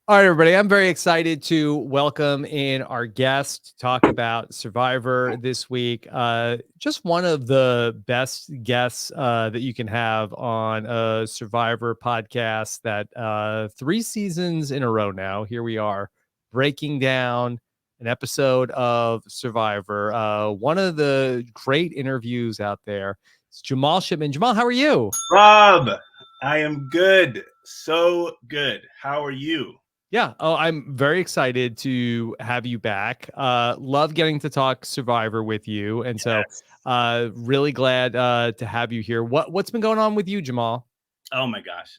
All right, everybody. I'm very excited to welcome in our guest to talk about Survivor this week. Just one of the best guests that you can have on a Survivor podcast that 3 seasons in a row now. Here we are breaking down an episode of Survivor. One of the great interviews out there. It's Jamal Shipman. Jamal, how are you? Rob, I am good. So good. How are you? Yeah. Oh, I'm very excited to have you back. Love getting to talk Survivor with you. And so Yes. really glad to have you here. What's been going on with you, Jamal? Oh my gosh.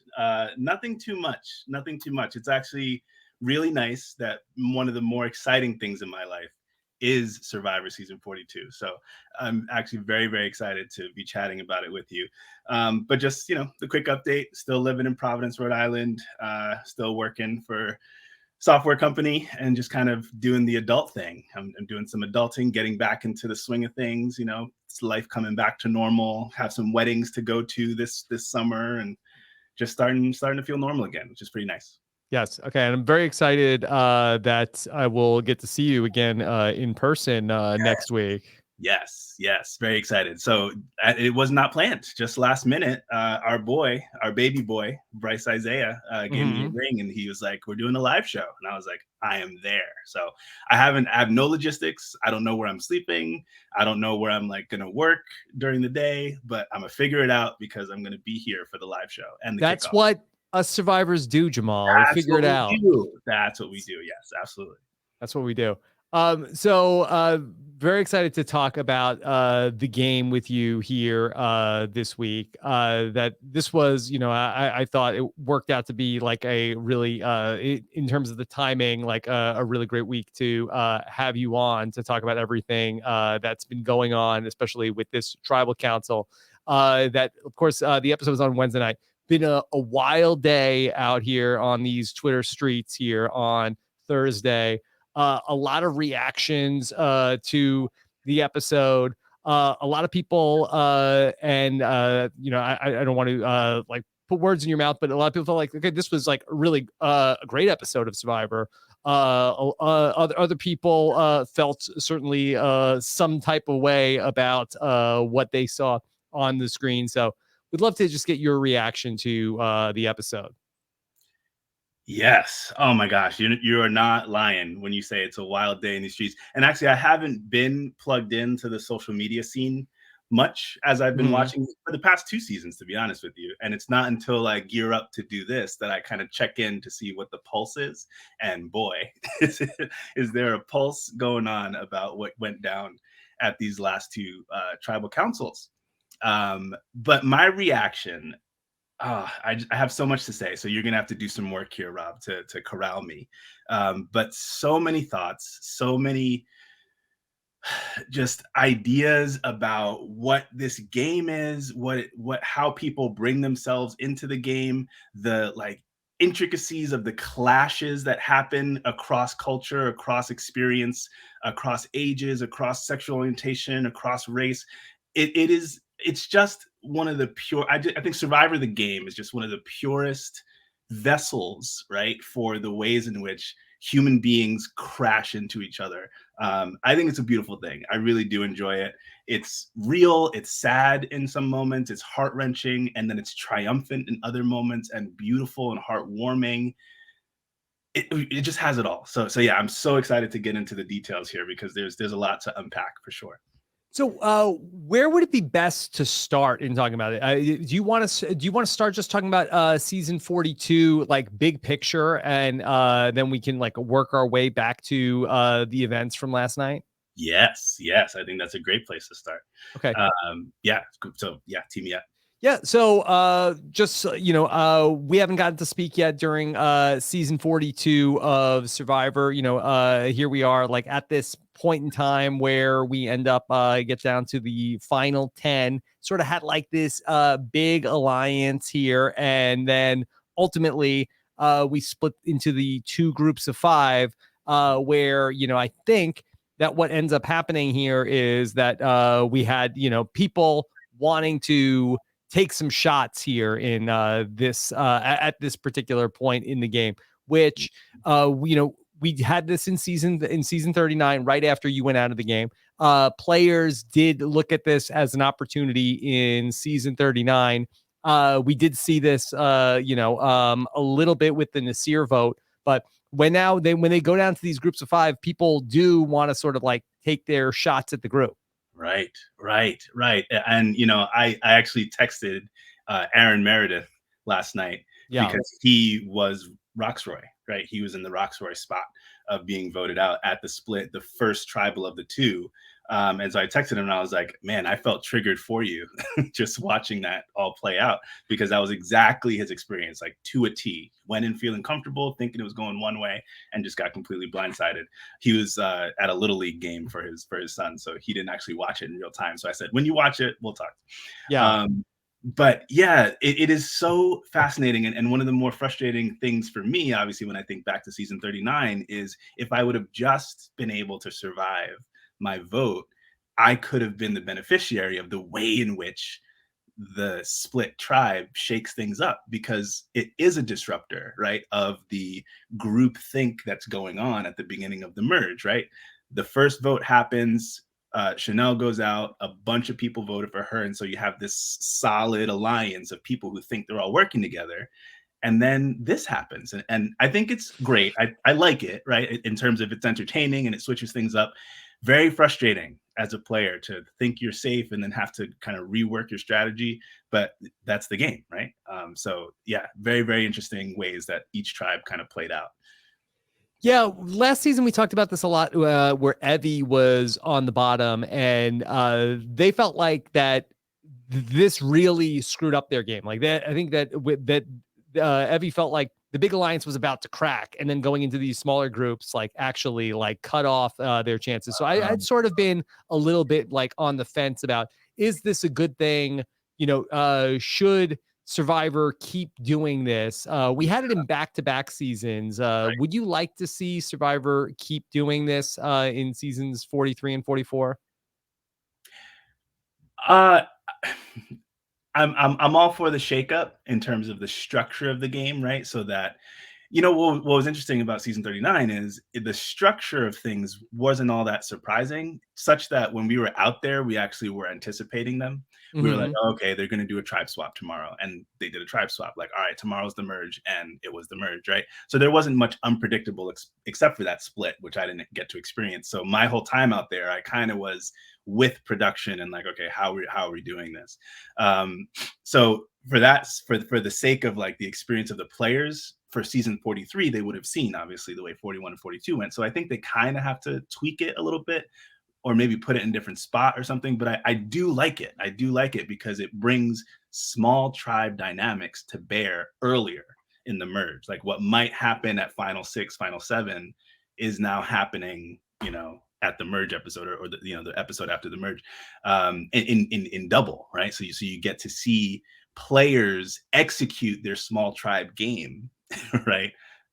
Nothing too much. Nothing too much. It's actually really nice that one of the more exciting things in my life is Survivor season 42. So I'm actually very, very excited to be chatting about it with you. But just, the quick update, still living in Providence, Rhode Island, still working for software company and just kind of doing the adult thing. I'm doing some adulting, getting back into the swing of things. It's life coming back to normal. Have some weddings to go to this summer, and just starting to feel normal again, which is pretty nice. Yes. Okay. And I'm very excited that I will get to see you again in person next week. Yes, yes, very excited. So it was not planned. Just last minute, our baby boy, Bryce Isaiah, gave me a Mhm. ring, and he was like, "We're doing a live show," and I was like, "I am there." So I have no logistics. I don't know where I'm sleeping. I don't know where I'm like gonna work during the day, but I'm gonna figure it out because I'm gonna be here for the live show and the That's kickoff. what us survivors do, Jamal. We That's figure what it we out. do. That's what we do. Yes, absolutely. That's what we do. Very excited to talk about the game with you here this week. That this was, I thought it worked out to be like a really, in terms of the timing, like a really great week to have you on to talk about everything that's been going on, especially with this tribal council. That, of course, the episode was on Wednesday night. Been a wild day out here on these Twitter streets here on Thursday. A lot of reactions to the episode. A lot of people, and I don't want to like put words in your mouth, but a lot of people felt like, okay, this was like really a great episode of Survivor. Other people felt certainly some type of way about what they saw on the screen. So we'd love to just get your reaction to the episode. Yes. Oh my gosh, you are not lying when you say it's a wild day in the streets. And actually, I haven't been plugged into the social media scene much as I've been Mhm. watching for the past 2 seasons, to be honest with you. And it's not until I gear up to do this that I kind of check in to see what the pulse is. And boy, is there a pulse going on about what went down at these last two tribal councils. But my reaction, I have so much to say, so you're gonna have to do some work here, Rob, to corral me. But so many thoughts, so many just ideas about what this game is, what how people bring themselves into the game, the like intricacies of the clashes that happen across culture, across experience, across ages, across sexual orientation, across race. It's just one of the pure. I think Survivor the game is just one of the purest vessels, right, for the ways in which human beings crash into each other. I think it's a beautiful thing. I really do enjoy it. It's real, it's sad in some moments, it's heart wrenching, and then it's triumphant in other moments, and beautiful and heartwarming. It just has it all. So yeah, I'm so excited to get into the details here because there's a lot to unpack for sure. So, where would it be best to start in talking about it? Do you want to start just talking about season 42, like big picture, and then we can like work our way back to the events from last night? Yes, yes, I think that's a great place to start. Okay. Yeah, so yeah, team me up. Yeah, so just so we haven't gotten to speak yet during season 42 of Survivor. Here we are, like at this point in time where we end up get down to the final 10. Sort of had like this big alliance here, and then ultimately we split into the two groups of five. Where I think that what ends up happening here is that we had people wanting to take some shots here in this at this particular point in the game. which we had this in season 39 right after you went out of the game. Players did look at this as an opportunity in season 39. We did see this a little bit with the Nasir vote, but when they go down to these groups of 5, people do want to sort of like take their shots at the group. Right, right. And I actually texted Aaron Meredith last night Yeah. because he was Roxroy, right? He was in the Roxroy spot of being voted out at the split, the first tribal of the two. And so I texted him and I was like, man, I felt triggered for you just watching that all play out, because that was exactly his experience, like to a T. Went in feeling comfortable, thinking it was going one way, and just got completely blindsided. He was at a little league game for his son, so he didn't actually watch it in real time. So I said, when you watch it, we'll talk. Yeah. But yeah, it is so fascinating. And one of the more frustrating things for me, obviously, when I think back to season 39, is if I would have just been able to survive my vote, I could have been the beneficiary of the way in which the split tribe shakes things up, because it is a disruptor, right, of the group think that's going on at the beginning of the merge, right? The first vote happens, Chanel goes out, a bunch of people voted for her, and so you have this solid alliance of people who think they're all working together. And then this happens, and I think it's great. I like it, right, in terms of it's entertaining and it switches things up. Very frustrating as a player to think you're safe and then have to kind of rework your strategy, but that's the game, right? So yeah, very, very interesting ways that each tribe kind of played out. Yeah, last season we talked about this a lot, where Evie was on the bottom, and they felt like that this really screwed up their game. Like that, I think that Evie felt like the big alliance was about to crack, and then going into these smaller groups, like actually like cut off their chances. So I'd sort of been a little bit like on the fence about, is this a good thing? Should Survivor keep doing this? We had it in back-to-back seasons. Would you like to see Survivor keep doing this in seasons 43 and 44? Uh, I'm all for the shakeup in terms of the structure of the game, right? So that what was interesting about season 39 is the structure of things wasn't all that surprising, such that when we were out there, we actually were anticipating them. We were like, Mm-hmm. oh, okay, they're going to do a tribe swap tomorrow. And they did a tribe swap. Like, all right, tomorrow's the merge. And it was the merge, right? So there wasn't much unpredictable except for that split, which I didn't get to experience. So my whole time out there, I kind of was with production and like, okay, how are we doing this? So for that, for the sake of like the experience of the players, for season 43, they would have seen obviously the way 41 and 42 went. So I think they kind of have to tweak it a little bit, or maybe put it in a different spot or something. But I do like it. I do like it because it brings small tribe dynamics to bear earlier in the merge. Like what might happen at final 6, final 7 is now happening, at the merge episode, or the episode after the merge, in double, right? So you get to see players execute their small tribe game, right,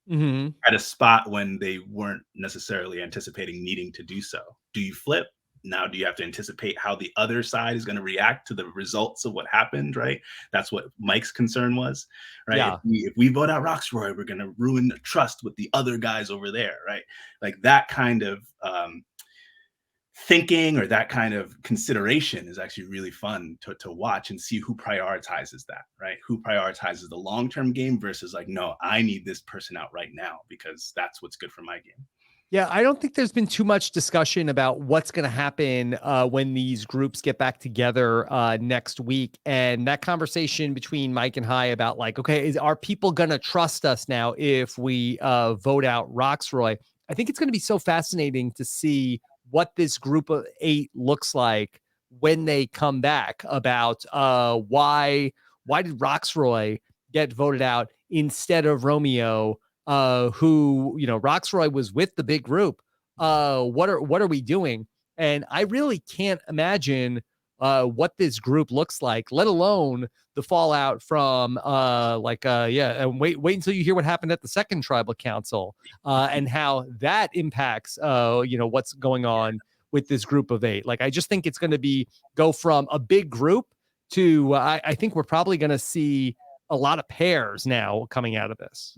Mm-hmm. at a spot when they weren't necessarily anticipating needing to do so. Do you flip? Now, do you have to anticipate how the other side is going to react to the results of what happened, right? That's what Mike's concern was, right? Yeah. If we vote out Roxroy, we're going to ruin the trust with the other guys over there, right? Like that kind of thinking, or that kind of consideration, is actually really fun to watch and see who prioritizes that, right? Who prioritizes the long-term game versus like, no, I need this person out right now because that's what's good for my game. Yeah, I don't think there's been too much discussion about what's going to happen when these groups get back together next week. And that conversation between Mike and Hai about like, okay, are people going to trust us now if we vote out Roxroy? I think it's going to be so fascinating to see what this group of 8 looks like when they come back, about why did Roxroy get voted out instead of Romeo, who, Roxroy was with the big group. What are we doing? And I really can't imagine what this group looks like, let alone the fallout from and wait until you hear what happened at the second tribal council, and how that impacts what's going on with this group of 8. Like, I just think it's going to go from a big group to I think we're probably going to see a lot of pairs now coming out of this.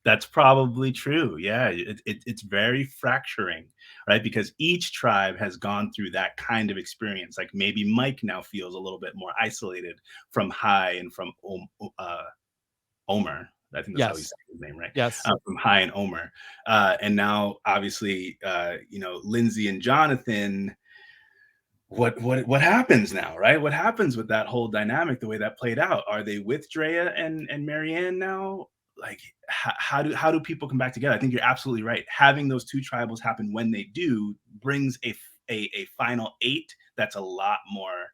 That's probably true. Yeah, it's very fracturing, right? Because each tribe has gone through that kind of experience. Like maybe Mike now feels a little bit more isolated from High and from Omer. I think that's how he's Yes. saying his name, right? Yes. From High and Omer, and now obviously, Lindsay and Jonathan. What happens now, right? What happens with that whole dynamic, the way that played out? Are they with Drea and Maryanne now? Like, how do people come back together? I think you're absolutely right. Having those two tribals happen when they do brings a final eight that's a lot more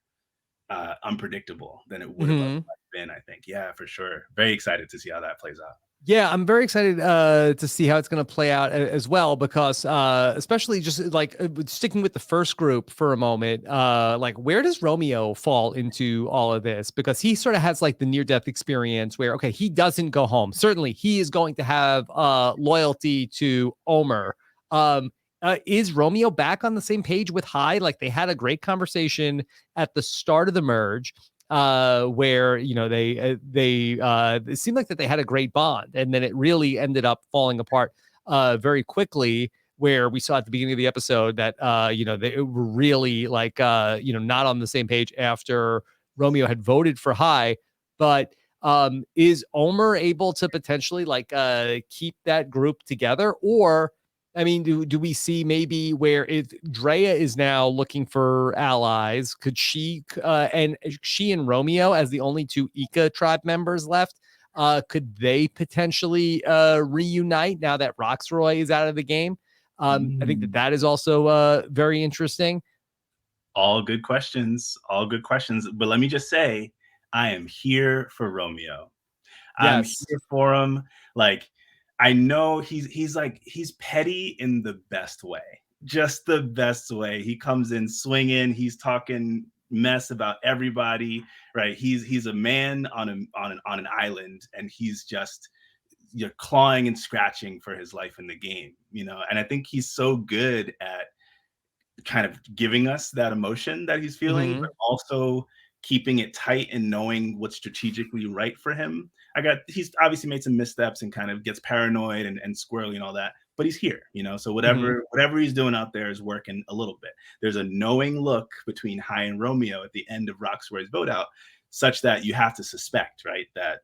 unpredictable than it would have otherwise Hmm. been. I think, yeah, for sure. Very excited to see how that plays out. Yeah, I'm very excited to see how it's going to play out as well, because especially just like sticking with the first group for a moment, like where does Romeo fall into all of this? Because he sort of has like the near death experience where, okay, he doesn't go home. Certainly, he is going to have loyalty to Omer. Is Romeo back on the same page with High? Like they had a great conversation at the start of the merge, where they it seemed like that they had a great bond, and then it really ended up falling apart very quickly. Where we saw at the beginning of the episode that they were really like not on the same page after Romeo had voted for High. But is Omer able to potentially like keep that group together, or I mean, do we see maybe where if Drea is now looking for allies, could she and Romeo as the only two Ika tribe members left, could they potentially reunite now that Roxroy is out of the game? I think that Mm. that is also very interesting. All good questions. All good questions. But let me just say, I am here for Romeo. I'm Yes. here for him. Like, I know he's petty in the best way, just the best way. He comes in swinging. He's talking mess about everybody, right? He's a man on an island, and he's just clawing and scratching for his life in the game, And I think he's so good at kind of giving us that emotion that he's feeling, but Hmm. also keeping it tight and knowing what's strategically right for him. He's obviously made some missteps and kind of gets paranoid and squirrely and all that, but he's here, So Hmm. whatever he's doing out there is working a little bit. There's a knowing look between High and Romeo at the end of Roxroy's vote out, such that you have to suspect, right, that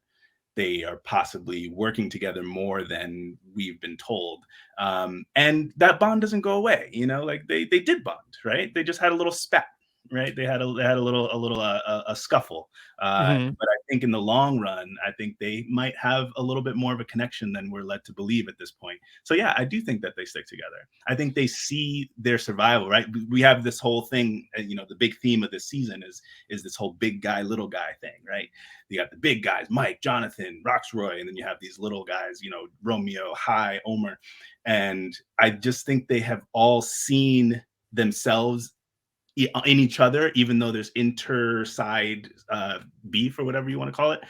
they are possibly working together more than we've been told. And that bond doesn't go away, like they did bond, right? They just had a little spat, right? They had a scuffle. Hmm. But I think in the long run, I think they might have a little bit more of a connection than we're led to believe at this point. So yeah, I do think that they stick together. I think they see their survival, right? We have this whole thing, the big theme of this season is this whole big guy, little guy thing, right? You got the big guys, Mike, Jonathan, Roxroy, and then you have these little guys, Romeo, High, Omer. And I just think they have all seen themselves in each other, even though there's inter-side beef or whatever you want to call it.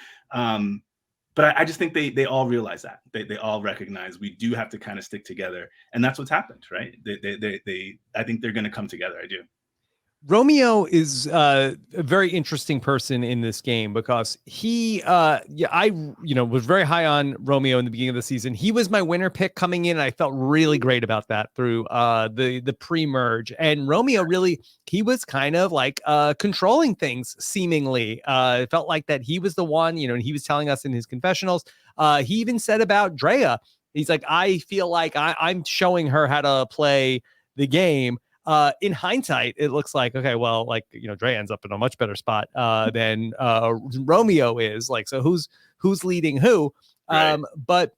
But I just think they all realize that they all recognize we do have to kind of stick together, and that's what's happened, right? They I think they're going to come together. I do. Romeo is a very interesting person in this game because I was very high on Romeo in the beginning of the season. He was my winner pick coming in, and I felt really great about that through the pre-merge. And Romeo really, he was kind of like controlling things seemingly. It felt like that he was the one, and he was telling us in his confessionals. He even said about Drea, he's like, I feel like I'm showing her how to play the game. In hindsight, it looks like, okay, well, like, Dre ends up in a much better spot than Romeo is. Like, so who's leading who? Right. But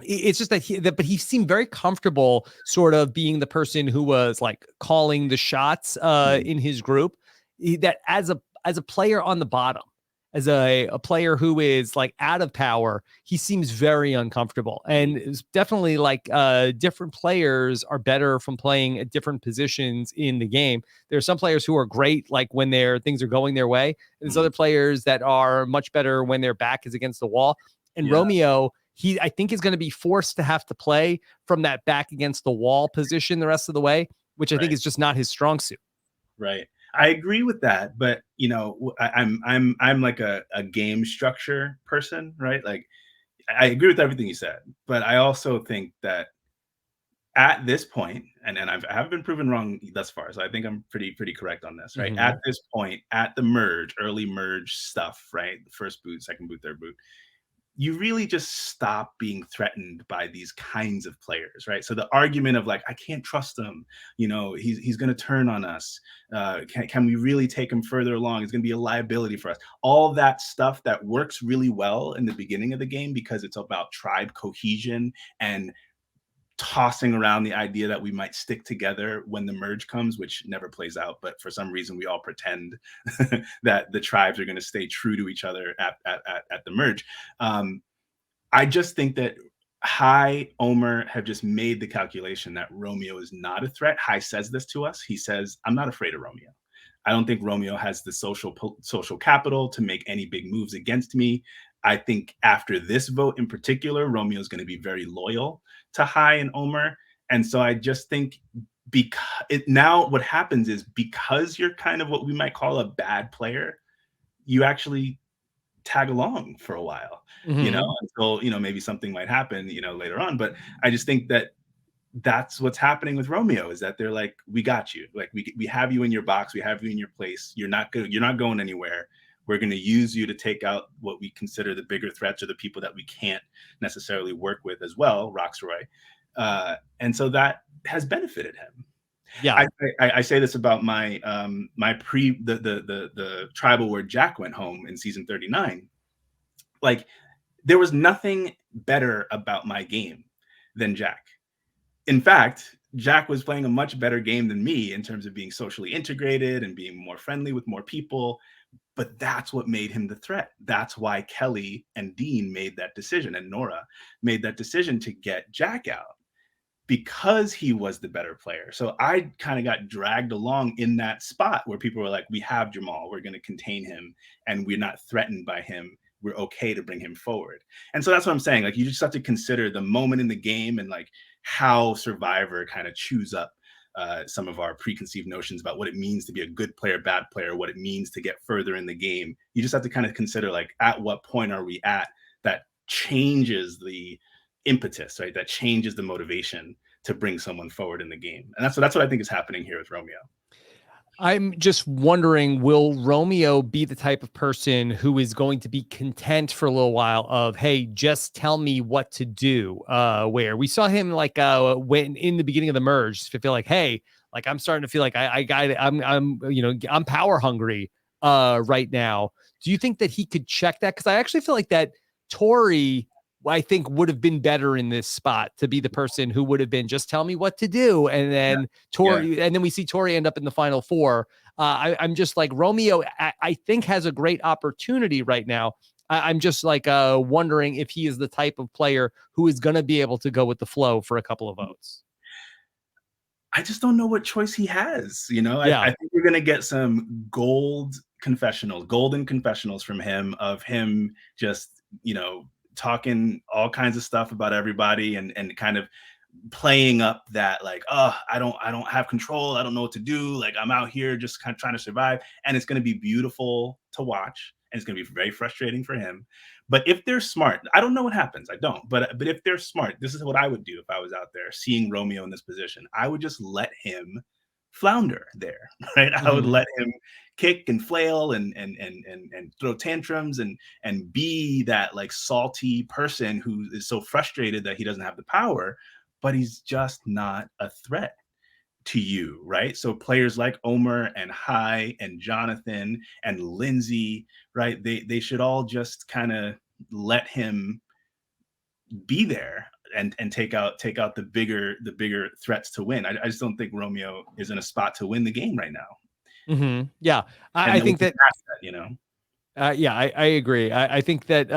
it's just but he seemed very comfortable sort of being the person who was like calling the shots Mhm. in his group. That as a player on the bottom, as a player who is like out of power, he seems very uncomfortable. And it's definitely like different players are better from playing at different positions in the game. There are some players who are great like when their things are going their way. There's Mhm. other players that are much better when their back is against the wall. And Yeah. Romeo, I think is going to be forced to have to play from that back against the wall position the rest of the way, which I think Right. is just not his strong suit. Right. I agree with that, but I'm like a game structure person, right? Like I agree with everything you said, but I also think that at this point, and I haven't been proven wrong thus far, so I think I'm pretty correct on this, right? Hmm. At this point, at the merge, early merge stuff, right? First boot, second boot, third boot, you really just stop being threatened by these kinds of players, right? So the argument of like, I can't trust him, he's going to turn on us. Can we really take him further along? He's going to be a liability for us. All that stuff that works really well in the beginning of the game because it's about tribe cohesion and tossing around the idea that we might stick together when the merge comes, which never plays out. But for some reason, we all pretend that the tribes are going to stay true to each other at the merge. Um, I just think that Hai, Omer have just made the calculation that Romeo is not a threat. Hai says this to us. He says, I'm not afraid of Romeo. I don't think Romeo has the social capital to make any big moves against me. I think after this vote in particular, Romeo is going to be very loyal to Hai and Omer. And so I just think now what happens is because you're kind of what we might call a bad player, you actually tag along for a while, Hmm. until, maybe something might happen, later on. But I just think that that's what's happening with Romeo is that they're like, we got you. Like we have you in your box. We have you in your place. You're not good. You're not going anywhere. We're going to use you to take out what we consider the bigger threats or the people that we can't necessarily work with as well, Roxroy. And so that has benefited him. Yeah. I say this about my the tribal where Jack went home in season 39. Like there was nothing better about my game than Jack. In fact, Jack was playing a much better game than me in terms of being socially integrated and being more friendly with more people. But that's what made him the threat. That's why Kelly and Dean made that decision, and Nora made that decision to get Jack out because he was the better player. So I kind of got dragged along in that spot where people were like, we have Jamal, we're going to contain him, and we're not threatened by him. We're okay to bring him forward. And so that's what I'm saying. Like, you just have to consider the moment in the game and like how Survivor kind of chews up some of our preconceived notions about what it means to be a good player, bad player, what it means to get further in the game. You just have to kind of consider like, at what point are we at that changes the impetus, right? That changes the motivation to bring someone forward in the game. And that's what I think is happening here with Romeo. I'm just wondering, will Romeo be the type of person who is going to be content for a little while of, hey, just tell me what to do? Where we saw him like when in the beginning of the merge, to feel like, hey, like I'm starting to feel like I got it. I'm power hungry right now. Do you think that he could check that? Because I actually feel like that Tori, I think, would have been better in this spot to be the person who would have been just tell me what to do. And Yeah. then Yeah. Tori, and then we see Tori end up in the final four. I'm just like Romeo, I think has a great opportunity right now. I'm just like wondering if he is the type of player who is going to be able to go with the flow for a couple of votes. I just don't know what choice he has. I Yeah. think we're gonna get some golden confessionals from him of him just, talking all kinds of stuff about everybody and kind of playing up that like, oh, I don't have control, I don't know what to do, like I'm out here just kind of trying to survive. And it's going to be beautiful to watch and it's going to be very frustrating for him. But if they're smart, I don't know what happens, I don't, but if they're smart, this is what I would do if I was out there seeing Romeo in this position. I would just let him flounder there. Right, I would Mm-hmm. let him kick and flail and throw tantrums and be that like salty person who is so frustrated that he doesn't have the power, but he's just not a threat to you, right? So players like Omer and Hai and Jonathan and Lindsay, right? They should all just kind of let him be there and take out the bigger threats to win. I just don't think Romeo is in a spot to win the game right now, Mm-hmm. Yeah. and I that we think can that pass that. yeah, I agree. I think that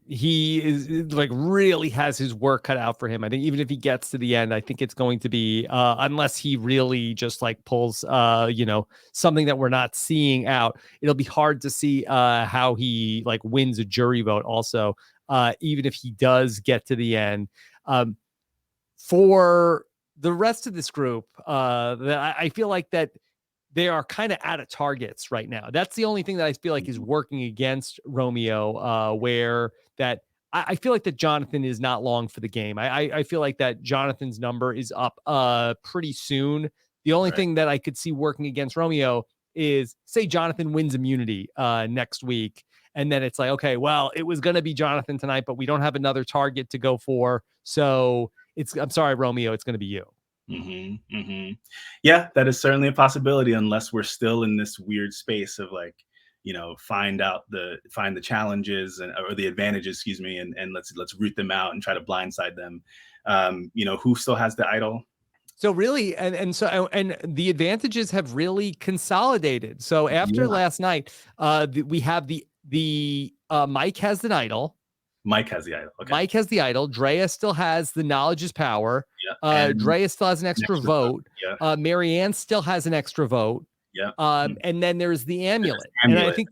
he is like really has his work cut out for him. I think even if he gets to the end, I think it's going to be unless he really just like pulls something that we're not seeing out, it'll be hard to see how he like wins a jury vote also, even if he does get to the end. For the rest of this group, I feel like that they are kind of out of targets right now. That's the only thing that I feel like is working against Romeo, where that I feel like that Jonathan is not long for the game. I feel like that Jonathan's number is up pretty soon. The only Right. thing that I could see working against Romeo is, say Jonathan wins immunity next week, and then it's like, okay, well, it was going to be Jonathan tonight, but we don't have another target to go for, so I'm sorry, Romeo, it's going to be you. Yeah, that is certainly a possibility, unless we're still in this weird space of like, find the challenges or the advantages, excuse me, and let's root them out and try to blindside them. Who still has the idol? So really, and the advantages have really consolidated. So after Yeah, last night, we have the Mike has an idol. Mike has the idol. Okay. Mike has the idol. Drea still has the knowledge is power. Yeah, and Drea still has an extra vote. Yeah, Maryanne still has an extra vote. yeah. And then there's the amulet. And I Amulet. think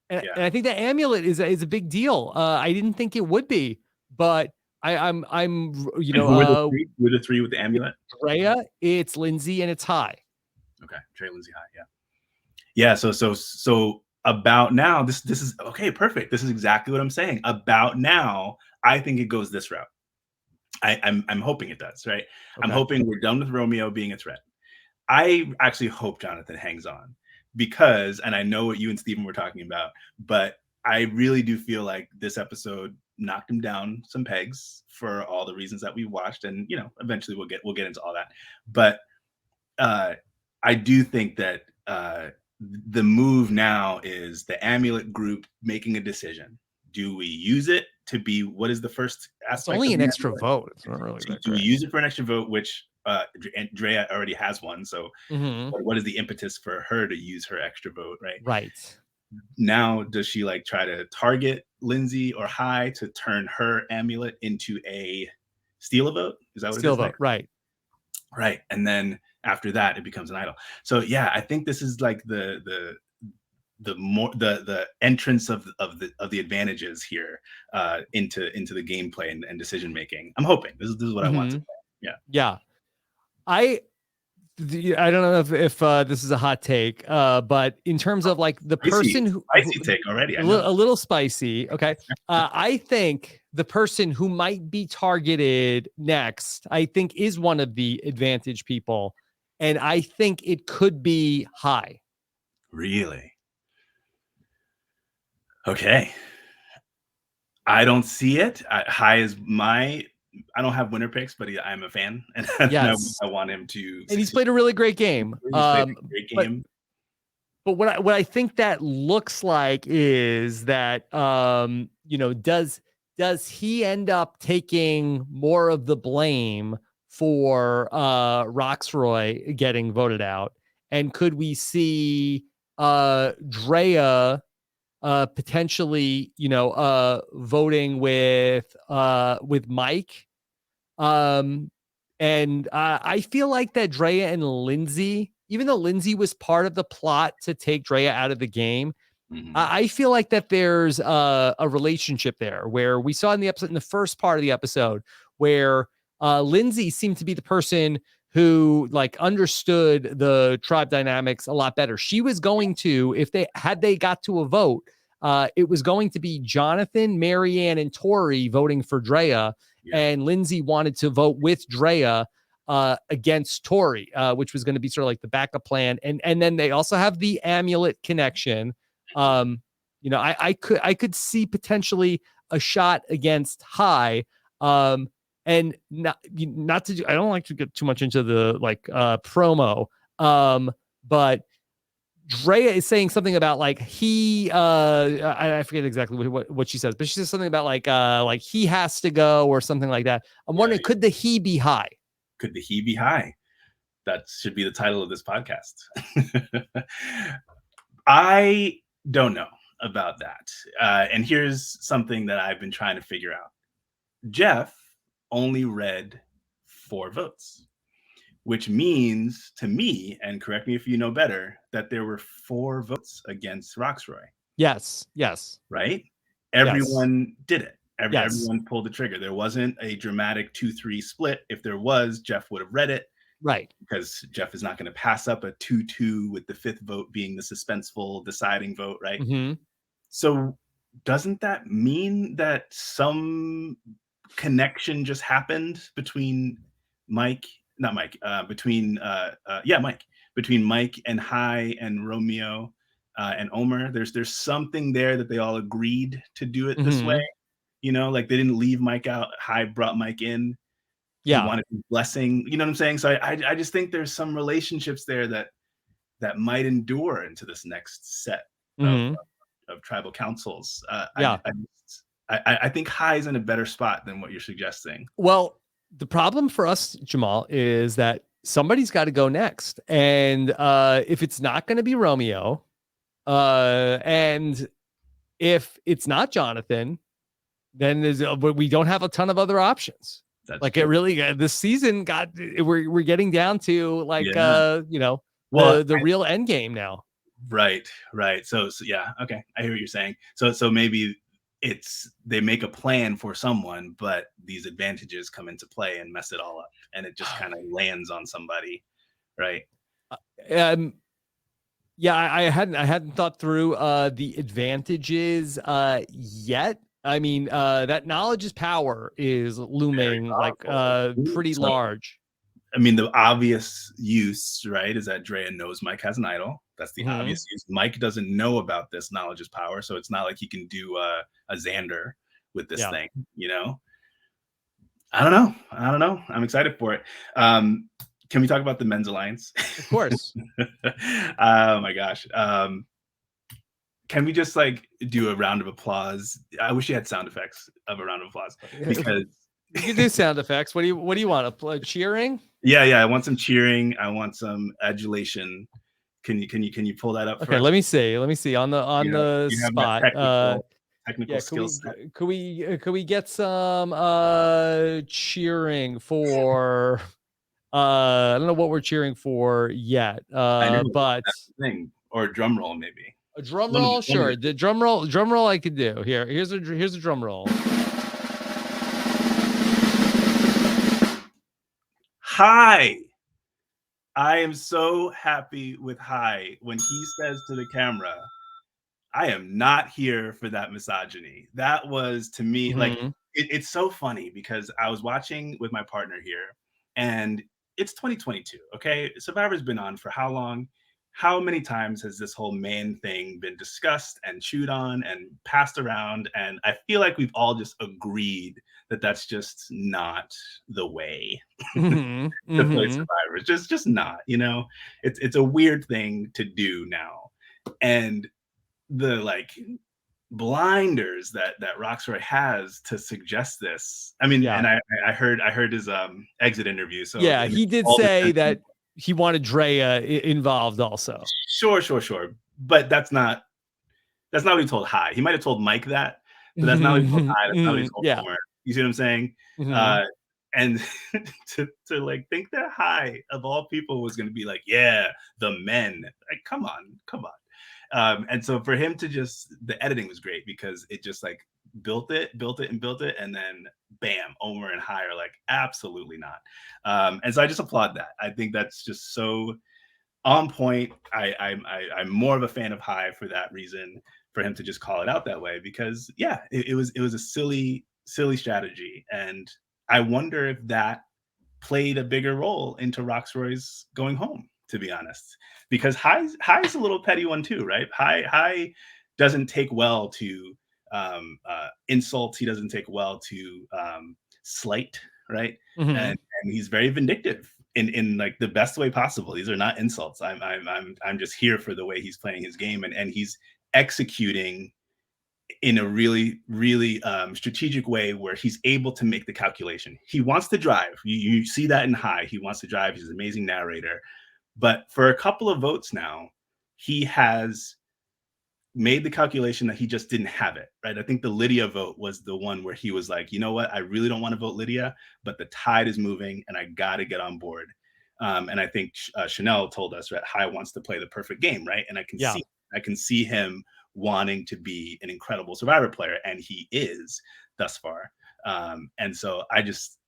and Yeah. I think that amulet is a big deal. I didn't think it would be, but I'm you And know who are the three? Who are the three with the amulet? Drea, it's Lindsay, and it's High. Okay, Trey, Lindsay, High. Yeah. Yeah. So about now, this is okay. Perfect. This is exactly what I'm saying. About now, I think it goes this route. I'm hoping it does. Right. Okay. I'm hoping we're done with Romeo being a threat. I actually hope Jonathan hangs on because, and I know what you and Stephen were talking about, but I really do feel like this episode knocked him down some pegs for all the reasons that we watched, and eventually we'll get into all that. But I do think that the move now is the amulet group making a decision. Do we use it to be, what is the first aspect? It's only an extra vote. It's not really that Do we great. use it for an extra vote, which Drea already has one. So Mm-hmm. what is the impetus for her to use her extra vote, right? Right. Now, does she like try to target Lindsay or High to turn her amulet into a steal a vote? Is that what Steal it is? vote, right. Right. And then after that, it becomes an idol. So yeah, I think this is like the entrance of the advantages here into the gameplay and decision making. I'm hoping this is what I want to play. Yeah. Yeah. I don't know if this is a hot take, but in terms of like the person who spicy take already, a little spicy. Okay. I think the person who might be targeted next, I think, is one of the advantage people. And I think it could be High. Really? Okay. I don't see it. High is I don't have winner picks, but I'm a fan, and yes. I want him to. And he's played a really great game. Great game. But what I think that looks like is that does he end up taking more of the blame for Roxroy getting voted out? And could we see Drea potentially, voting with Mike? And I feel like that Drea and Lindsay, even though Lindsay was part of the plot to take Drea out of the game, I feel like that there's a relationship there where we saw in the first part of the episode where Lindsay seemed to be the person who like understood the tribe dynamics a lot better. She was going to, if they got to a vote, it was going to be Jonathan, Maryanne, and Tori voting for Drea. Yeah. And Lindsay wanted to vote with Drea against Tori, which was going to be sort of like the backup plan. And then they also have the amulet connection. I could see potentially a shot against High. And not to do, I don't like to get too much into the promo. But Drea is saying something about like I forget exactly what she says, but she says something about like he has to go or something like that. I'm wondering, could the he be High? Could the he be High? That should be the title of this podcast. I don't know about that. And here's something that I've been trying to figure out. Jeff only read 4 votes, which means to me, and correct me if you know better, that there were 4 votes against Roxroy. Yes. Right? Everyone did it. Everyone pulled the trigger. There wasn't a dramatic 2-3 split. If there was, Jeff would have read it. Right. Because Jeff is not going to pass up a 2-2 with the 5th vote being the suspenseful deciding vote, right? Mm-hmm. So doesn't that mean that some connection just happened between Mike, not Mike, Mike, between Mike and Hai and Romeo and Omer? There's something there that they all agreed to do it this way. Hmm. You know, like they didn't leave Mike out. Hai brought Mike in. He Yeah. wanted his blessing. You know what I'm saying? So I just think there's some relationships there that might endure into this next set of Hmm. of tribal councils. Yeah. I think Hai's in a better spot than what you're suggesting. Well, the problem for us, Jamal, is that somebody's got to go next. And if it's not going to be Romeo, and if it's not Jonathan, then we don't have a ton of other options. That's Like it true. really this season we're getting down to like Yeah. Well, the real end game now. right, right. So yeah, okay. I hear what you're saying. So maybe it's they make a plan for someone, but these advantages come into play and mess it all up, and it just kind of lands on somebody, right? Um, yeah, I hadn't thought through the advantages yet. I mean, that knowledge is power is Very looming like powerful. pretty So large. I mean, the obvious use, right, is that Drea knows Mike has an idol. That's the Hmm. obvious use. Mike doesn't know about this knowledge is power, so it's not like he can do a Xander with this Yeah, thing, you know? I don't know. I don't know. I'm excited for it. Can we talk about the men's alliance? of course. Oh my gosh. Can we just like do a round of applause? I wish you had sound effects of a round of applause because You can do sound effects. What do you want? Cheering? yeah, I want some cheering. I want some adulation. Can you pull that up for Okay, us? let me see. Let me see on the You have that spot. technical Yeah, could skill we set. could we get some cheering for I don't know what we're cheering for yet. I know But that's the thing, or a drum roll maybe. a drum One of the, roll, one of sure. the The drum roll I could do. Here's a drum roll. Hi. I am so happy with Hai when he says to the camera, I am not here for that misogyny. That was to me like Hmm. it's so funny because I was watching with my partner here and it's 2022. Okay. Survivor's been on for how long? How many times has this whole man thing been discussed and chewed on and passed around? And I feel like we've all just agreed that that's just not the way Hmm. to play Hmm. Survivor. It's just not, you know, it's a weird thing to do now. And the like blinders that Roxroy has to suggest this. I mean, Yeah. and I heard his exit interview. So Yeah, it makes he did all the say sense. that he wanted Drea involved also. Sure. But that's not what he told Hai. He might have told Mike that, but that's not what he told Hai. That's not what he told Yeah. Omer. You see what I'm saying? Hmm. Uh, and to like think that Hai of all people was going to be like, yeah, the men. Like, come on. And so for him to just the editing was great because it just like built it, and then bam, Omer and Hai are like, absolutely not. And so I just applaud that. I think that's just so on point. I'm more of a fan of Hai for that reason, for him to just call it out that way because yeah, it was a silly strategy, and I wonder if that played a bigger role into Roxroy's going home. To be honest, because Hai's a little petty one too, right? Hai doesn't take well to insults. He doesn't take well to slight, right? Hmm. And he's very vindictive in like the best way possible. These are not insults. I'm just here for the way he's playing his game, and he's executing in a really strategic way where he's able to make the calculation. He wants to drive. You see that in Hai. He wants to drive. He's an amazing narrator. But for a couple of votes now, he has made the calculation that he just didn't have it, right? I think the Lydia vote was the one where he was like, you know what? I really don't want to vote Lydia, but the tide is moving and I got to get on board. And I think Chanel told us, right? Hai wants to play the perfect game, right? And Yeah. I can see him wanting to be an incredible Survivor player, and he is thus far. And so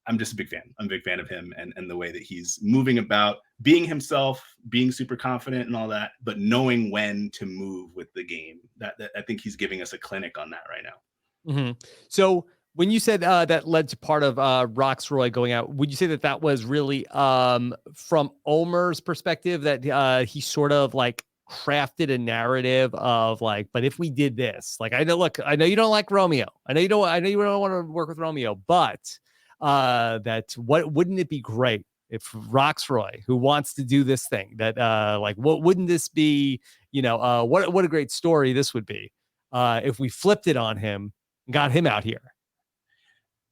I'm just a big fan. I'm a big fan of him and the way that he's moving about, being himself, being super confident and all that, but knowing when to move with the game. That I think he's giving us a clinic on that right now. So when you said that led to part of Roxroy going out, would you say that that was really from Omer's perspective, that he sort of like crafted a narrative of like, but if we did this, like, I know, look, I know you don't like Romeo. I know you don't want to work with Romeo, but that what wouldn't it be great if Roxroy, who wants to do this thing, that like, what wouldn't this be, what a great story this would be if we flipped it on him, got him out here.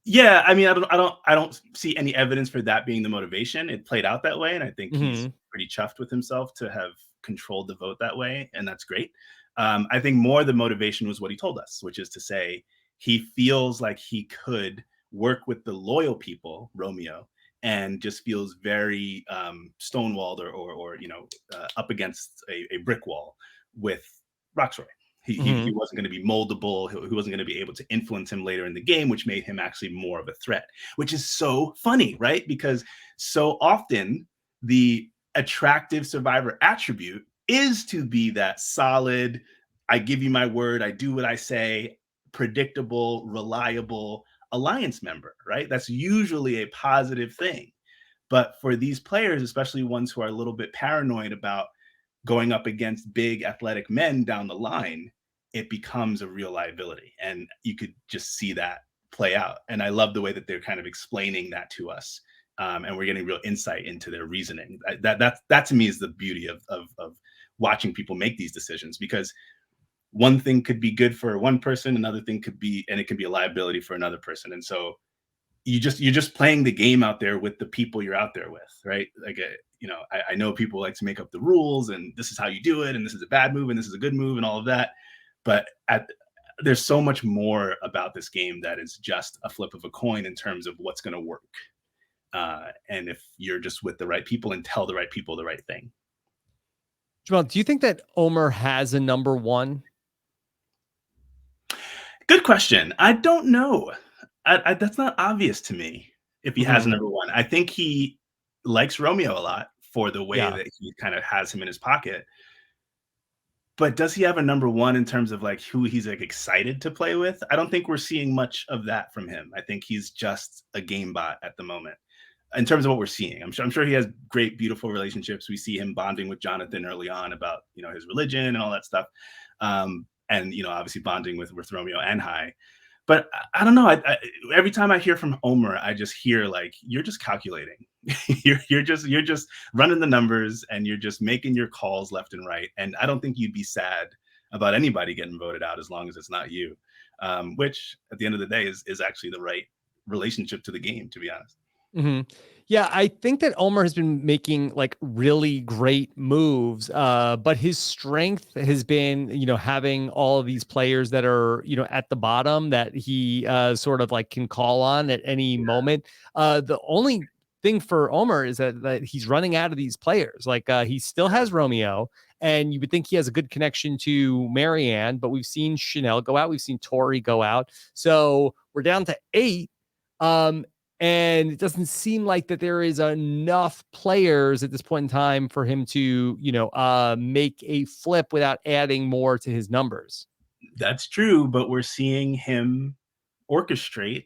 Yeah, I mean, I don't see any evidence for that being the motivation. It played out that way, and I think he's Mm-hmm. pretty chuffed with himself to have controlled the vote that way, and that's great. I think more the motivation was what he told us, which is to say he feels like he could work with the loyal people, Romeo, and just feels very stonewalled or up against a brick wall with Roxroy. He Mm-hmm. wasn't going to be moldable. He wasn't going to be able to influence him later in the game, which made him actually more of a threat, which is so funny, right? Because so often the attractive survivor attribute is to be that solid, I give you my word, I do what I say, predictable, reliable alliance member, right? That's usually a positive thing. But for these players, especially ones who are a little bit paranoid about going up against big athletic men down the line, it becomes a real liability. And you could just see that play out. And I love the way that they're kind of explaining that to us. And we're getting real insight into their reasoning. That to me is the beauty of watching people make these decisions, because one thing could be good for one person, another thing could be, and it could be a liability for another person. And so you're just playing the game out there with the people you're out there with, right? Like, I know people like to make up the rules, and this is how you do it, and this is a bad move, and this is a good move, and all of that. But there's so much more about this game that is just a flip of a coin in terms of what's going to work. And if you're just with the right people and tell the right people the right thing. Jamal, do you think that Omer has a number one? Good question. I don't know. That's not obvious to me if he has a Mm-hmm. number one. I think he likes Romeo a lot for the way Yeah. that he kind of has him in his pocket. But does he have a number one in terms of like who he's like excited to play with? I don't think we're seeing much of that from him. I think he's just a game bot at the moment in terms of what we're seeing. I'm sure he has great, beautiful relationships. We see him bonding with Jonathan early on about, his religion and all that stuff. And, obviously bonding with Romeo and High. But I don't know. Every time I hear from Omer, I just hear like, you're just calculating. you're just running the numbers, and you're just making your calls left and right. And I don't think you'd be sad about anybody getting voted out as long as it's not you, which at the end of the day is actually the right relationship to the game, to be honest. Mm-hmm. Yeah, I think that Omer has been making like really great moves, but his strength has been, having all of these players that are, at the bottom that he sort of like can call on at any moment. The only thing for Omer is that he's running out of these players. Like he still has Romeo, and you would think he has a good connection to Maryanne, but we've seen Chanel go out, we've seen Tori go out, so we're down to 8. Um, and it doesn't seem like that there is enough players at this point in time for him to, make a flip without adding more to his numbers. That's true, but we're seeing him orchestrate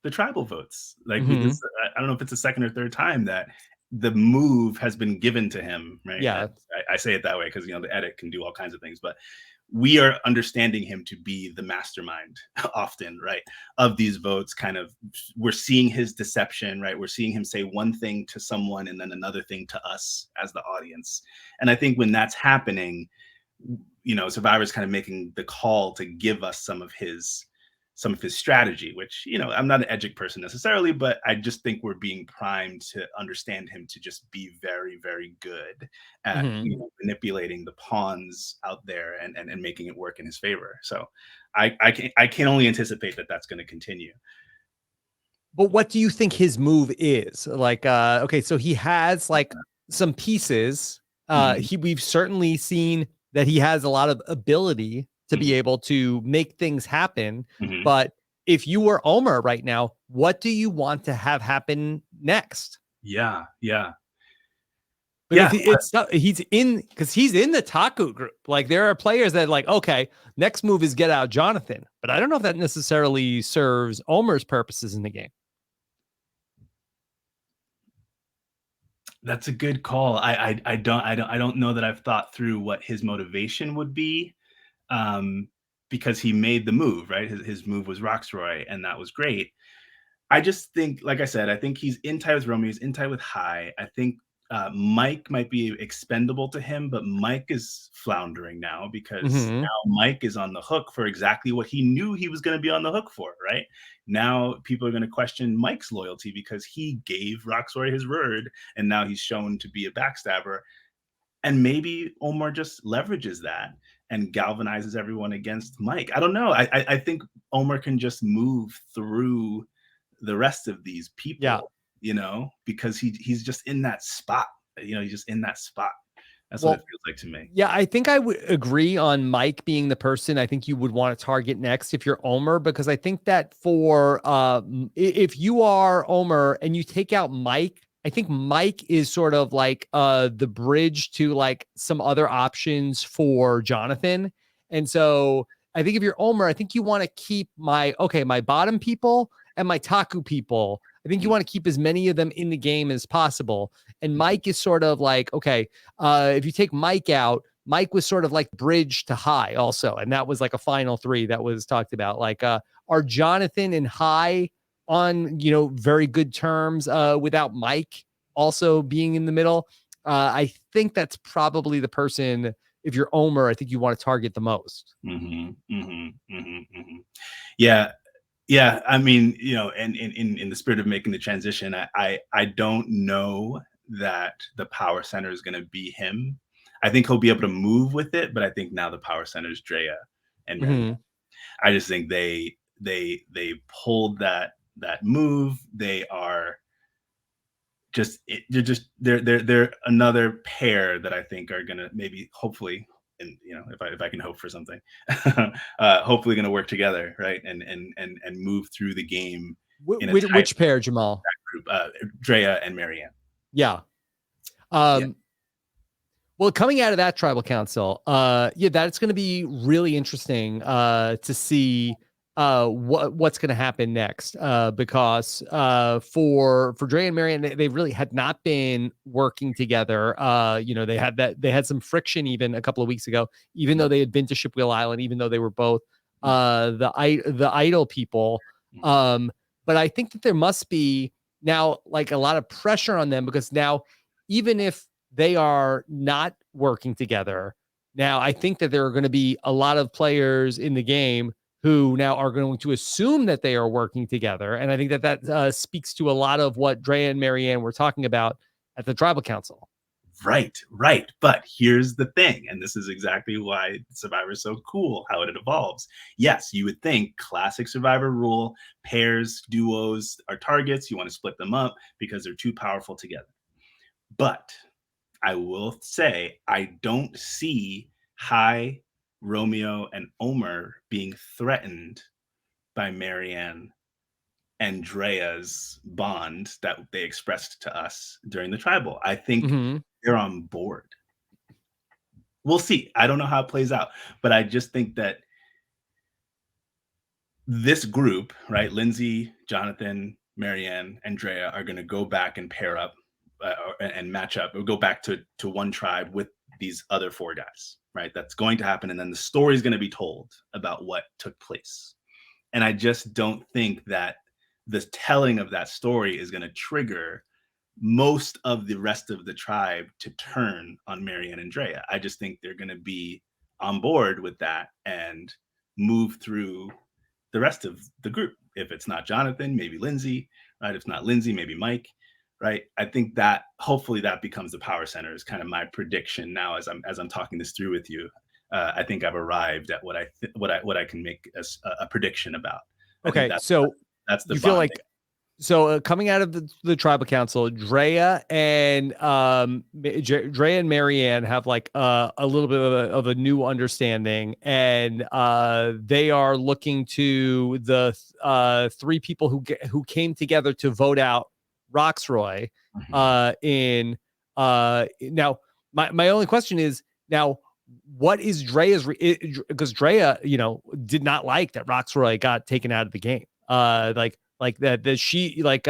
the tribal votes. Like Mm-hmm. I don't know if it's the second or third time that the move has been given to him, right? Yeah. I say it that way because the edit can do all kinds of things, but we are understanding him to be the mastermind often, right? Of these votes, kind of, we're seeing his deception, right? We're seeing him say one thing to someone and then another thing to us as the audience. And I think when that's happening, Survivor's kind of making the call to give us some of his strategy, which, I'm not an educ person necessarily, but I just think we're being primed to understand him to just be very, very good at Mm-hmm. manipulating the pawns out there and making it work in his favor. So I can only anticipate that that's going to continue. But what do you think his move is? Like, okay, so he has like some pieces. Mhm, We've certainly seen that he has a lot of ability to be mhm, able to make things happen, mhm. but if you were Omer right now, what do you want to have happen next? Yeah, yeah, Because yeah. it's not, he's in the Taku group. Like there are players that like, okay, next move is get out Jonathan, but I don't know if that necessarily serves Omer's purposes in the game. That's a good call. I don't know that I've thought through what his motivation would be, um, because he made the move, right? His move was Roxroy, and that was great. I just think, like I said, I think he's in tie with Romeo, he's in tie with High. I think Mike might be expendable to him, but Mike is floundering now because Mm-hmm. now Mike is on the hook for exactly what he knew he was going to be on the hook for, right? Now people are going to question Mike's loyalty because he gave Roxroy his word, and now he's shown to be a backstabber. And maybe Omar just leverages that and galvanizes everyone against Mike. I don't know. I think Omar can just move through the rest of these Yeah. people, because he's just in that spot. He's just in that spot. That's what it Well, feels like to me. yeah, I think I would agree on Mike being the person I think you would want to target next if you're Omer, because I think that for if you are Omer and you take out Mike, I think Mike is sort of like the bridge to like some other options for Jonathan. And so I think if you're Omer, I think you want to keep my bottom people and my Taku people. I think you want to keep as many of them in the game as possible. And Mike is sort of like, okay, if you take Mike out, Mike was sort of like bridge to High also. And that was like a final three that was talked about. Like, are Jonathan and High on, very good terms without Mike also being in the middle? I think that's probably the person, if you're Omer, I think you want to target the most. Yeah, yeah. I mean, and in the spirit of making the transition, I don't know that the power center is going to be him. I think he'll be able to move with it, but I think now the power center is Drea and Maryanne. Mm-hmm. I just think they pulled that move. They are they're another pair that I think are gonna maybe hopefully, and if I can hope for something, hopefully gonna work together, right, and move through the game in a tight Which pair, Jamal? group. Drea and Maryanne. Yeah. Yeah. Um, Well, coming out of that tribal council, yeah, that's going to be really interesting to see what's going to happen next. Because for Dre and Marion, they really had not been working together. They had some friction even a couple of weeks ago, even though they had been to Shipwheel Island, even though they were both the idol people. Um, but I think that there must be now like a lot of pressure on them because now, even if they are not working together. Now, I think that there are going to be a lot of players in the game who now are going to assume that they are working together. And I think that speaks to a lot of what Drea and Maryanne were talking about at the tribal council. Right, right. But here's the thing, and this is exactly why Survivor is so cool, how it evolves. Yes, you would think classic Survivor rule, pairs, duos are targets. You want to split them up because they're too powerful together. But I will say, I don't see High, Romeo, and Omer being threatened by Maryanne and Drea's bond that they expressed to us during the tribal. I think Mm-hmm. they're on board. We'll see. I don't know how it plays out, but I just think that this group, right? Lindsay, Jonathan, Maryanne, and Drea are going to go back and pair up and match up or go back to one tribe with these other four guys, right? That's going to happen. And then the story is going to be told about what took place. And I just don't think that the telling of that story is going to trigger most of the rest of the tribe to turn on Maryanne and Drea. I just think they're going to be on board with that and move through the rest of the group. If it's not Jonathan, maybe Lindsay, right? If not Lindsay, maybe Mike, right? I think that hopefully that becomes the power center is kind of my prediction now as I'm talking this through with you. I think I've arrived at what I can make a prediction about. I think Okay, so that's the you feel bonding. like So coming out of the tribal council, Drea and Maryanne have like a little bit of a new understanding, and they are looking to the three people who came together to vote out Roxroy. Mhm. In Now, my only question is now, what is Drea's? Because Drea, did not like that Roxroy got taken out of the game. Like that she like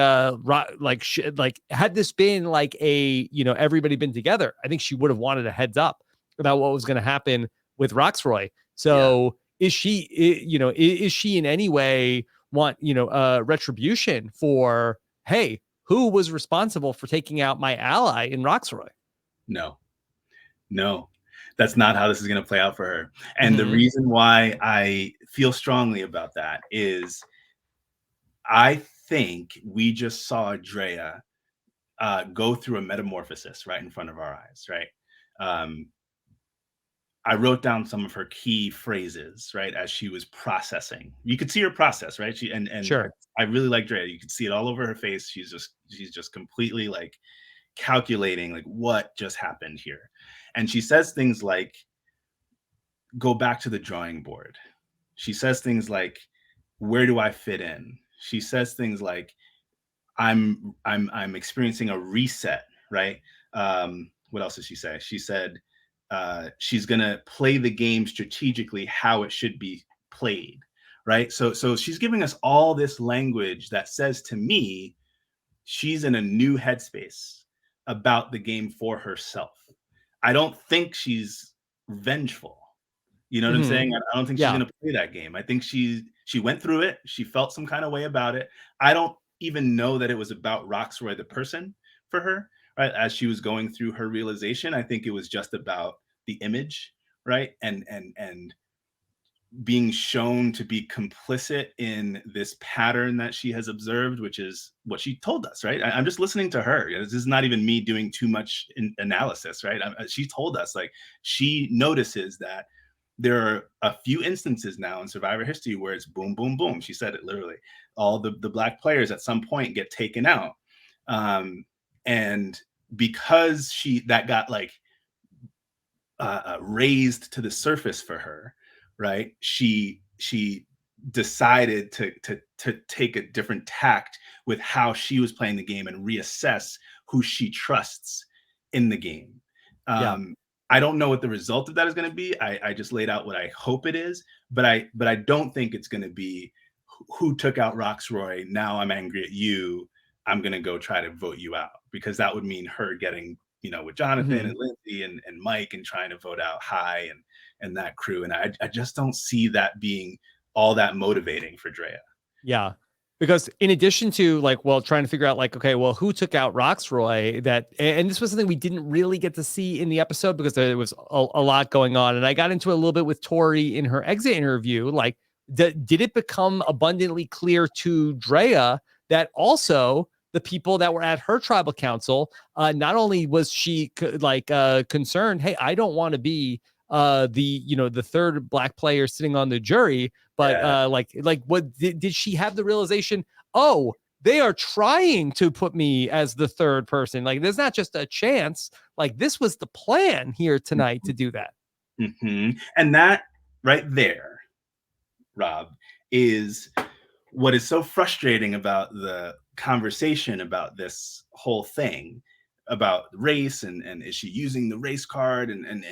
had this been like a everybody been together, I think she would have wanted a heads up about what was going to happen with Roxroy. Yeah. So is she is she in any way want retribution for, hey, who was responsible for taking out my ally in Roxroy? No, no, that's not how this is going to play out for her. And the Mm-hmm. reason why I feel strongly about that is I think we just saw Drea go through a metamorphosis right in front of our eyes, right? Um, I wrote down some of her key phrases, right, as she was processing. You could see her process, right? And Sure. I really like Drea. You could see it all over her face. She's just completely like calculating like what just happened here. And she says things like, go back to the drawing board. She says things like, where do I fit in? She says things like, I'm experiencing a reset, right? What else did she say? She said she's gonna play the game strategically how it should be played, right? So she's giving us all this language that says to me she's in a new headspace about the game for herself. I don't think she's vengeful. You know what I'm Mm-hmm. saying? I don't think she's Yeah. gonna play that game. I think she went through it. She felt some kind of way about it. I don't even know that it was about Roxroy the person for her, right? As she was going through her realization, I think it was just about the image, right? And being shown to be complicit in this pattern that she has observed, which is what she told us, right? I'm just listening to her. This is not even me doing too much analysis, right? She told us like she notices that there are a few instances now in Survivor history where it's boom, boom, boom. She said it literally. All the black players at some point get taken out, and because that got like raised to the surface for her, right? She decided to take a different tact with how she was playing the game and reassess who she trusts in the game. Yeah. I don't know what the result of that is going to be. I just laid out what I hope it is, but I don't think it's going to be who took out Roxroy. Now I'm angry at you. I'm going to go try to vote you out, because that would mean her getting with Jonathan Mm-hmm. and Lindsay and Mike and trying to vote out High and that crew. And I just don't see that being all that motivating for Drea. Yeah. Because in addition to like, well, trying to figure out like, okay, well, who took out Roxroy, and this was something we didn't really get to see in the episode because there was a lot going on. And I got into it a little bit with Tori in her exit interview. Like, did it become abundantly clear to Drea that also the people that were at her tribal council, not only was she concerned, hey, I don't want to be the third black player sitting on the jury, but Yeah. what did she have the realization, oh, they are trying to put me as the third person, like there's not just a chance, like this was the plan here tonight to do that. And that right there, Rob, is what is so frustrating about the conversation about this whole thing about race and is she using the race card and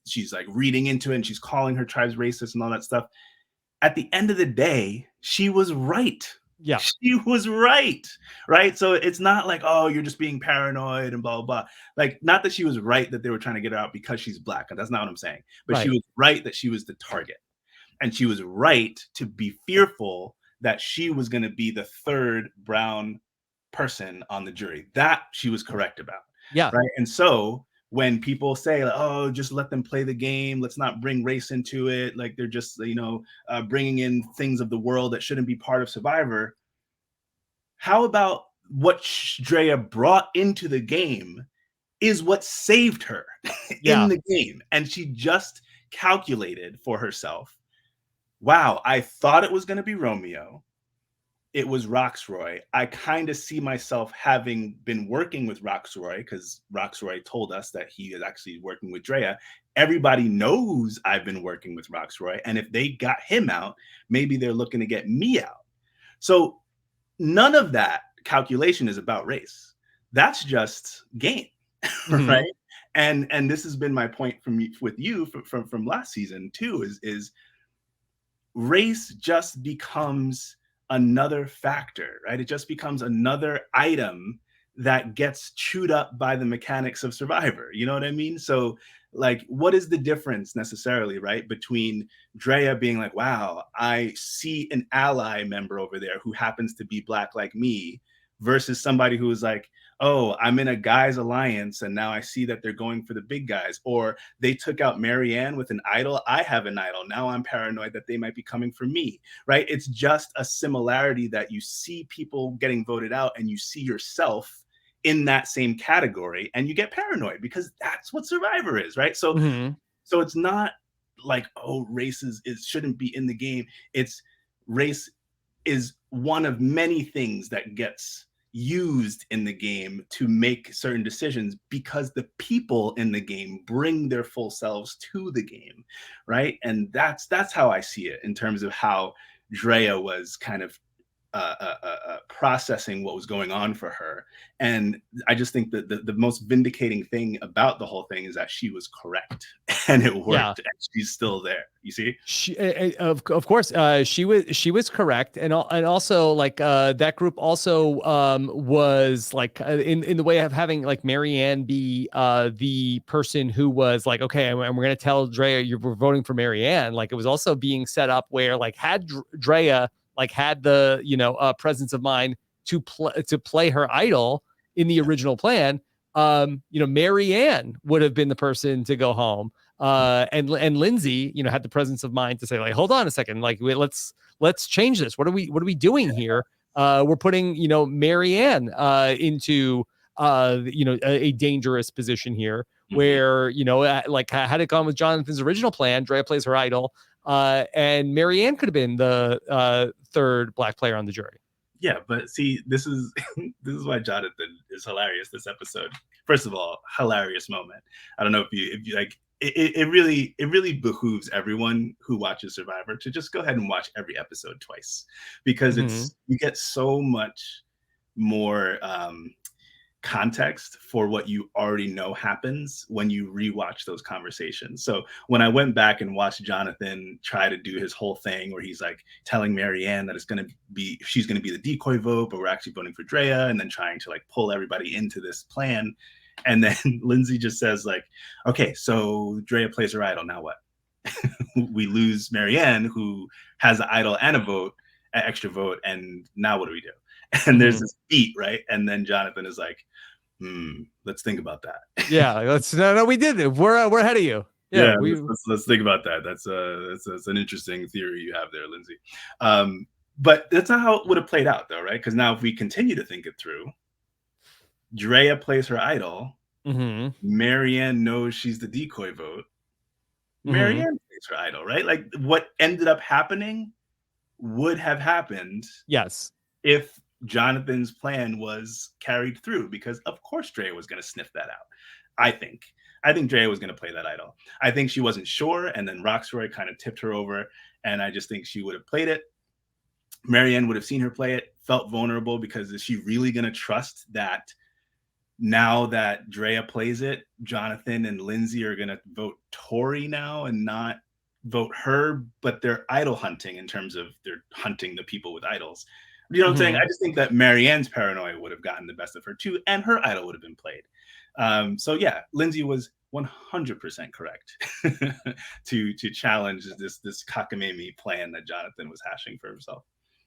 she's like reading into it and she's calling her tribes racist and all that stuff. At the end of the day, she was right. Yeah. She was right. Right. So it's not like, oh, you're just being paranoid and blah, blah, blah. Like, not that she was right that they were trying to get her out because she's black. That's not what I'm saying. But she Right. was right that she was the target. And she was right to be fearful that she was going to be the third brown person on the jury. That she was correct about. Yeah. Right. And so when people say, like, oh, just let them play the game, let's not bring race into it, like they're just, bringing in things of the world that shouldn't be part of Survivor. How about what Drea brought into the game is what saved her in Yeah. the game? And she just calculated for herself, wow, I thought it was going to be Romeo. it was Roxroy, I kind of see myself having been working with Roxroy, because Roxroy told us that he is actually working with Drea. Everybody knows I've been working with Roxroy, and if they got him out, maybe they're looking to get me out. So none of that calculation is about race. That's just game, Mm-hmm. right? And this has been my point with you from last season too. Is race just becomes another factor, right? It just becomes another item that gets chewed up by the mechanics of Survivor. You know what I mean? So, like, what is the difference necessarily, right? Between Drea being like, wow, I see an ally member over there who happens to be Black like me, versus somebody who is like, oh, I'm in a guys alliance and now I see that they're going for the big guys. Or they took out Maryanne with an idol. I have an idol. Now I'm paranoid that they might be coming for me, right? It's just a similarity that you see people getting voted out and you see yourself in that same category and you get paranoid, because that's what Survivor is, right? So Mm-hmm. so it's not like, oh, race shouldn't be in the game. It's race is one of many things that gets used in the game to make certain decisions, because the people in the game bring their full selves to the game, right? And that's how I see it in terms of how Drea was kind of processing what was going on for her. And I just think that the most vindicating thing about the whole thing is that she was correct and it Yeah. worked, and she's still there. You see? Of course, she was correct, and also like that group also was like in the way of having like Maryanne be the person who was like, okay, and we're gonna tell Drea we're voting for Maryanne. Like it was also being set up where like had Drea like had the presence of mind to play her idol in the original plan, Maryanne would have been the person to go home. And Lindsay, had the presence of mind to say, like, hold on a second, like let's change this. What are we doing here? We're putting, Maryanne into a dangerous position here Mhm. where, like had it gone with Jonathan's original plan, Drea plays her idol, and Maryanne could have been the third Black player on the jury. Yeah, but see, this is this is why Jonathan is hilarious this episode. First of all, hilarious moment. I don't know if you like it really behooves everyone who watches Survivor to just go ahead and watch every episode twice, because Mm-hmm. you get so much more context for what you already know happens when you rewatch those conversations. So when I went back and watched Jonathan try to do his whole thing where he's like telling Maryanne that she's going to be the decoy vote, but we're actually voting for Drea, and then trying to like pull everybody into this plan. And then Lindsay just says like, okay, so Drea plays her idol. Now what? We lose Maryanne, who has an idol and a vote, an extra vote. And now what do we do? And there's Mm-hmm. this beat, right? And then Jonathan is like, let's think about that. Yeah, no, we did it. We're ahead of you. Yeah, Yeah, we. let's think about that. That's an interesting theory you have there, Lindsay. But that's not how it would have played out, though, right? Because now if we continue to think it through, Drea plays her idol. Mm-hmm. Maryanne knows she's the decoy vote. Mm-hmm. Maryanne plays her idol, right? Like what ended up happening would have happened Yes. if Jonathan's plan was carried through, because of course Drea was going to sniff that out. I think. I think Drea was going to play that idol. I think she wasn't sure, and then Roxroy kind of tipped her over, and I just think she would have played it. Maryanne would have seen her play it, felt vulnerable, because is she really going to trust that now that Drea plays it, Jonathan and Lindsay are going to vote Tori now and not vote her, but they're idol hunting in terms of they're hunting the people with idols. You know what I'm saying? Mm-hmm. I just think that Maryanne's paranoia would have gotten the best of her too, and her idol would have been played. So yeah, Lindsay was 100% correct to challenge this cockamamie plan that Jonathan was hashing for himself.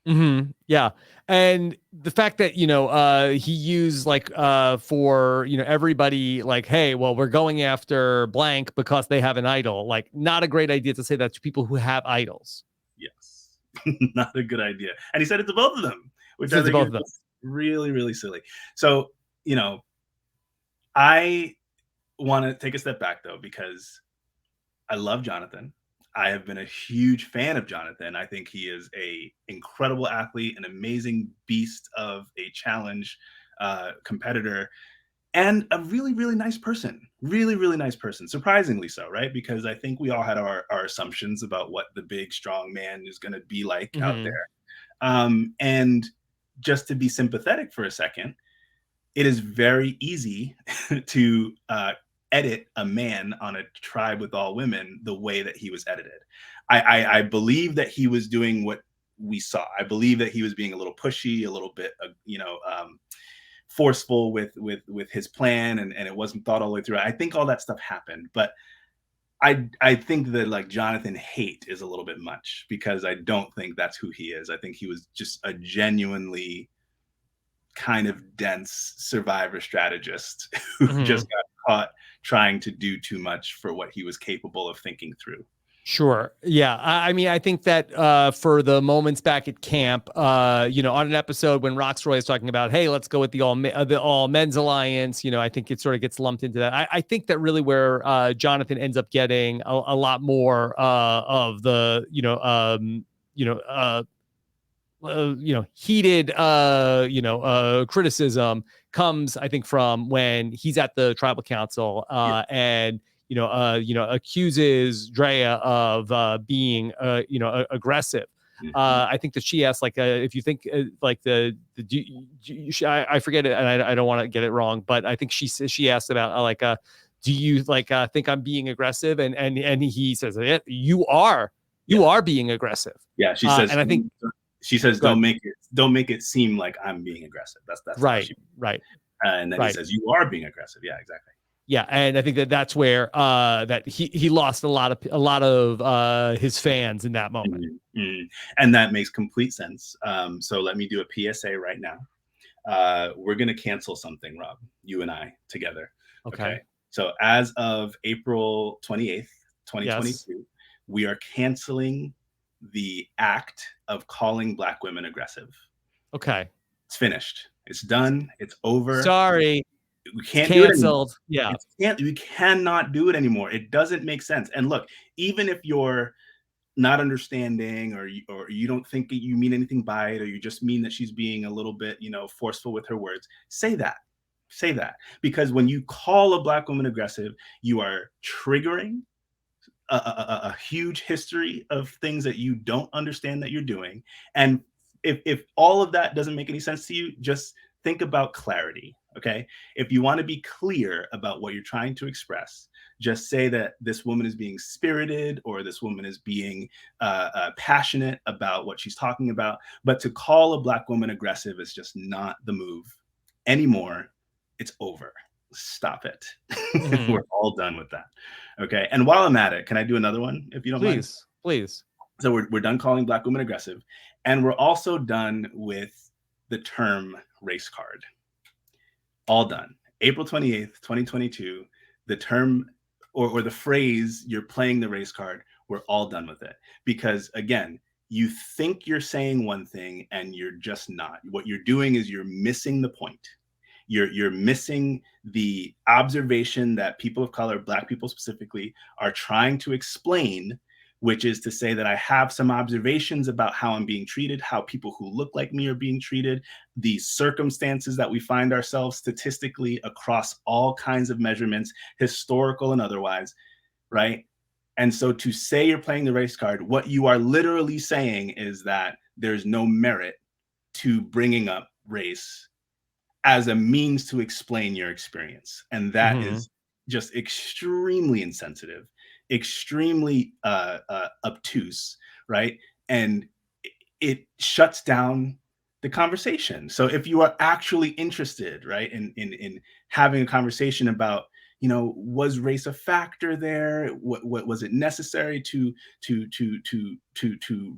Mm-hmm. Yeah. And the fact that, he used like for, everybody like, hey, well, we're going after blank because they have an idol. Like, not a great idea to say that to people who have idols. Yes, not a good idea. And he said it to both of them, which I Says to think both is of them. just really, really silly. So, you know, I want to take a step back though, because I love Jonathan. I have been a huge fan of Jonathan. I think he is a incredible athlete, an amazing beast of a challenge competitor, and a really, really nice person. Really, really nice person. Surprisingly so, right? Because I think we all had our assumptions about what the big, strong man is going to be like out Hmm. there. And just to be sympathetic for a second, it is very easy to edit a man on a tribe with all women the way that he was edited. I believe that he was doing what we saw. I believe that he was being a little pushy, a little bit, forceful with his plan, and it wasn't thought all the way through. I think all that stuff happened, but I think that like Jonathan hate is a little bit much because I don't think that's who he is. I think he was just a genuinely kind of dense survivor strategist who Hmm. just got caught trying to do too much for what he was capable of thinking through. Sure. Yeah. I mean, I think that for the moments back at camp, on an episode when Roxroy is talking about, hey, let's go with the all men's alliance, I think it sort of gets lumped into that. I think that really where Jonathan ends up getting a lot more of the, heated, criticism comes, I think, from when he's at the tribal council Yeah. and accuses Drea of being, aggressive. Mhm. I think that she asked, like, if you think like I forget it, and I don't want to get it wrong, but I think she asked about do you think I'm being aggressive? And he says, yeah, you Yeah. are being aggressive. Yeah. She And says, I think, don't good. make it seem like I'm being aggressive. That's how Right, she, right, and then he right. says, you are being aggressive. Yeah, exactly. Yeah, and I think that that's where that he lost a lot of his fans in that moment. Mhm, mhm. And that makes complete sense. So let me do a PSA right now. We're going to cancel something, Rob, you and I together. Okay. Okay. So as of April 28th, Yes. 2022, we are canceling the act of calling Black women aggressive. Okay. It's finished. It's done. It's over. Sorry, We it's can't do it anymore. canceled. Yeah. We cannot do it anymore. It doesn't make sense. And look, even if you're not understanding, or you don't think that you mean anything by it, or you just mean that she's being a little bit, forceful with her words, say that, because when you call a Black woman aggressive, you are triggering a huge history of things that you don't understand that you're doing. And if all of that doesn't make any sense to you, just think about clarity. Okay. If you want to be clear about what you're trying to express, just say that this woman is being spirited, or this woman is being passionate about what she's talking about. But to call a Black woman aggressive is just not the move anymore. It's over. Stop it. Hmm. We're all done with that. Okay. And while I'm at it, can I do another one if you don't mind? Please, please. So we're done calling Black women aggressive. And we're also done with the term race card. All done. April 28th, 2022, the term, or the phrase, you're playing the race card, we're all done with it. Because again, you think you're saying one thing and you're just not. What you're doing is you're missing the point. You're missing the observation that people of color, Black people specifically, are trying to explain, which is to say that I have some observations about how I'm being treated, how people who look like me are being treated, the circumstances that we find ourselves statistically across all kinds of measurements, historical and otherwise, right? And so to say you're playing the race card, what you are literally saying is that there's no merit to bringing up race as a means to explain your experience. And that Hmm. is just extremely insensitive, extremely obtuse, right? And it shuts down the conversation. So if you are actually interested, right, in having a conversation about, was race a factor there? What was it necessary to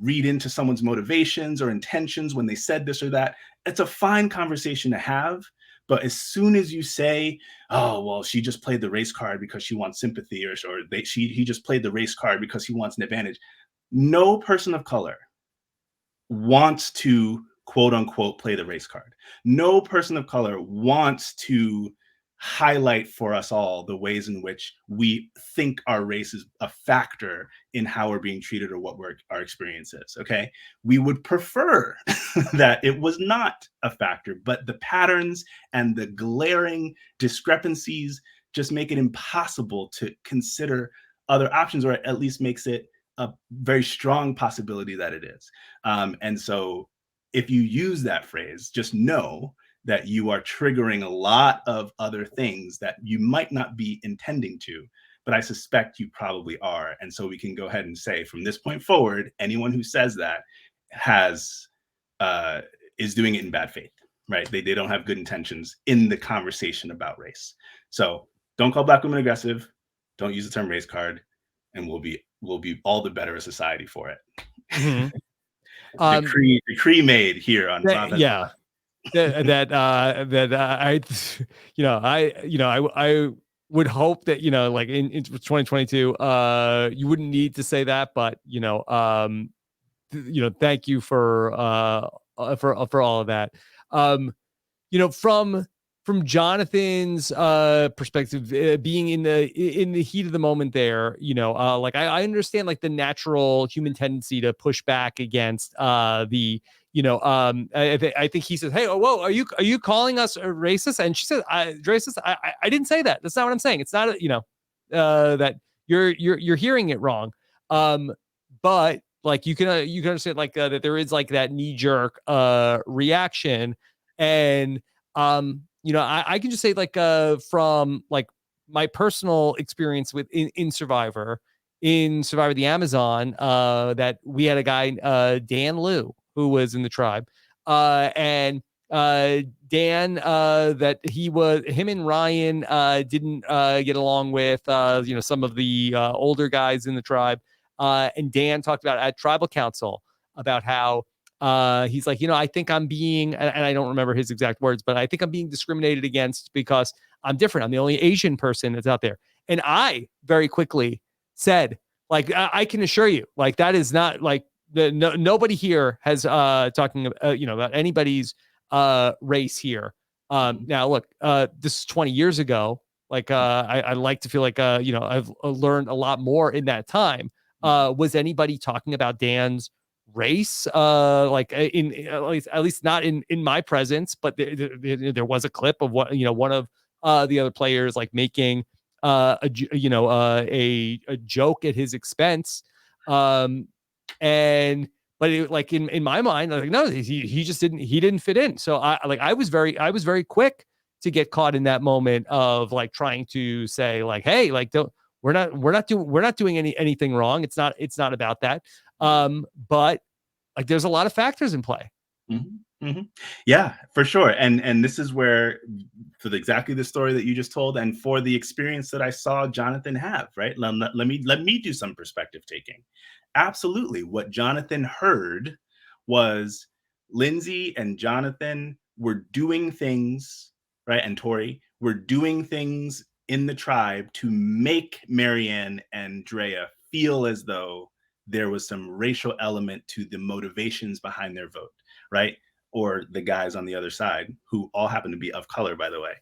read into someone's motivations or intentions when they said this or that? It's a fine conversation to have. But as soon as you say, "Oh, well, she just played the race card because she wants sympathy," he just played the race card because he wants an advantage, no person of color wants to quote unquote play the race card. No person of color wants to highlight for us all the ways in which we think our race is a factor in how we're being treated or what our experience is. Okay. We would prefer that it was not a factor, but the patterns and the glaring discrepancies just make it impossible to consider other options, or at least makes it a very strong possibility that it is. And so if you use that phrase, just know that you are triggering a lot of other things that you might not be intending to, but I suspect you probably are. And so we can go ahead and say from this point forward, anyone who says that has uh, is doing it in bad faith, right? They don't have good intentions in the conversation about race. So don't call Black women aggressive. Don't use the term race card, and we'll be all the better a society for it. Mhm. Decree made here on Rob has Yeah. I I would hope that, like in 2022, you wouldn't need to say that, but thank you for all of that. um from Jonathan's perspective, being in the heat of the moment there, like I understand like the natural human tendency to push back against the I think he says, hey, oh, whoa, are you calling us a racist? And she said, racist. I didn't say that. That's not what I'm saying. It's not that you're hearing it wrong. But like you can understand like that there is like that knee jerk reaction. And I can just say like from like my personal experience with in Survivor the Amazon, that we had a guy Dan Liu who was in the tribe, and Dan, that him and Ryan didn't get along with some of the older guys in the tribe, and Dan talked about at tribal council about how he's like, I think I'm being, and I don't remember his exact words, but I think I'm being discriminated against because I'm different. I'm the only Asian person that's out there. And I very quickly said, like, I can assure you, like, that is not like nobody here has talking about anybody's race here. Now look, this is 20 years ago. Like, I like to feel like, I've learned a lot more in that time. Was anybody talking about Dan's race like in at least not in my presence, but there was a clip of what one of the other players like making a joke at his expense. And but like in my mind, like, no, he just didn't fit in. So I was very quick to get caught in that moment of like trying to say like, hey, like, don't, we're not doing anything wrong. It's not about that. But like there's a lot of factors in play. Yeah, for sure. And this is where, for exactly the story that you just told, and for the experience that I saw Jonathan have, right? Let me do some perspective taking. Absolutely, what Jonathan heard was Lindsay and Jonathan were doing things, right? And Tori were doing things in the tribe to make Maryanne and Drea feel as though there was some racial element to the motivations behind their vote, right? Or the guys on the other side, who all happen to be of color, by the way.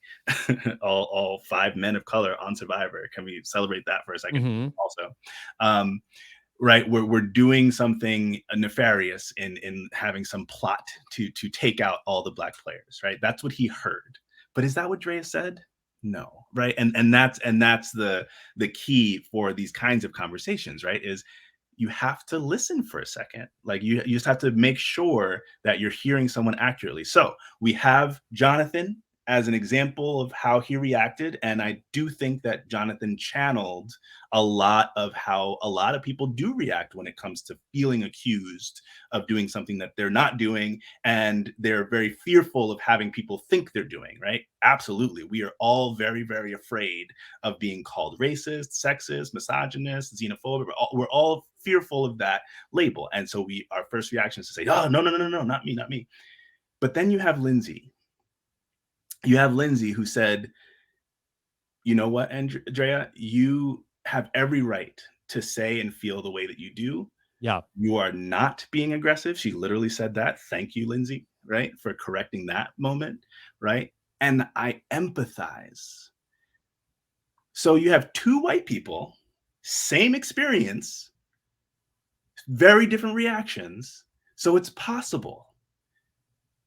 all 5 men of color on Survivor. Can we celebrate that for a second? Mm-hmm. Also, right, we're doing something nefarious in having some plot to take out all the Black players, right? That's what he heard. But is that what Drea said? No, right? And that's the key for these kinds of conversations, right? Is you have to listen for a second. Like you just have to make sure that you're hearing someone accurately. So we have Jonathan as an example of how he reacted. And I do think that Jonathan channeled a lot of how a lot of people do react when it comes to feeling accused of doing something that they're not doing. And they're very fearful of having people think they're doing, right? Absolutely. We are all very, very afraid of being called racist, sexist, misogynist, xenophobic. We're all fearful of that label. And so our first reaction is to say, oh, no, no, no, no, no, not me, not me. But then you have Lindsay. You have Lindsay who said, you know what, Andrea, you have every right to say and feel the way that you do. Yeah. You are not being aggressive. She literally said that. Thank you, Lindsay, right, for correcting that moment, right? and I empathize. So you have two white people, same experience, very different reactions. So it's possible.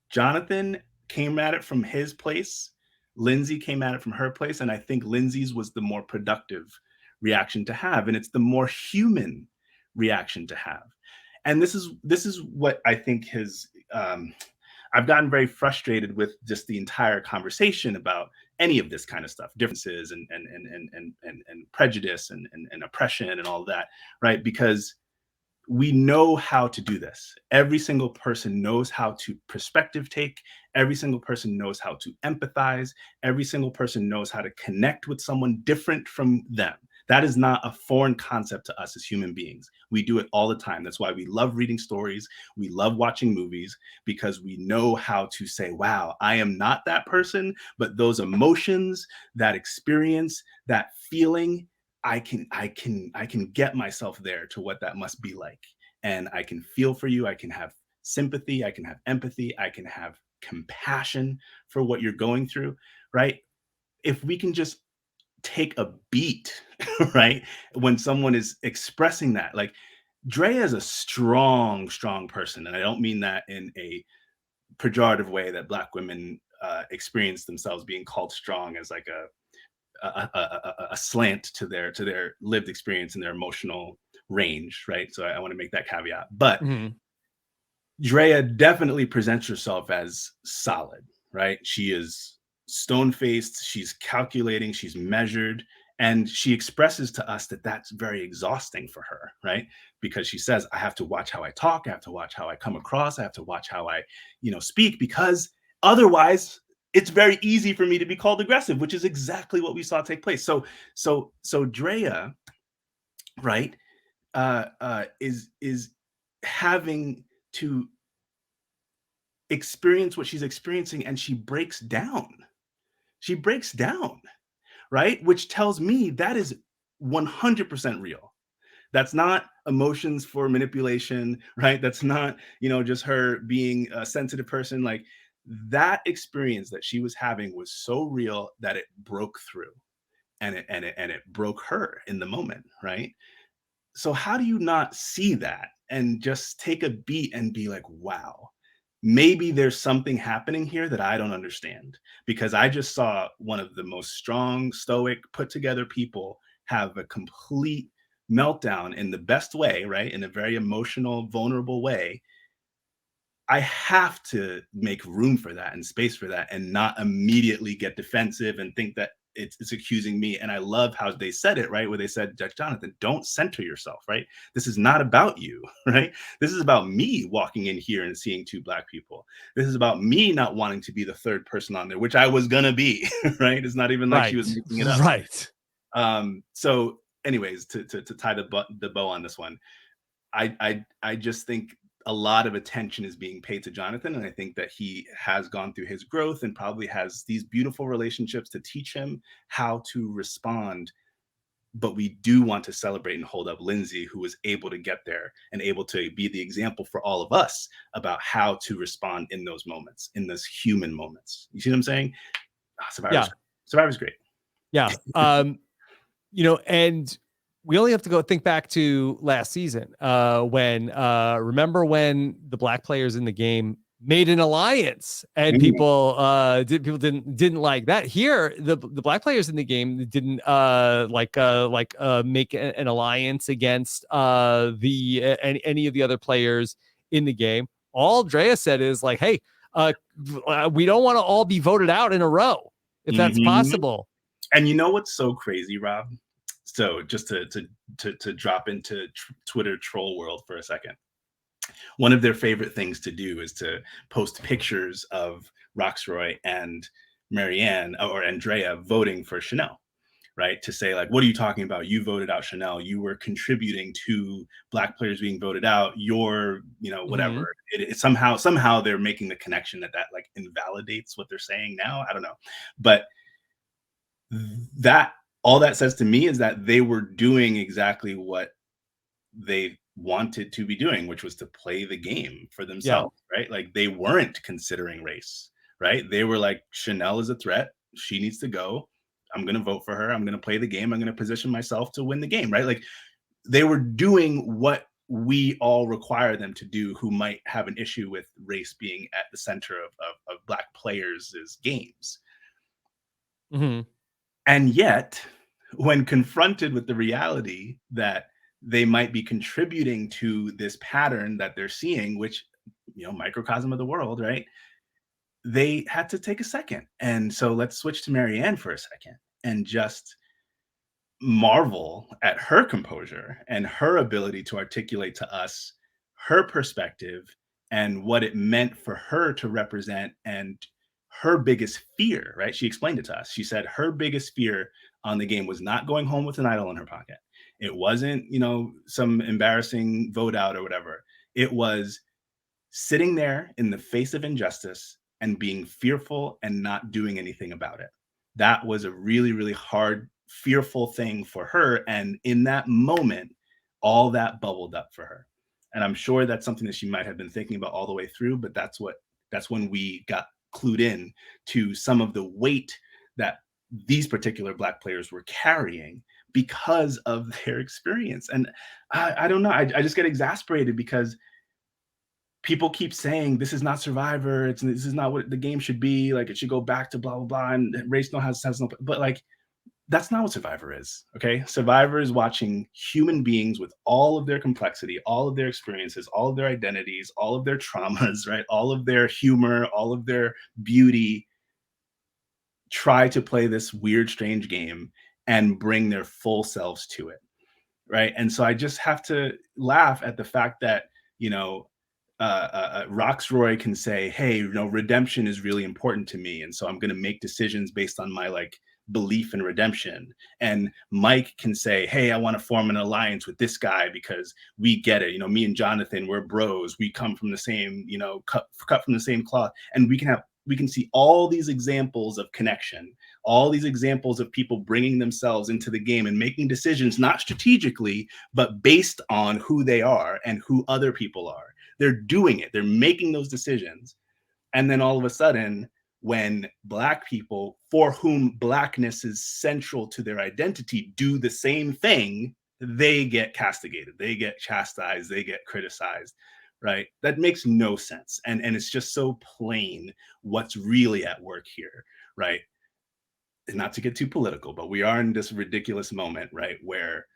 Jonathan came at it from his place. Lindsay came at it from her place. And I think Lindsay's was the more productive reaction to have. And it's the more human reaction to have. And this is what I think I've gotten very frustrated with just the entire conversation about any of this kind of stuff, differences and prejudice and oppression and all of that, right? Because we know how to do this. Every single person knows how to perspective take. Every single person knows how to empathize. Every single person knows how to connect with someone different from them. That is not a foreign concept to us as human beings. We do it all the time. That's why we love reading stories. We love watching movies, because we know how to say, wow, I am not that person, but those emotions, that experience, that feeling, I can get myself there to what that must be like. And I can feel for you. I can have sympathy. I can have empathy. I can have compassion for what you're going through, right? If we can just take a beat, right? When someone is expressing that, like Drea is a strong, strong person. And I don't mean that in a pejorative way that Black women experience themselves being called strong as like a slant to their lived experience and their emotional range, right? So I want to make that caveat. But Mhm. Drea definitely presents herself as solid, right? She is stone faced, she's calculating, she's measured, and she expresses to us that that's very exhausting for her, right? Because she says, I have to watch how I talk, I have to watch how I come across, I have to watch how I, speak, because otherwise it's very easy for me to be called aggressive, which is exactly what we saw take place. So Drea, right, is having to experience what she's experiencing, and she breaks down. She breaks down, right? Which tells me that is 100% real. That's not emotions for manipulation, right? That's not, just her being a sensitive person. Like, that experience that she was having was so real that it broke through, and it broke her in the moment, right? So how do you not see that and just take a beat and be like, wow, maybe there's something happening here that I don't understand? Because I just saw one of the most strong, stoic, put together people have a complete meltdown in the best way, right? In a very emotional, vulnerable way. I have to make room for that and space for that, and not immediately get defensive and think that it's accusing me. And I love how they said it, right? Where they said, Judge Jonathan, don't center yourself, right? This is not about you, right? This is about me walking in here and seeing two Black people. This is about me not wanting to be the third person on there, which I was gonna be, right? It's not even like she was Right. making it up. Right. So anyways, to tie the bow on this one, I just think a lot of attention is being paid to Jonathan, and I think that he has gone through his growth and probably has these beautiful relationships to teach him how to respond. But we do want to celebrate and hold up Lindsay, who was able to get there and able to be the example for all of us about how to respond in those moments, in those human moments. You see what I'm saying? Yeah. Survivor's great. Yeah. And we only have to go think back to last season, when remember when the Black players in the game made an alliance, and Mhm. people didn't like that. Here, the Black players in the game didn't make an alliance against any of the other players in the game. All Drea said is like, hey, we don't want to all be voted out in a row, if that's Mhm. possible. And you know what's so crazy, Rob? So just to drop into Twitter troll world for a second, one of their favorite things to do is to post pictures of Roxroy and Maryanne or Andrea voting for Chanel, right? To say like, what are you talking about? You voted out Chanel. You were contributing to Black players being voted out. You're, whatever. Mm-hmm. It somehow they're making the connection that like invalidates what they're saying now. I don't know, but that all that says to me is that they were doing exactly what they wanted to be doing, which was to play the game for Yeah. themselves, right? Like, they weren't considering race, right? They were like, Chanel is a threat. She needs to go. I'm going to vote for her. I'm going to play the game. I'm going to position myself to win the game, right? Like they were doing what we all require them to do who might have an issue with race being at the center of Black players' games. Mm-hmm. And yet, when confronted with the reality that they might be contributing to this pattern that they're seeing, which, microcosm of the world, right? They had to take a second. And so let's switch to Maryanne for a second and just marvel at her composure and her ability to articulate to us her perspective and what it meant for her to represent and her biggest fear, right? She explained it to us. She said her biggest fear on the game was not going home with an idol in her pocket. It wasn't, some embarrassing vote out or whatever. It was sitting there in the face of injustice and being fearful and not doing anything about it. That was a really, really hard, fearful thing for her. And in that moment, all that bubbled up for her. And I'm sure that's something that she might have been thinking about all the way through, but that's when we got clued in to some of the weight that these particular Black players were carrying because of their experience. And I don't know, I just get exasperated because people keep saying this is not Survivor. This is not what the game should be. Like it should go back to blah blah blah. And race has no. But like that's not what Survivor is. Okay, Survivor is watching human beings with all of their complexity, all of their experiences, all of their identities, all of their traumas, right? All of their humor, all of their beauty. Try to play this weird, strange game and bring their full selves to it, right? And so I just have to laugh at the fact that Roxroy can say, "Hey, redemption is really important to me, and so I'm going to make decisions based on my like belief in redemption." And Mike can say, "Hey, I want to form an alliance with this guy because we get it. Me and Jonathan, we're bros. We come from the same, cut from the same cloth, and we can see all these examples of connection, all these examples of people bringing themselves into the game and making decisions not strategically, but based on who they are and who other people are. They're doing it. They're making those decisions. And then all of a sudden, when Black people for whom Blackness is central to their identity do the same thing, they get castigated, they get chastised, they get criticized, right? That makes no sense. And it's just so plain what's really at work here, right? And not to get too political, but we are in this ridiculous moment, right? Where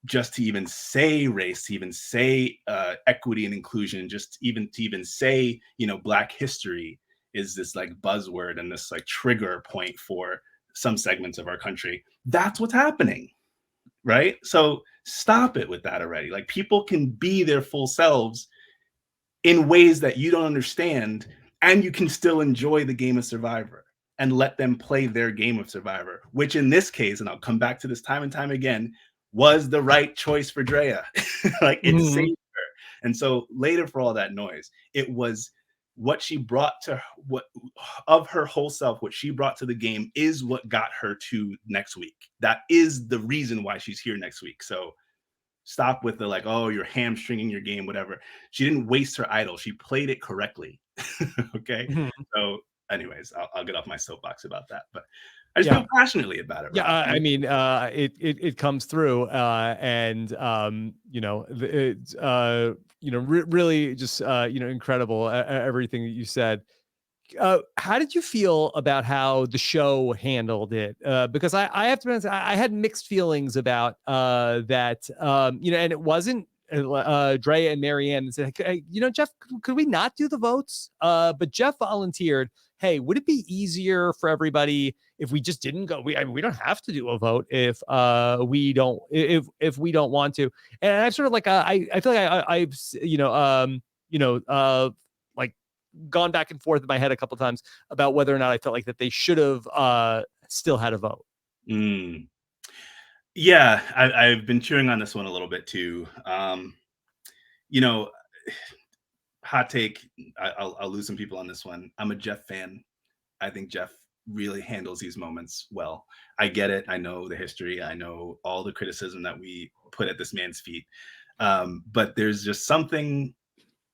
just to even say race, to even say equity and inclusion, just even to even say, Black history is this like buzzword and this like trigger point for some segments of our country. That's what's happening, right? So stop it with that already. Like people can be their full selves in ways that you don't understand, and you can still enjoy the game of Survivor and let them play their game of Survivor, which in this case, and I'll come back to this time and time again, was the right choice for Drea. Like it Mm-hmm. saved her. And so later for all that noise, it was what she brought to what of her whole self, what she brought to the game is what got her to next week. That is the reason why she's here next week. So stop with the like, oh, you're hamstringing your game, whatever. She didn't waste her idol. She played it correctly. Okay. Mm-hmm. So, anyways, I'll get off my soapbox about that. But I just Yeah. feel passionately about it, Yeah, Rob. I mean, it comes through, and it's really just incredible everything that you said. How did you feel about how the show handled it? Because I have to be honest, I had mixed feelings about that. And it wasn't Drea and Maryanne said, hey, Jeff, could we not do the votes? But Jeff volunteered. Hey, would it be easier for everybody if we just didn't go? We don't have to do a vote if we don't want to. And I sort of like I feel like I've like gone back and forth in my head a couple times about whether or not I felt like that they should have still had a vote. Mm. Yeah, I've been chewing on this one a little bit too. You know, hot take. I'll lose some people on this one. I'm a Jeff fan. I think Jeff really handles these moments well. I get it. I know the history. I know all the criticism that we put at this man's feet. But there's just something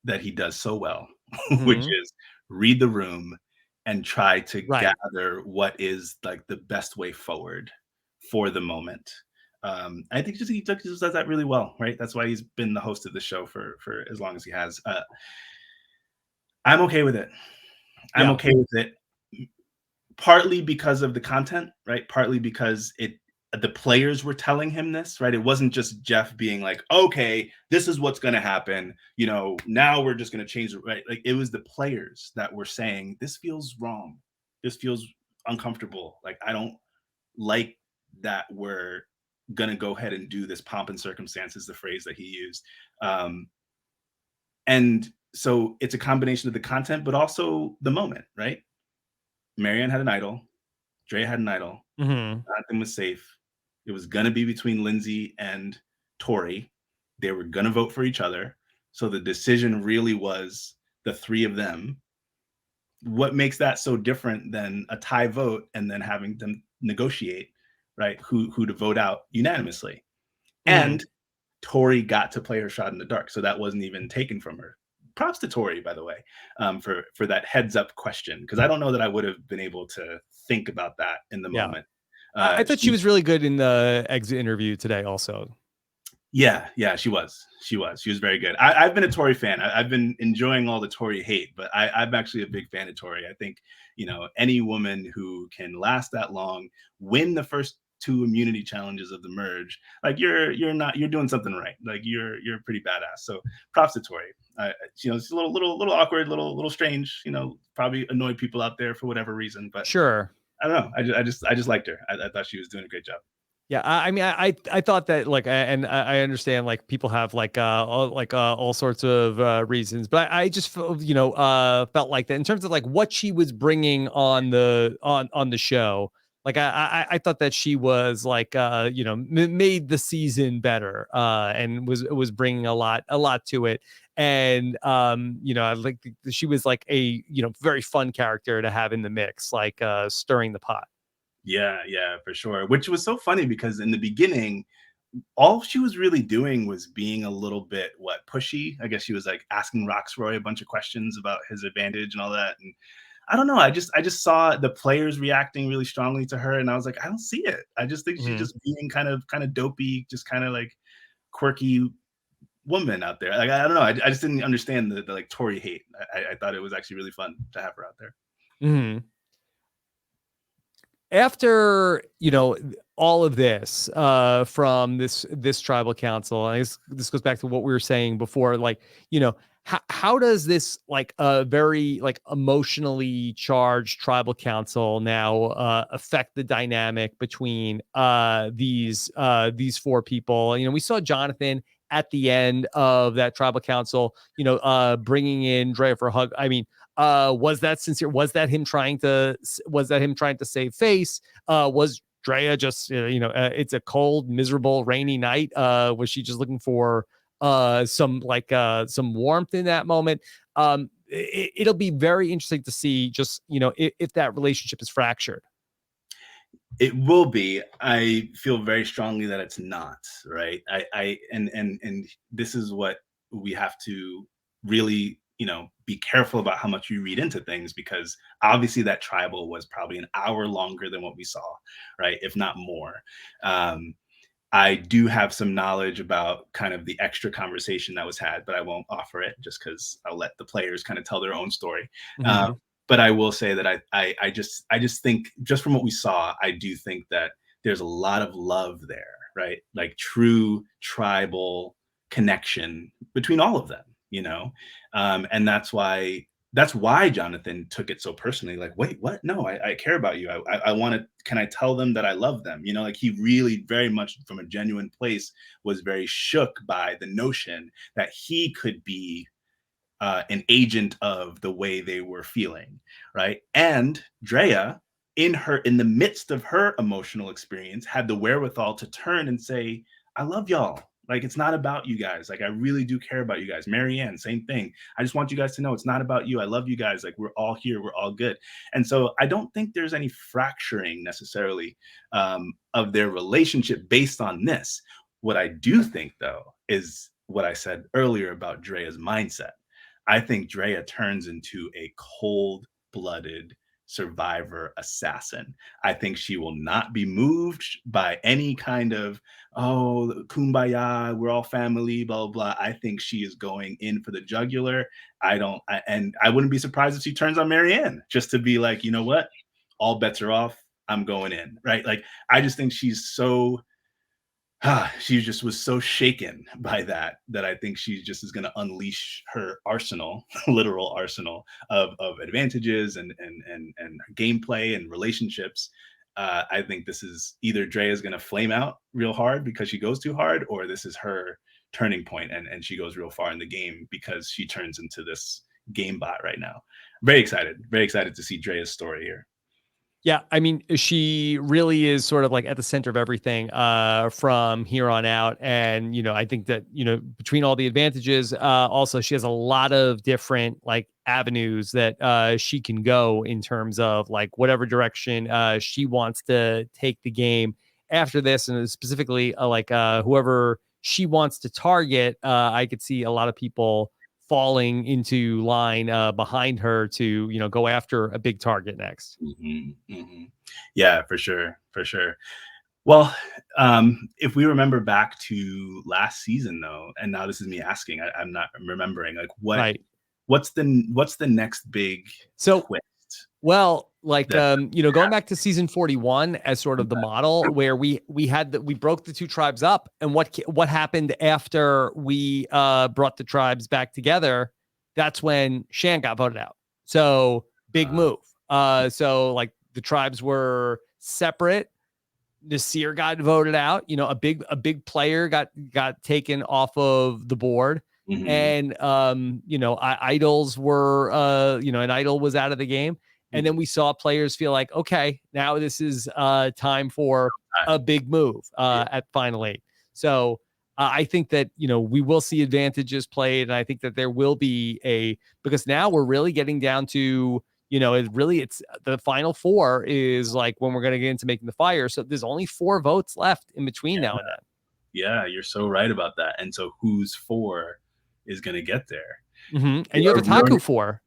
that he does so well, which Mm-hmm. is read the room and try to Right. gather what is like the best way forward for the moment. I think just does that really well, right? That's why he's been the host of the show for as long as he has. I'm okay with it. I'm Yeah. okay with it. Partly because of the content, right? Partly because the players were telling him this, right? It wasn't just Jeff being like, okay, this is what's going to happen. You know, now we're just going to change it, right? Like it was the players that were saying, this feels wrong. This feels uncomfortable. Like, I don't like that we're going to go ahead and do this pomp and circumstance is the phrase that he used. And so it's a combination of the content, but also the moment, right? Maryanne had an idol. Drea had an idol. Hmm. Jonathan was safe. It was going to be between Lindsay and Tori. They were going to vote for each other. So the decision really was the three of them. What makes that so different than a tie vote and then having them negotiate, right? Who to vote out unanimously. Hmm. And Tori got to play her shot in the dark. So that wasn't even taken from her. Props to Tori, by the way, for that heads up question, because I don't know that I would have been able to think about that in the Yeah. moment. I thought she She was really good in the exit interview today also. Yeah, she was. She was. She was very good. I've been a Tori fan. I've been enjoying all the Tori hate, but I'm actually a big fan of Tori. I think, any woman who can last that long, win the first two immunity challenges of the merge, like you're doing something right. Like you're pretty badass. So props to Tori. It's a little awkward, little strange. Probably annoyed people out there for whatever reason, but Sure. I don't know. I just liked her. I thought she was doing a great job. Yeah, I mean, I thought that like, and I understand like people have all sorts of reasons, but I just felt like that in terms of like what she was bringing on the show. Like I thought that she was like made the season better and was bringing a lot to it. And I like she was like a very fun character to have in the mix, like stirring the pot. Yeah, for sure. Which was so funny because in the beginning, all she was really doing was being a little bit pushy. I guess she was like asking Roxroy a bunch of questions about his advantage and all that. And I don't know. I just saw the players reacting really strongly to her, and I was like, I don't see it. I just think she's Mhm. just being kind of dopey, just kind of like quirky woman out there. Like I don't know. I just didn't understand the like Tory hate. I thought it was actually really fun to have her out there. Mhm. After all of this from this tribal council, and this goes back to what we were saying before, like how does this like a very like emotionally charged tribal council now affect the dynamic between these four people? We saw Jonathan at the end of that tribal council, bringing in Drea for a hug. I mean, was that sincere? Was that him trying to save face? Was Drea just it's a cold, miserable, rainy night? Was she just looking for some warmth in that moment? It'll be very interesting to see just if that relationship is fractured. It will be. I feel very strongly that it's not, right? And this is what we have to really, be careful about how much you read into things, because obviously that tribal was probably an hour longer than what we saw, right? If not more. Um, I do have some knowledge about kind of the extra conversation that was had, but I won't offer it just because I'll let the players kind of tell their own story. Um, Mhm. but I will say that I just think, just from what we saw, I do think that there's a lot of love there, right? Like true tribal connection between all of them, and that's why Jonathan took it so personally. Like, wait, what? No, I care about you. I want to. Can I tell them that I love them? Like he really, very much from a genuine place, was very shook by the notion that he could be an agent of the way they were feeling, right? And Drea, in the midst of her emotional experience, had the wherewithal to turn and say, "I love y'all. Like it's not about you guys. Like I really do care about you guys." Maryanne, same thing. I just want you guys to know it's not about you. I love you guys. Like we're all here. We're all good. And so I don't think there's any fracturing necessarily of their relationship based on this. What I do think, though, is what I said earlier about Drea's mindset. I think Drea turns into a cold blooded, survivor assassin. I think she will not be moved by any kind of, oh, kumbaya, we're all family, blah, blah, blah. I think she is going in for the jugular. And I wouldn't be surprised if she turns on Maryanne just to be like, you know what? All bets are off. I'm going in, right? Like, I just think she's so she just was so shaken by that I think she just is going to unleash her arsenal, literal arsenal of advantages and gameplay and relationships. I think this is either Drea is going to flame out real hard because she goes too hard, or this is her turning point and she goes real far in the game because she turns into this game bot right now. Very excited to see Drea's story here. Yeah, I mean, she really is sort of like at the center of everything from here on out. And, I think that, between all the advantages, also she has a lot of different like avenues that she can go in terms of like whatever direction she wants to take the game after this. And specifically whoever she wants to target, I could see a lot of people falling into line behind her to, go after a big target next. Yeah, for sure, for sure. Well, if we remember back to last season, though, and now this is me asking, I'm not remembering, like Right. what's the next big So, twist? well, like That going back to season 41 as sort of the model where we broke the two tribes up, and what happened after we brought the tribes back together, that's when Shan got voted out. So, big move. So like the tribes were separate. Nasir got voted out. A big player got taken off of the board. And idols were an idol was out of the game. And then we saw players feel like, okay, now this is time for a big move at Final 8. So I think that, we will see advantages played. And I think that there will be because now we're really getting down to, it's the final four is like when we're going to get into making the fire. So there's only 4 votes left in between now and then. Yeah, you're so right about that. And so who's 4 is going to get there? And you have a Taku 4.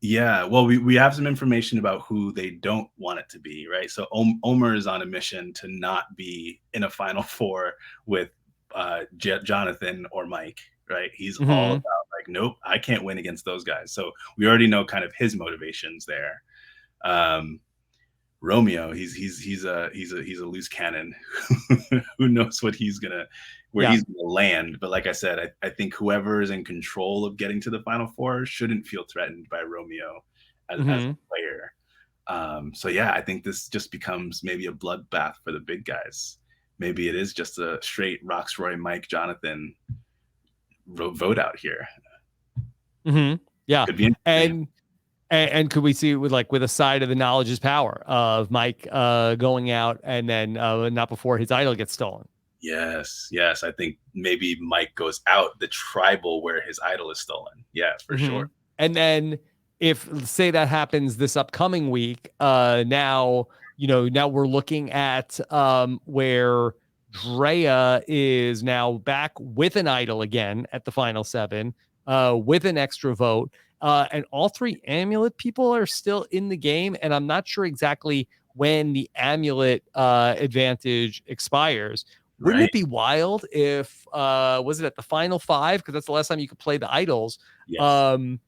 Yeah, well, we have some information about who they don't want it to be, right? So Omer is on a mission to not be in a Final Four with Jonathan or Mike, right? He's all about like, nope, I can't win against those guys. So we already know kind of his motivations there. Romeo, he's a loose cannon. Who knows what he's gonna land? But like I said, I think whoever is in control of getting to the Final Four shouldn't feel threatened by Romeo as a player. So yeah, I think this just becomes maybe a bloodbath for the big guys. Maybe it is just a straight Roxroy, Mike, Jonathan vote out here. Yeah, could be interesting. And could we see with a side of the knowledge is power of Mike going out and then not before his idol gets stolen? Yes. I think maybe Mike goes out the tribal where his idol is stolen. Yeah, for sure. And then if say that happens this upcoming week, now we're looking at where Drea is now back with an idol again at the final 7 with an extra vote. And all 3 amulet people are still in the game. And I'm not sure exactly when the amulet advantage expires. Wouldn't it be wild if, was it at the final 5? Because that's the last time you could play the idols. Yes.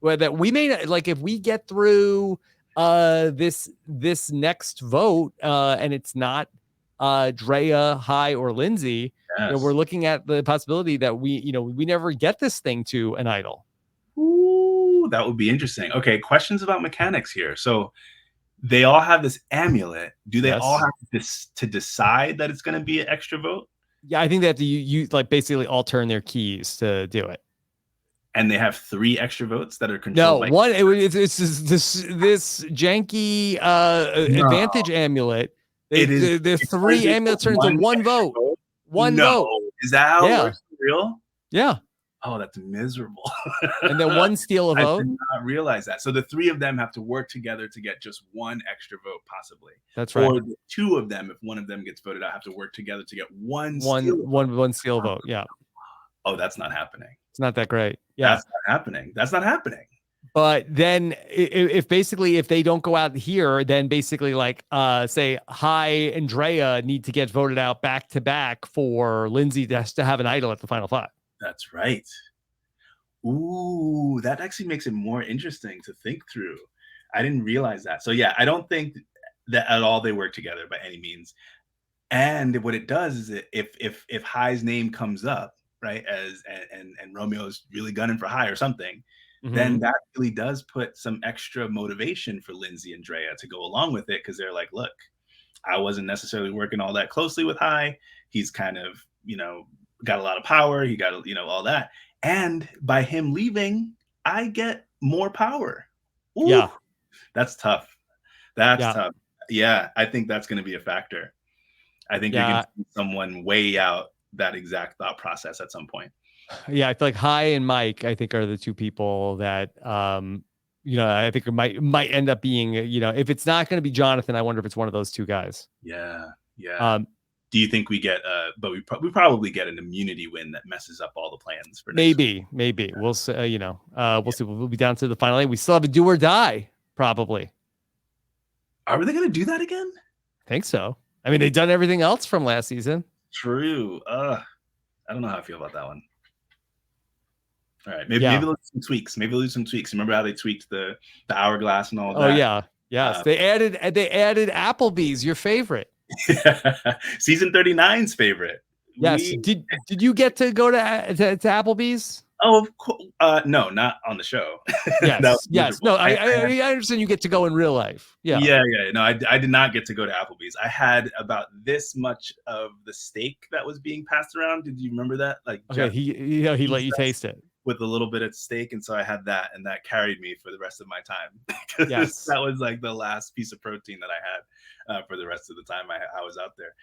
Where that we may not, like if we get through this next vote and it's not Drea, High, or Lindsay, we're looking at the possibility that we never get this thing to an idol. Ooh, that would be interesting. Okay, questions about mechanics here. So they all have this amulet. Do they all have this to decide that it's going to be an extra vote? Yeah, I think they have to use like basically all turn their keys to do it. And they have 3 extra votes that are controlled. No, one. It's this janky advantage amulet. The 3 amulets turn into 1 vote. One vote. Is that how it works for real? Yeah. Oh, that's miserable. And then 1 steal a vote. I did not realize that. So the 3 of them have to work together to get just 1 extra vote, possibly. That's right. Or the 2 of them, if one of them gets voted out, have to work together to get one steal vote. Yeah. Oh, that's not happening. It's not that great. Yeah. That's not happening. But then if basically if they don't go out here, then basically like say Hai and Drea need to get voted out back to back for Lindsay to have an idol at the final five. That's right. Ooh, that actually makes it more interesting to think through. I didn't realize that. So yeah, I don't think that at all they work together by any means. And what it does is if Hai's name comes up, right, as and Romeo's really gunning for Hai or something, then Mm-hmm. that really does put some extra motivation for Lindsay and Drea to go along with it because they're like, look, I wasn't necessarily working all that closely with Hai. He's kind of, got a lot of power. He got, all that. And by him leaving, I get more power. Ooh, Yeah. that's tough. That's Yeah. tough. Yeah, I think that's going to be a factor. I think you're going Yeah. to see someone weigh out that exact thought process at some point. Yeah. I feel like Hai and Mike, I think, are the two people that I think it might end up being, if it's not going to be Jonathan, I wonder if it's one of those two guys. Yeah, yeah. Um, Do you think we get but we probably get an immunity win that messes up all the plans for next week? maybe we'll see, we'll see. We'll be down to the final eight. We still have a do or die, probably. Are they going to do that again? I think so. I mean, they've done everything else from last season. True. I don't know how I feel about that one. All right, maybe Yeah. they'll do some tweaks. Maybe they'll do some tweaks. Remember how they tweaked the hourglass and all of Oh that? yeah. Yes. They added Applebee's, your favorite. Season 39's favorite. Yes. Did you get to go to Applebee's? Oh, of course. No, not on the show. That was Yes. Yes. miserable. No, I understand you get to go in real life. Yeah. Yeah, yeah. No, I did not get to go to Applebee's. I had about this much of the steak that was being passed around. Did you remember that? Like Okay. Jeff He let you Jesus taste it. with a little bit of steak, and so I had that, and that carried me for the rest of my time because Yes. that was like the last piece of protein that I had for the rest of the time I was out there.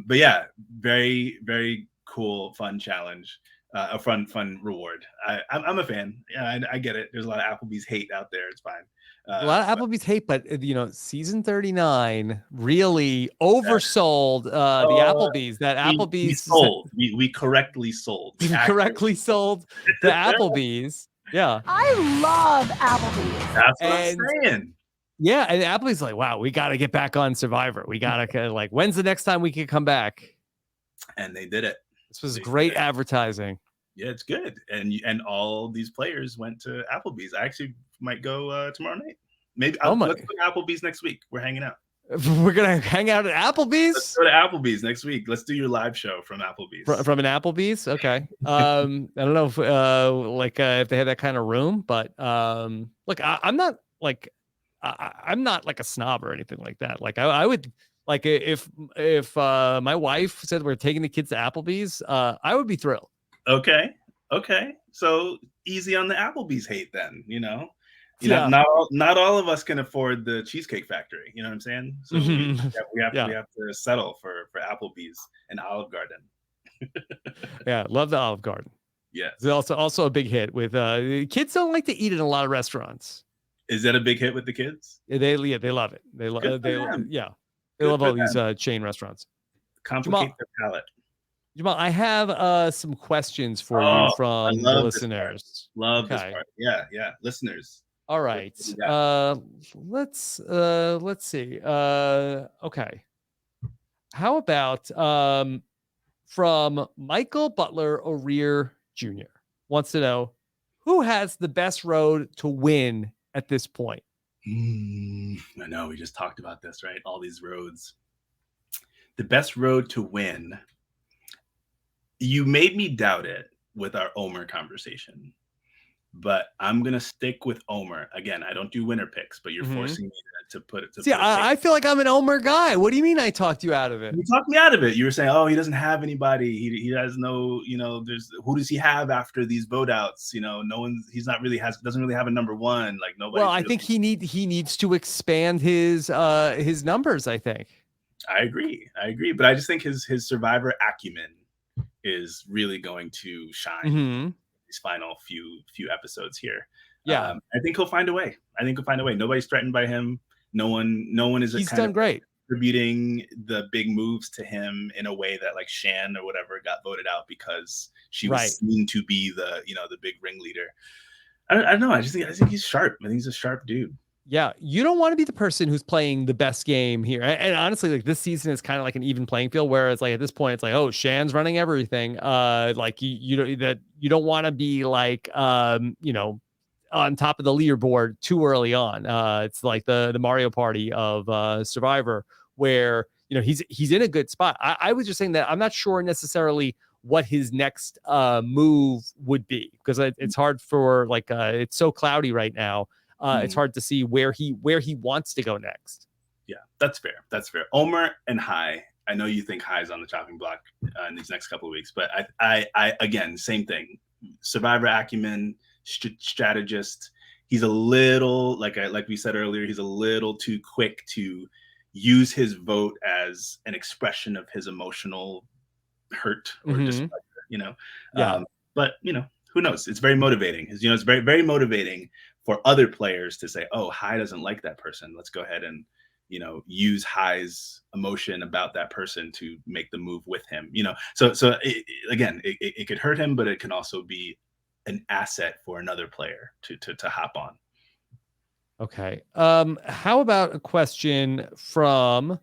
But yeah, very very cool, fun challenge. A fun reward. I'm a fan. Yeah, I get it. There's a lot of Applebee's hate out there. It's fine. A lot of But Applebee's hate, but season 39 really oversold the oh, Applebee's. That we Applebee's sold. We correctly sold. We accurately correctly sold the Applebee's. Yeah. I love Applebee's. That's what I'm And saying. yeah, and Applebee's like, wow, we got to get back on Survivor. We got to like, when's the next time we can come back? And they did it. This was They great did it. advertising. Yeah, it's good. And all these players went to Applebee's. I actually might go tomorrow night. Maybe let's go to Applebee's next week. We're hanging out. We're gonna hang out at Applebee's. Let's go to Applebee's next week. Let's do your live show from Applebee's. From an Applebee's. Okay. I don't know if if they have that kind of room, but look, I'm not like I'm not like a snob or anything like that. Like I would like if my wife said we're taking the kids to Applebee's, I would be thrilled. Okay. So easy on the Applebee's hate then, Yeah. not all of us can afford the Cheesecake Factory. You know what I'm saying? So we have to settle for Applebee's and Olive Garden. Yeah, love the Olive Garden. Yes. It's also a big hit with kids don't like to eat in a lot of restaurants. Is that a big hit with the kids? They love it. They love all these chain restaurants. Complicate their palate. Jamal, I have some questions for you from the listeners. Love this part. Yeah. Listeners. All right. Let's see. Okay. How about from Michael Butler O'Rear Jr. wants to know who has the best road to win at this point? I know we just talked about this, right? All these roads. The best road to win. You made me doubt it with our Omer conversation, but I'm gonna stick with Omer again. I don't do winner picks, but you're forcing me to put it. I feel like I'm an Omer guy. What do you mean I talked you out of it? You talked me out of it. You were saying, "Oh, he doesn't have anybody. He has no. There's who does he have after these vote outs? No one's. He's not really doesn't really have a number one. Like nobody. Well, I think he needs to expand his numbers. I think. I agree, but I just think his survivor acumen is really going to shine these final few episodes here. Yeah, I think he'll find a way. Nobody's threatened by him. No one is. He's done great. Attributing the big moves to him in a way that like Shan or whatever got voted out because she was seen to be the the big ringleader. I don't know. I think he's sharp. I think he's a sharp dude. Yeah, you don't want to be the person who's playing the best game here. And honestly, like this season is kind of like an even playing field, whereas like at this point, it's like, oh, Shan's running everything. Like you don't want to be like on top of the leaderboard too early on. It's like the Mario Party of Survivor, where he's in a good spot. I was just saying that I'm not sure necessarily what his next move would be, because it's hard for like it's so cloudy right now. It's hard to see where he wants to go next. Yeah, that's fair. That's fair. Omer and Hai. I know you think Hai's on the chopping block in these next couple of weeks, but I again, same thing. Survivor acumen, strategist. He's a little like we said earlier. He's a little too quick to use his vote as an expression of his emotional hurt or displeasure. Yeah. But who knows? It's very motivating. It's very very motivating for other players to say, oh, Hai doesn't like that person. Let's go ahead and, use Hai's emotion about that person to make the move with him. So again, it could hurt him, but it can also be an asset for another player to hop on. Okay. How about a question from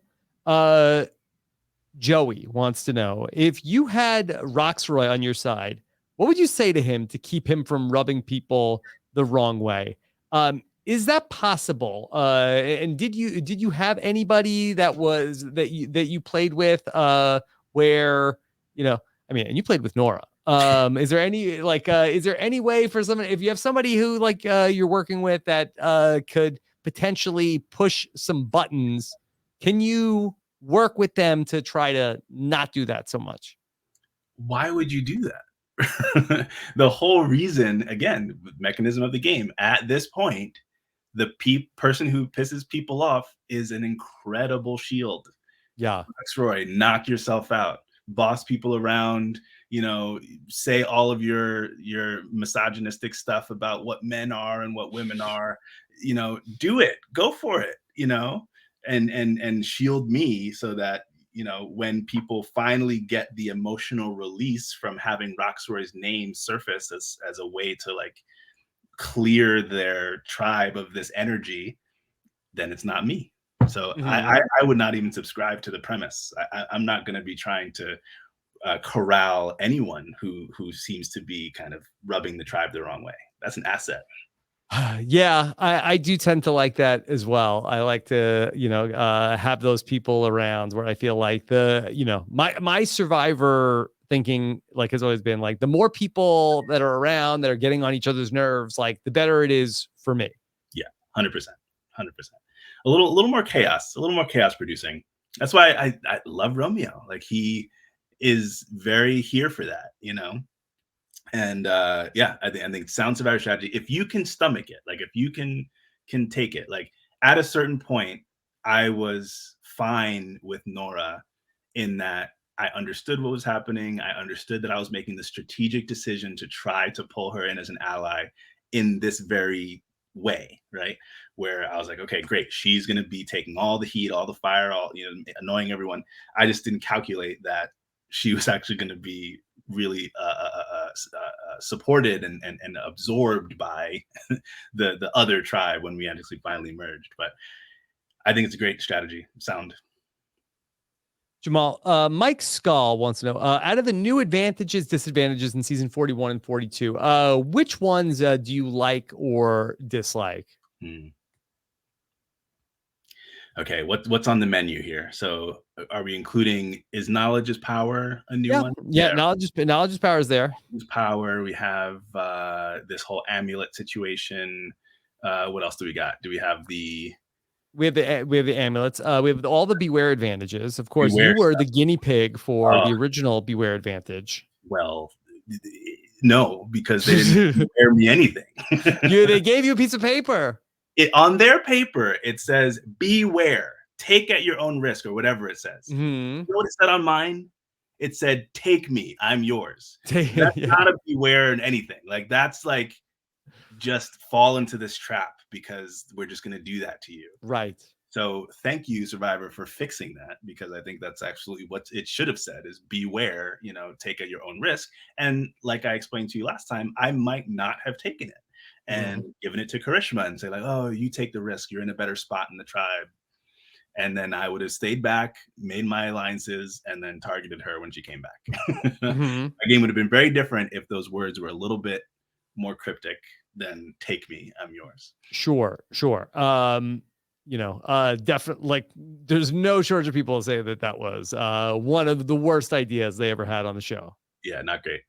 Joey wants to know, if you had Roxroy on your side, what would you say to him to keep him from rubbing people the wrong way? Is that possible? And did you have anybody that you played with where, I mean, and you played with Nora. Is there any way for someone, if you have somebody who like you're working with that could potentially push some buttons, can you work with them to try to not do that so much? Why would you do that? The whole reason, again, mechanism of the game, at this point, the person who pisses people off is an incredible shield. Yeah. Roy, knock yourself out, boss people around, say all of your misogynistic stuff about what men are and what women are, do it, go for it, and shield me so that, when people finally get the emotional release from having Roxroy's name surface as a way to like clear their tribe of this energy, then it's not me. So I would not even subscribe to the premise. I'm not going to be trying to corral anyone who seems to be kind of rubbing the tribe the wrong way. That's an asset. Yeah, I do tend to like that as well. I like to, have those people around where I feel like my Survivor thinking like has always been like, the more people that are around that are getting on each other's nerves, like the better it is for me. Yeah, 100%, 100%. A little more chaos, producing. That's why I love Romeo. Like he is very here for that, And yeah, I think sound Survivor strategy, if you can stomach it, like if you can take it, like at a certain point, I was fine with Nora in that I understood what was happening. I understood that I was making the strategic decision to try to pull her in as an ally in this very way, right? Where I was like, okay, great. She's going to be taking all the heat, all the fire, all, annoying everyone. I just didn't calculate that she was actually going to be really supported and absorbed by the other tribe when we actually finally merged. But I think it's a great strategy. Sound. Jamal, Mike Skull wants to know, out of the new advantages, disadvantages in season 41 and 42, which ones do you like or dislike? Okay, what's on the menu here? So are we including, is knowledge is power a new one? Yeah, knowledge is power is there. Power. We have this whole amulet situation. What else do we got? Do we have the amulets. We have all the beware advantages. Of course, beware you were stuff. the guinea pig for the original beware advantage. Well, no, because they didn't beware me anything. They gave you a piece of paper. On their paper, it says beware, take at your own risk, or whatever it says. Mm-hmm. You know what it said on mine? It said, take me, I'm yours. That's Yeah. not a beware in anything. Like that's like just fall into this trap because we're just going to do that to you. Right. So thank you, Survivor, for fixing that, because I think that's actually what it should have said is beware, take at your own risk. And like I explained to you last time, I might not have taken it. and giving it to Karishma and say like, oh, you take the risk. You're in a better spot in the tribe. And then I would have stayed back, made my alliances, and then targeted her when she came back. Mm-hmm. My game would have been very different if those words were a little bit more cryptic than "take me, I'm yours." Sure. Definitely, like, there's no shortage of people who say that was one of the worst ideas they ever had on the show. Yeah, not great.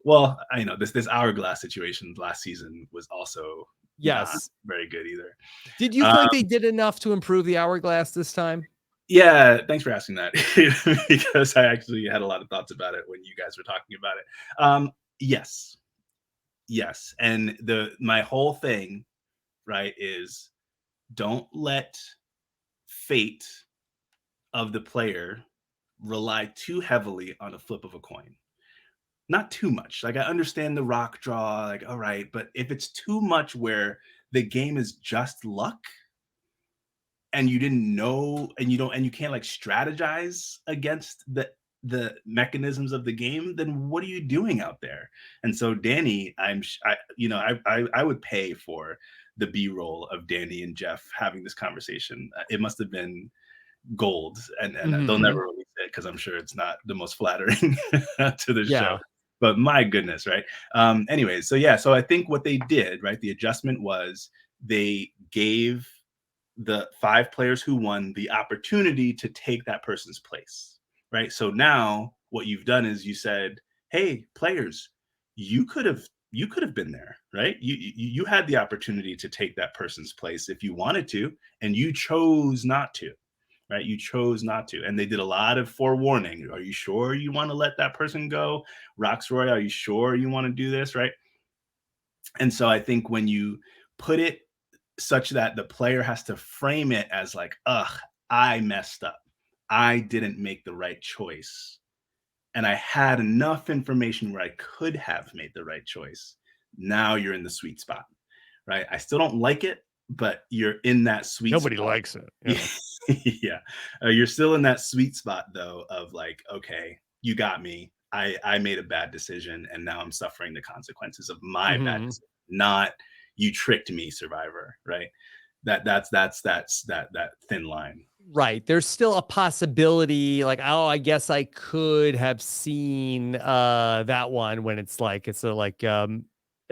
Well, I know this hourglass situation last season was also not very good either. Did you feel like they did enough to improve the hourglass this time? Yeah, thanks for asking that. Because I actually had a lot of thoughts about it when you guys were talking about it. Yes. And my whole thing, right, is don't let fate of the player rely too heavily on a flip of a coin. Not too much. Like, I understand the rock draw, like, all right, but if it's too much where the game is just luck and you didn't know and you can't like strategize against the mechanisms of the game, then what are you doing out there? And so Danny, I would pay for the B-roll of Danny and Jeff having this conversation. It must have been gold, and they'll never release it because I'm sure it's not the most flattering to the show. But my goodness, right? Anyways, so I think what they did, right, the adjustment was they gave the 5 players who won the opportunity to take that person's place, right? So now what you've done is you said, hey, players, you could have been there, right? You had the opportunity to take that person's place if you wanted to, and you chose not to. Right? You chose not to. And they did a lot of forewarning. Are you sure you want to let that person go? Roxroy, are you sure you want to do this? Right? And so I think when you put it such that the player has to frame it as like, ugh, I messed up. I didn't make the right choice. And I had enough information where I could have made the right choice. Now you're in the sweet spot, right? I still don't like it, but you're in that sweet spot. Nobody likes it. Yeah. You're still in that sweet spot though of like, okay, you got me. I made a bad decision and now I'm suffering the consequences of my bad decision, not you tricked me, survivor, right? That's that thin line. Right. There's still a possibility, like, oh, I guess I could have seen that one when it's like as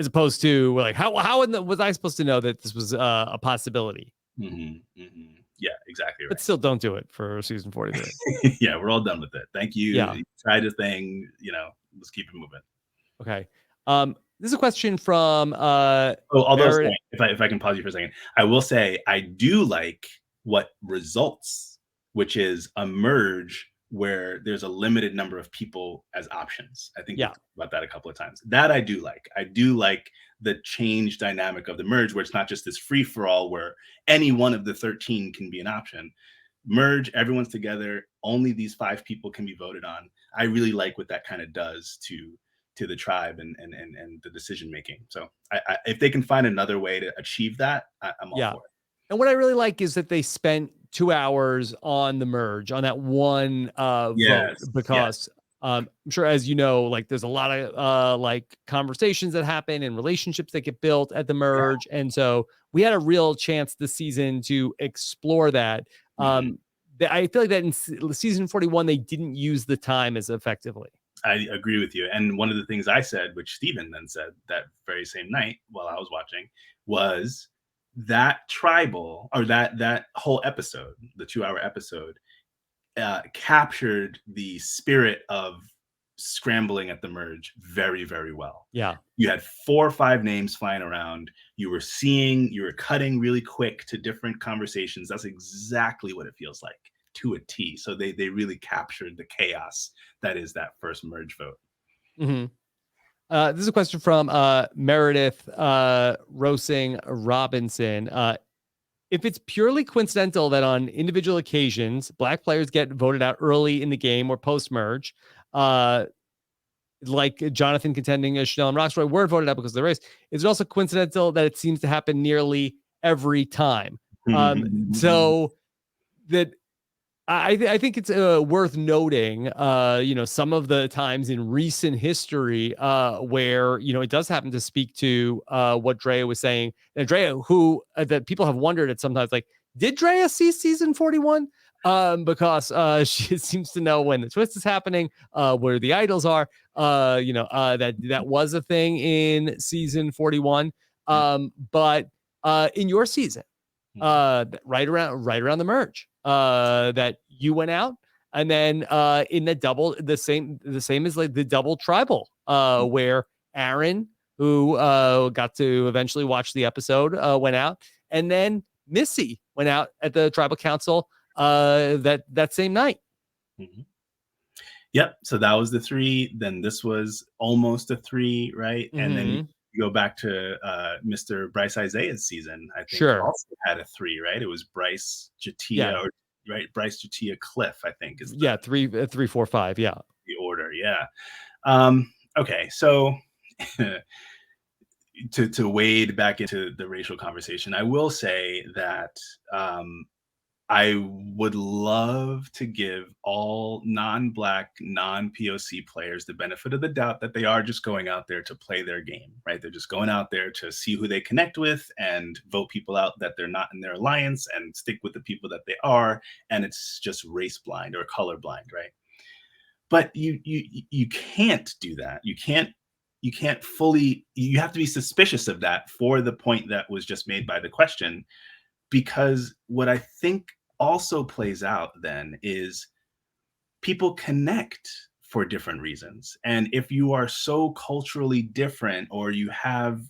opposed to like how was I supposed to know that this was a possibility? Yeah, exactly right. But still, don't do it for season 43. Yeah, we're all done with it. Thank you. Yeah. You tried a thing, let's keep it moving. Okay. This is a question from although if I can pause you for a second, I will say I do like what results, which is a merge where there's a limited number of people as options. I think we talked about that a couple of times. That I do like. I do like the change dynamic of the merge where it's not just this free for all where any one of the 13 can be an option. Merge, everyone's together. Only these 5 people can be voted on. I really like what that kind of does to the tribe and the decision making. So if they can find another way to achieve that, I'm all for it. And what I really like is that they spent 2 hours on the merge on that one vote, because I'm sure, as you know, like there's a lot of like conversations that happen and relationships that get built at the merge. And so we had a real chance this season to explore that. I feel like that in season 41, they didn't use the time as effectively. I agree with you. And one of the things I said, which Steven then said that very same night while I was watching, was that tribal or that whole episode, the 2-hour episode, captured the spirit of scrambling at the merge very, very well. Yeah. You had 4 or 5 names flying around. You were cutting really quick to different conversations. That's exactly what it feels like to a T. So they really captured the chaos that is that first merge vote. This is a question from Meredith Rosing Robinson. If it's purely coincidental that on individual occasions, Black players get voted out early in the game or post-merge, like Jonathan contending as Chanel and Roxroy weren't voted out because of the race, is it also coincidental that it seems to happen nearly every time? So that I think it's worth noting, some of the times in recent history where, it does happen to speak to what Drea was saying. And Drea, who that people have wondered at sometimes, like, did Drea see season 41? Because she seems to know when the twist is happening, where the idols are. That was a thing in season 41. But in your season, right around the merge, that you went out, and then in the same as like the double tribal, where Aaron, who got to eventually watch the episode, went out, and then Missy went out at the tribal council that same night. Mhm. Yep. So that was the 3. Then this was almost a 3, right? And then you go back to Mr. Bryce Isaiah's season. I think Sure. also had a 3, right? It was Bryce Jatia, Yeah. right? Bryce Jatia Cliff, I think is Yeah, 3, 4, 5. Yeah. the order. Yeah. Okay. So to wade back into the racial conversation, I will say that I would love to give all non-Black, non-POC players the benefit of the doubt that they are just going out there to play their game, right? They're just going out there to see who they connect with and vote people out that they're not in their alliance and stick with the people that they are. And it's just race blind or color blind, right? But you can't do that. You can't fully. You have to be suspicious of that for the point that was just made by the question, because what I think also plays out then is people connect for different reasons. And if you are so culturally different, or you have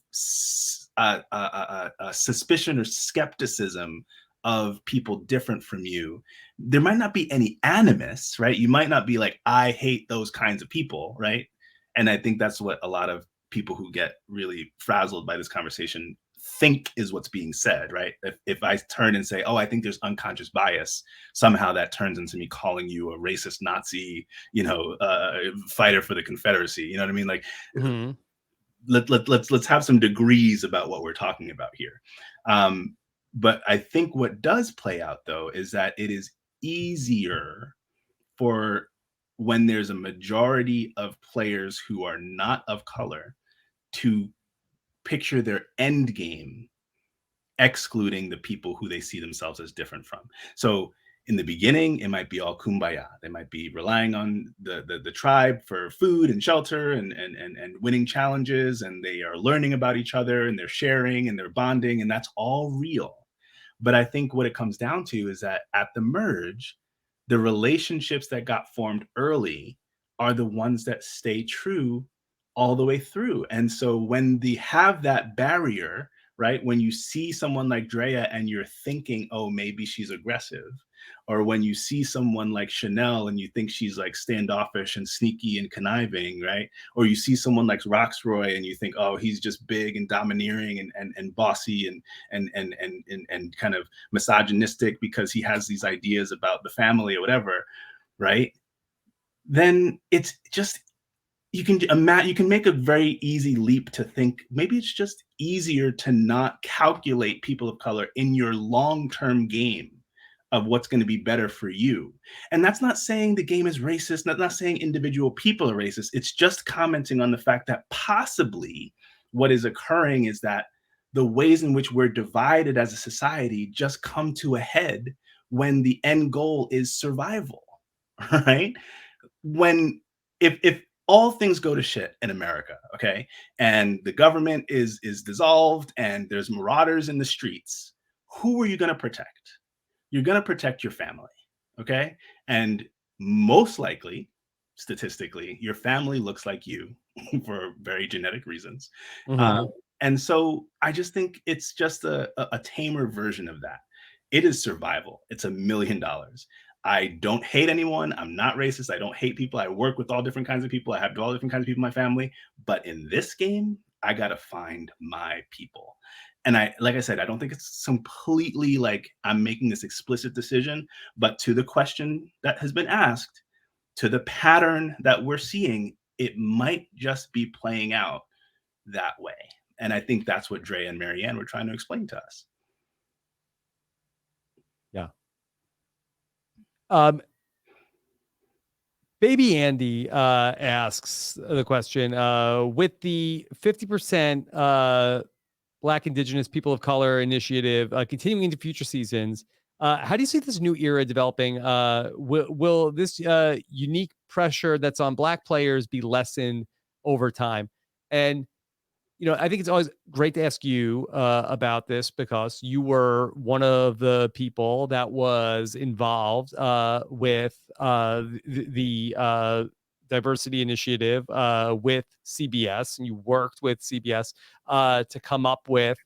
a suspicion or skepticism of people different from you, there might not be any animus, right? You might not be like, I hate those kinds of people, right? And I think that's what a lot of people who get really frazzled by this conversation think is what's being said, right? If I turn and say, oh, I think there's unconscious bias, somehow that turns into me calling you a racist Nazi, fighter for the Confederacy. You know what I mean? Like, let's have some degrees about what we're talking about here. But I think what does play out, though, is that it is easier for when there's a majority of players who are not of color to picture their end game excluding the people who they see themselves as different from. So in the beginning, it might be all kumbaya. They might be relying on the tribe for food and shelter and winning challenges, and they are learning about each other, and they're sharing and they're bonding, and that's all real. But I think what it comes down to is that at the merge, the relationships that got formed early are the ones that stay true all the way through. And so when they have that barrier, right? When you see someone like Drea and you're thinking, oh, maybe she's aggressive, or when you see someone like Chanel and you think she's like standoffish and sneaky and conniving, right? Or you see someone like Roxroy and you think, oh, he's just big and domineering and bossy and kind of misogynistic because he has these ideas about the family or whatever, right? Then it's just, you can make a very easy leap to think maybe it's just easier to not calculate people of color in your long-term game of what's going to be better for you. And that's not saying the game is racist, not saying individual people are racist. It's just commenting on the fact that possibly what is occurring is that the ways in which we're divided as a society just come to a head when the end goal is survival, right? When if all things go to shit in America, okay, and the government is dissolved and there's marauders in the streets, who are you going to protect? You're going to protect your family, okay? And most likely, statistically, your family looks like you for very genetic reasons. And so I just think it's just a tamer version of that. It is survival. It's $1,000,000. I don't hate anyone. I'm not racist. I don't hate people. I work with all different kinds of people. I have all different kinds of people in my family. But in this game, I got to find my people. And like I said, I don't think it's completely like I'm making this explicit decision, but to the question that has been asked, to the pattern that we're seeing, it might just be playing out that way. And I think that's what Drea and Maryanne were trying to explain to us. Yeah. Baby Andy asks the question, with the 50% Black, Indigenous, People of Color initiative continuing into future seasons, how do you see this new era developing? Will this unique pressure that's on Black players be lessened over time? And I think it's always great to ask you about this because you were one of the people that was involved with the diversity initiative with CBS, and you worked with CBS to come up with,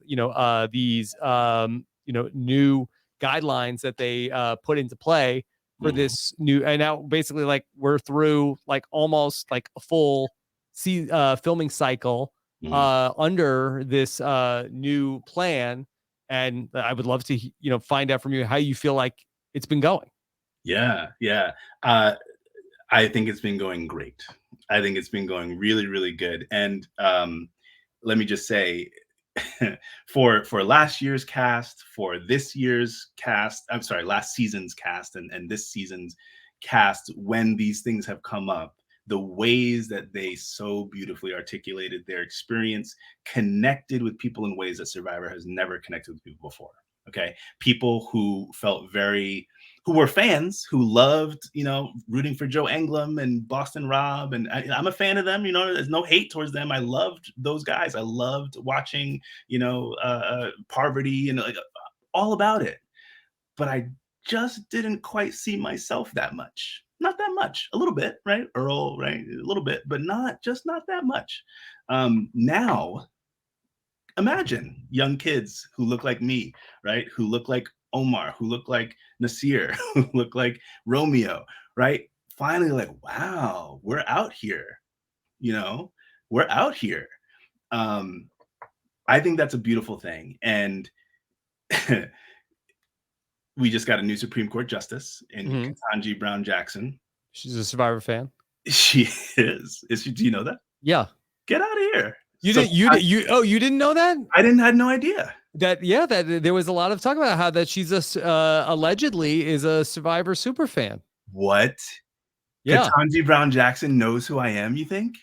these, new guidelines that they put into play for this new, and now basically like we're through like almost like a full filming cycle under this new plan. And I would love to, find out from you how you feel like it's been going. Yeah. I think it's been going great. I think it's been going really, really good. And let me just say, for last year's cast, for this year's cast, I'm sorry, last season's cast and this season's cast, when these things have come up, the ways that they so beautifully articulated their experience, connected with people in ways that Survivor has never connected with people before. Okay. People who who were fans, who loved, rooting for Joe Englund and Boston Rob. And I'm a fan of them, there's no hate towards them. I loved those guys. I loved watching, Poverty and like, all about it. But I just didn't quite see myself that much. Not that much, a little bit, right? Earl, right? A little bit, but not that much. Now, imagine young kids who look like me, right? Who look like Omar, who look like Nasir, who look like Romeo, right? Finally, like, wow, we're out here, we're out here. I think that's a beautiful thing. And we just got a new Supreme Court justice in Ketanji Brown Jackson. She's a Survivor fan. She is. Is she? Do you know that? Yeah. Get out of here. You didn't know that? Had no idea. That there was a lot of talk about how that she's allegedly is a Survivor super fan. What? Yeah. Ketanji Brown Jackson knows who I am, you think?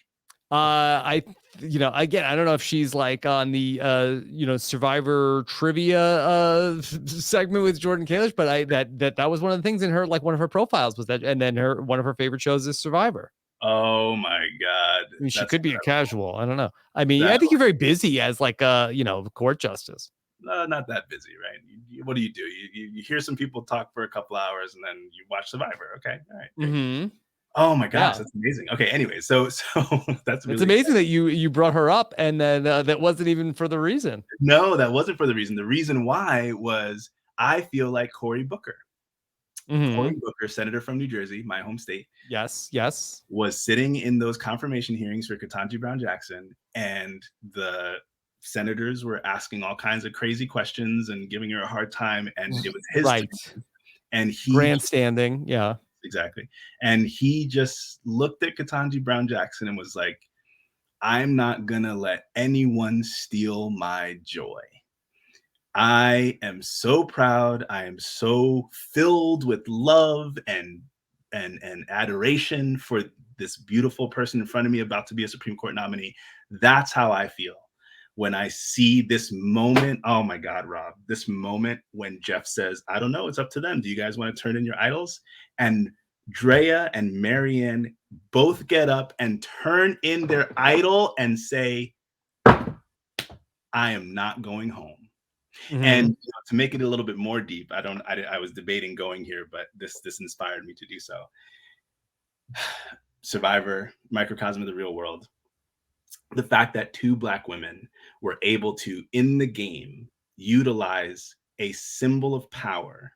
Again, I don't know if she's like on the Survivor trivia segment with Jordan Kalish, but that was one of the things in her, like one of her profiles was that, and then one of her favorite shows is Survivor. Oh my God. I mean, she could be a casual. I don't know. I mean, I think you're very busy as like a, court justice. Not that busy, right? What do? You hear some people talk for a couple hours and then you watch Survivor. Okay. All right. Oh my gosh, that's amazing. Okay, anyway, so that's really, it's amazing that you brought her up, and then that wasn't even for the reason. No, that wasn't for the reason. The reason why was I feel like Cory Booker. Cory Booker, senator from New Jersey, my home state. Yes. Was sitting in those confirmation hearings for Ketanji Brown Jackson, and the senators were asking all kinds of crazy questions and giving her a hard time, and it was his right. turn. And he grandstanding, yeah. Exactly. And he just looked at Ketanji Brown Jackson and was like, I'm not gonna let anyone steal my joy. I am so proud. I am so filled with love and adoration for this beautiful person in front of me about to be a Supreme Court nominee. That's how I feel when I see this moment. Oh my God, Rob, this moment when Jeff says, I don't know, it's up to them. Do you guys want to turn in your idols? And Drea and Maryanne both get up and turn in their idol and say, I am not going home. And to make it a little bit more deep, I was debating going here, but this inspired me to do so. Survivor, microcosm of the real world. The fact that two Black women were able to, in the game, utilize a symbol of power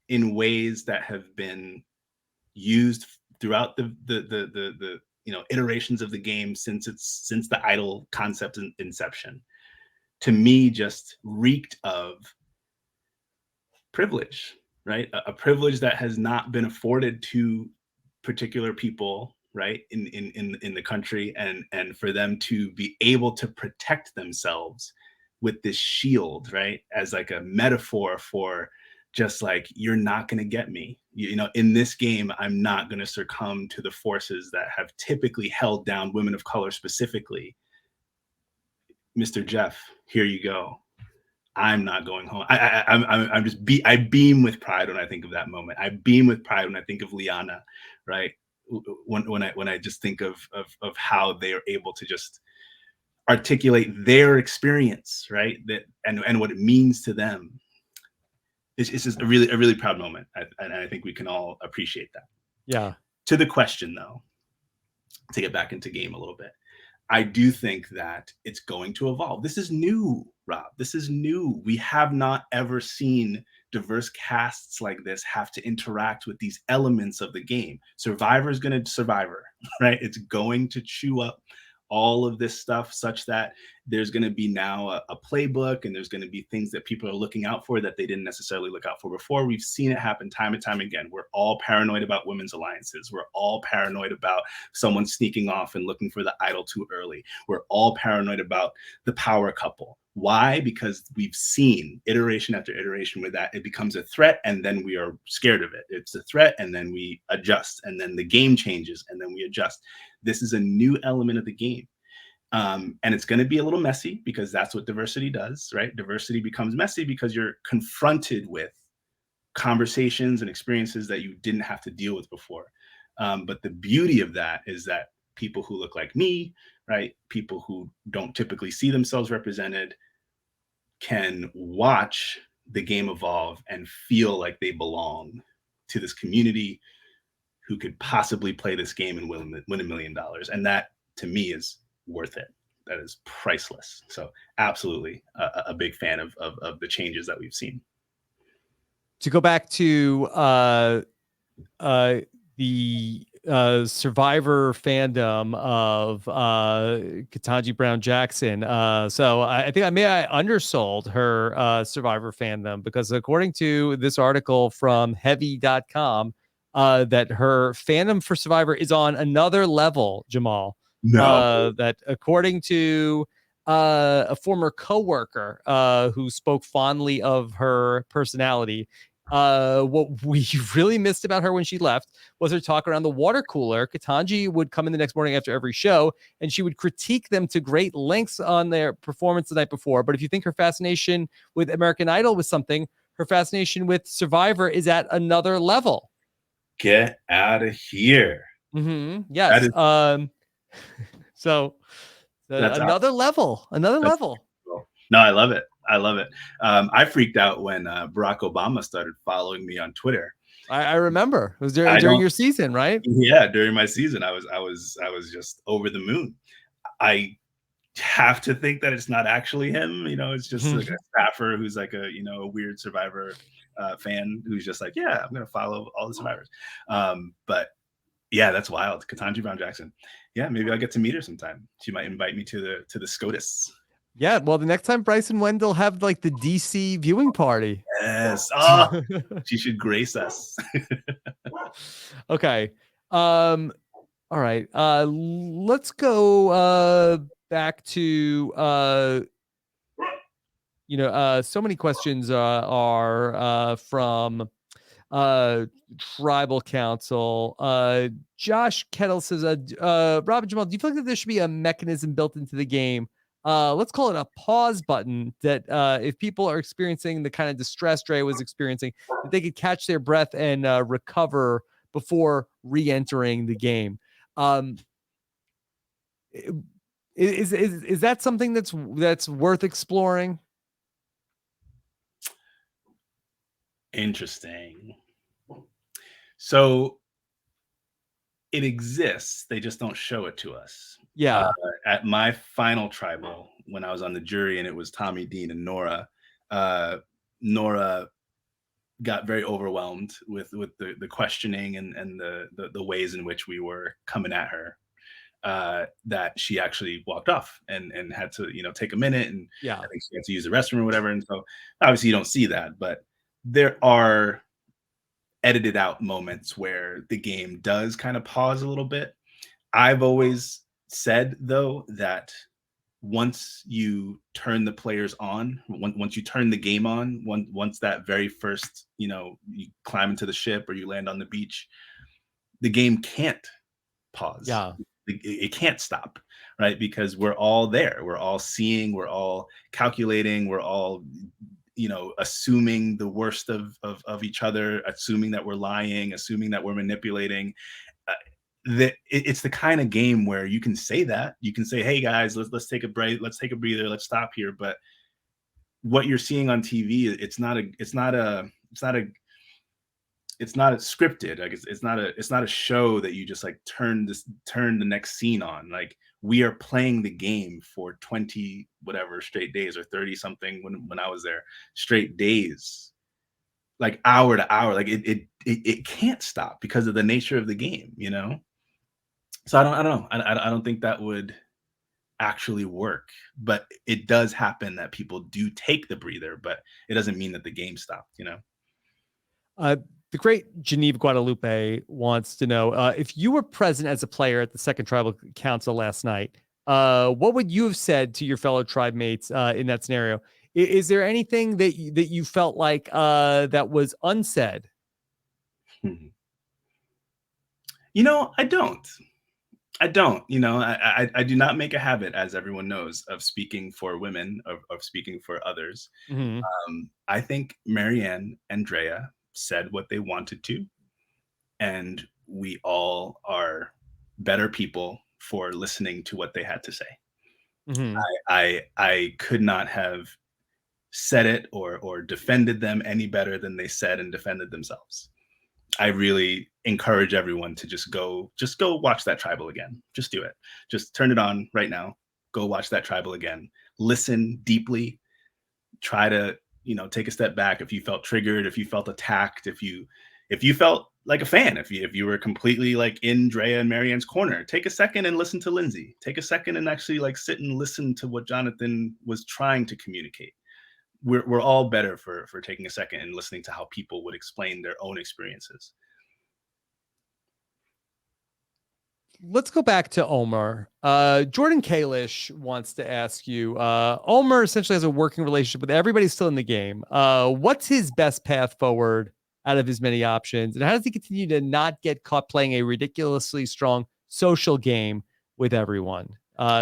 in ways that have been used throughout the iterations of the game since the idol concept inception, to me just reeked of privilege, right? A privilege that has not been afforded to particular people, right, in the country, and for them to be able to protect themselves with this shield, right, as like a metaphor for just like, you're not going to get me. You know, in this game, I'm not going to succumb to the forces that have typically held down women of color specifically. Mr. Jeff, here you go. I'm not going home. I beam with pride when I think of that moment. I beam with pride when I think of Liana, right? When I just think of how they are able to just articulate their experience, right? That and what it means to them. It's just a really proud moment, and I think we can all appreciate that. Yeah. To the question, though, to get back into game a little bit, I do think that it's going to evolve. This is new, Rob. This is new. We have not ever seen diverse casts like this have to interact with these elements of the game. Survivor is going to Survivor, right? It's going to chew up all of this stuff such that there's going to be now a playbook, and there's going to be things that people are looking out for that they didn't necessarily look out for before. We've seen it happen time and time again. We're all paranoid about women's alliances. We're all paranoid about someone sneaking off and looking for the idol too early. We're all paranoid about the power couple. Why? Because we've seen iteration after iteration with that. It becomes a threat, and then we are scared of it. It's a threat, and then we adjust, and then the game changes, and then we adjust. This is a new element of the game. And it's going to be a little messy, because that's what diversity does, right? Diversity becomes messy because you're confronted with conversations and experiences that you didn't have to deal with before. But the beauty of that is that people who look like me, right? People who don't typically see themselves represented can watch the game evolve and feel like they belong to this community who could possibly play this game and win $1 million. And that, to me, is worth it. That is priceless. So absolutely a big fan of the changes that we've seen. To go back to the Survivor fandom of Ketanji Brown Jackson. So I think I undersold her Survivor fandom, because according to this article from heavy.com, that her fandom for Survivor is on another level, Jamal. No. That according to a former coworker who spoke fondly of her personality, what we really missed about her when she left was her talk around the water cooler. Ketanji would come in the next morning after every show, and she would critique them to great lengths on their performance the night before. But if you think her fascination with American Idol was something, her fascination with Survivor is at another level. Get out of here. Mm-hmm. Yes. Is, so another awesome. level. Cool. No, I love it. I freaked out when Barack Obama started following me on Twitter. I remember it was during your season, right? Yeah, during my season, I was just over the moon. I have to think that it's not actually him. You know, it's just like a staffer who's like a weird Survivor fan who's just like, yeah, I'm gonna follow all the Survivors. But yeah, that's wild. Ketanji Brown Jackson. Yeah, maybe I'll get to meet her sometime. She might invite me to the SCOTUS. Yeah, well, the next time Bryce and Wendell have like the DC viewing party. Yes. Oh, she should grace us. Okay. All right. Let's go back to so many questions are from Tribal Council. Josh Kettle says, Rob and Jamal, do you feel like that there should be a mechanism built into the game? Let's call it a pause button, that if people are experiencing the kind of distress Drea was experiencing, that they could catch their breath and recover before re-entering the game. Is that something that's worth exploring? Interesting. So it exists. They just don't show it to us. Yeah. At my final tribal, when I was on the jury and it was Tommy, Dean, and Nora, Nora got very overwhelmed with the questioning and the ways in which we were coming at her, that she actually walked off and had to take a minute, and yeah, I think she had to use the restroom or whatever. And so obviously you don't see that, but there are edited out moments where the game does kind of pause a little bit. I've always said, though, that once you turn the players on, once you turn the game on, once that very first, you know, you climb into the ship or you land on the beach, the game can't pause. Yeah. It can't stop, right? Because we're all there. We're all seeing, we're all calculating, we're all, you know, assuming the worst of each other, assuming that we're lying, assuming that we're manipulating. Uh, it's the kind of game where you can say that. You can say, "Hey guys, let's take a break, let's take a breather, let's stop here." But what you're seeing on TV, it's not a scripted. Like it's not a show that you just like turn the next scene on. Like we are playing the game for 20 whatever straight days, or 30 something when I was there, straight days, like hour to hour. Like it can't stop because of the nature of the game, you know? So I don't know. I don't think that would actually work, but it does happen that people do take the breather, but it doesn't mean that the game stopped, you know? Uh, the great Genevieve Guadalupe wants to know if you were present as a player at the Second Tribal Council last night, what would you have said to your fellow tribe mates in that scenario? Is there anything that you felt like that was unsaid? You know, I don't. You know, I do not make a habit, as everyone knows, of speaking for women, of speaking for others. Mm-hmm. I think Maryanne and Drea said what they wanted to, and we all are better people for listening to what they had to say. Mm-hmm. I could not have said it or defended them any better than they said and defended themselves. I really encourage everyone to just go watch that tribal again. Just do it. Just turn it on right now. Go watch that tribal again. Listen deeply. Try to, you know, take a step back if you felt triggered, if you felt attacked, if you felt like a fan, if you were completely like in Drea and Maryanne's corner, take a second and listen to Lindsay. Take a second and actually like sit and listen to what Jonathan was trying to communicate. We're all better for taking a second and listening to how people would explain their own experiences. Let's go back to Omer. Jordan Kalish wants to ask you, Omer essentially has a working relationship with everybody still in the game. What's his best path forward out of his many options? And how does he continue to not get caught playing a ridiculously strong social game with everyone?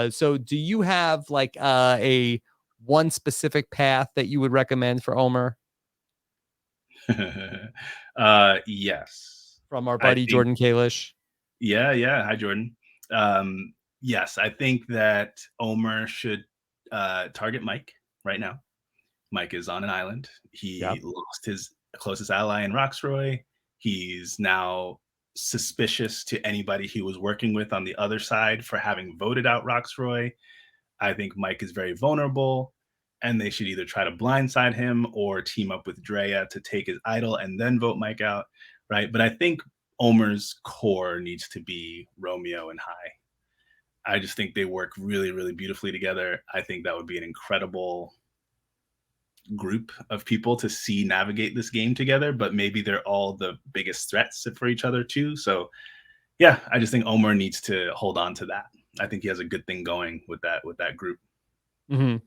So do you have like a one specific path that you would recommend for Omer? Yes. From our I buddy think Jordan Kalish? yeah. Hi, Jordan. Yes, I think that Omer should target Mike right now. Mike is on an island. Yeah. He lost his closest ally in Roxroy. He's now suspicious to anybody he was working with on the other side for having voted out Roxroy. I think Mike is very vulnerable, and they should either try to blindside him or team up with Drea to take his idol and then vote Mike out, right? But I think Omer's core needs to be Romeo and High. I just think they work really, really beautifully together. I think that would be an incredible group of people to see navigate this game together, but maybe they're all the biggest threats for each other too. So yeah, I just think Omer needs to hold on to that. I think he has a good thing going with that group. Mm-hmm.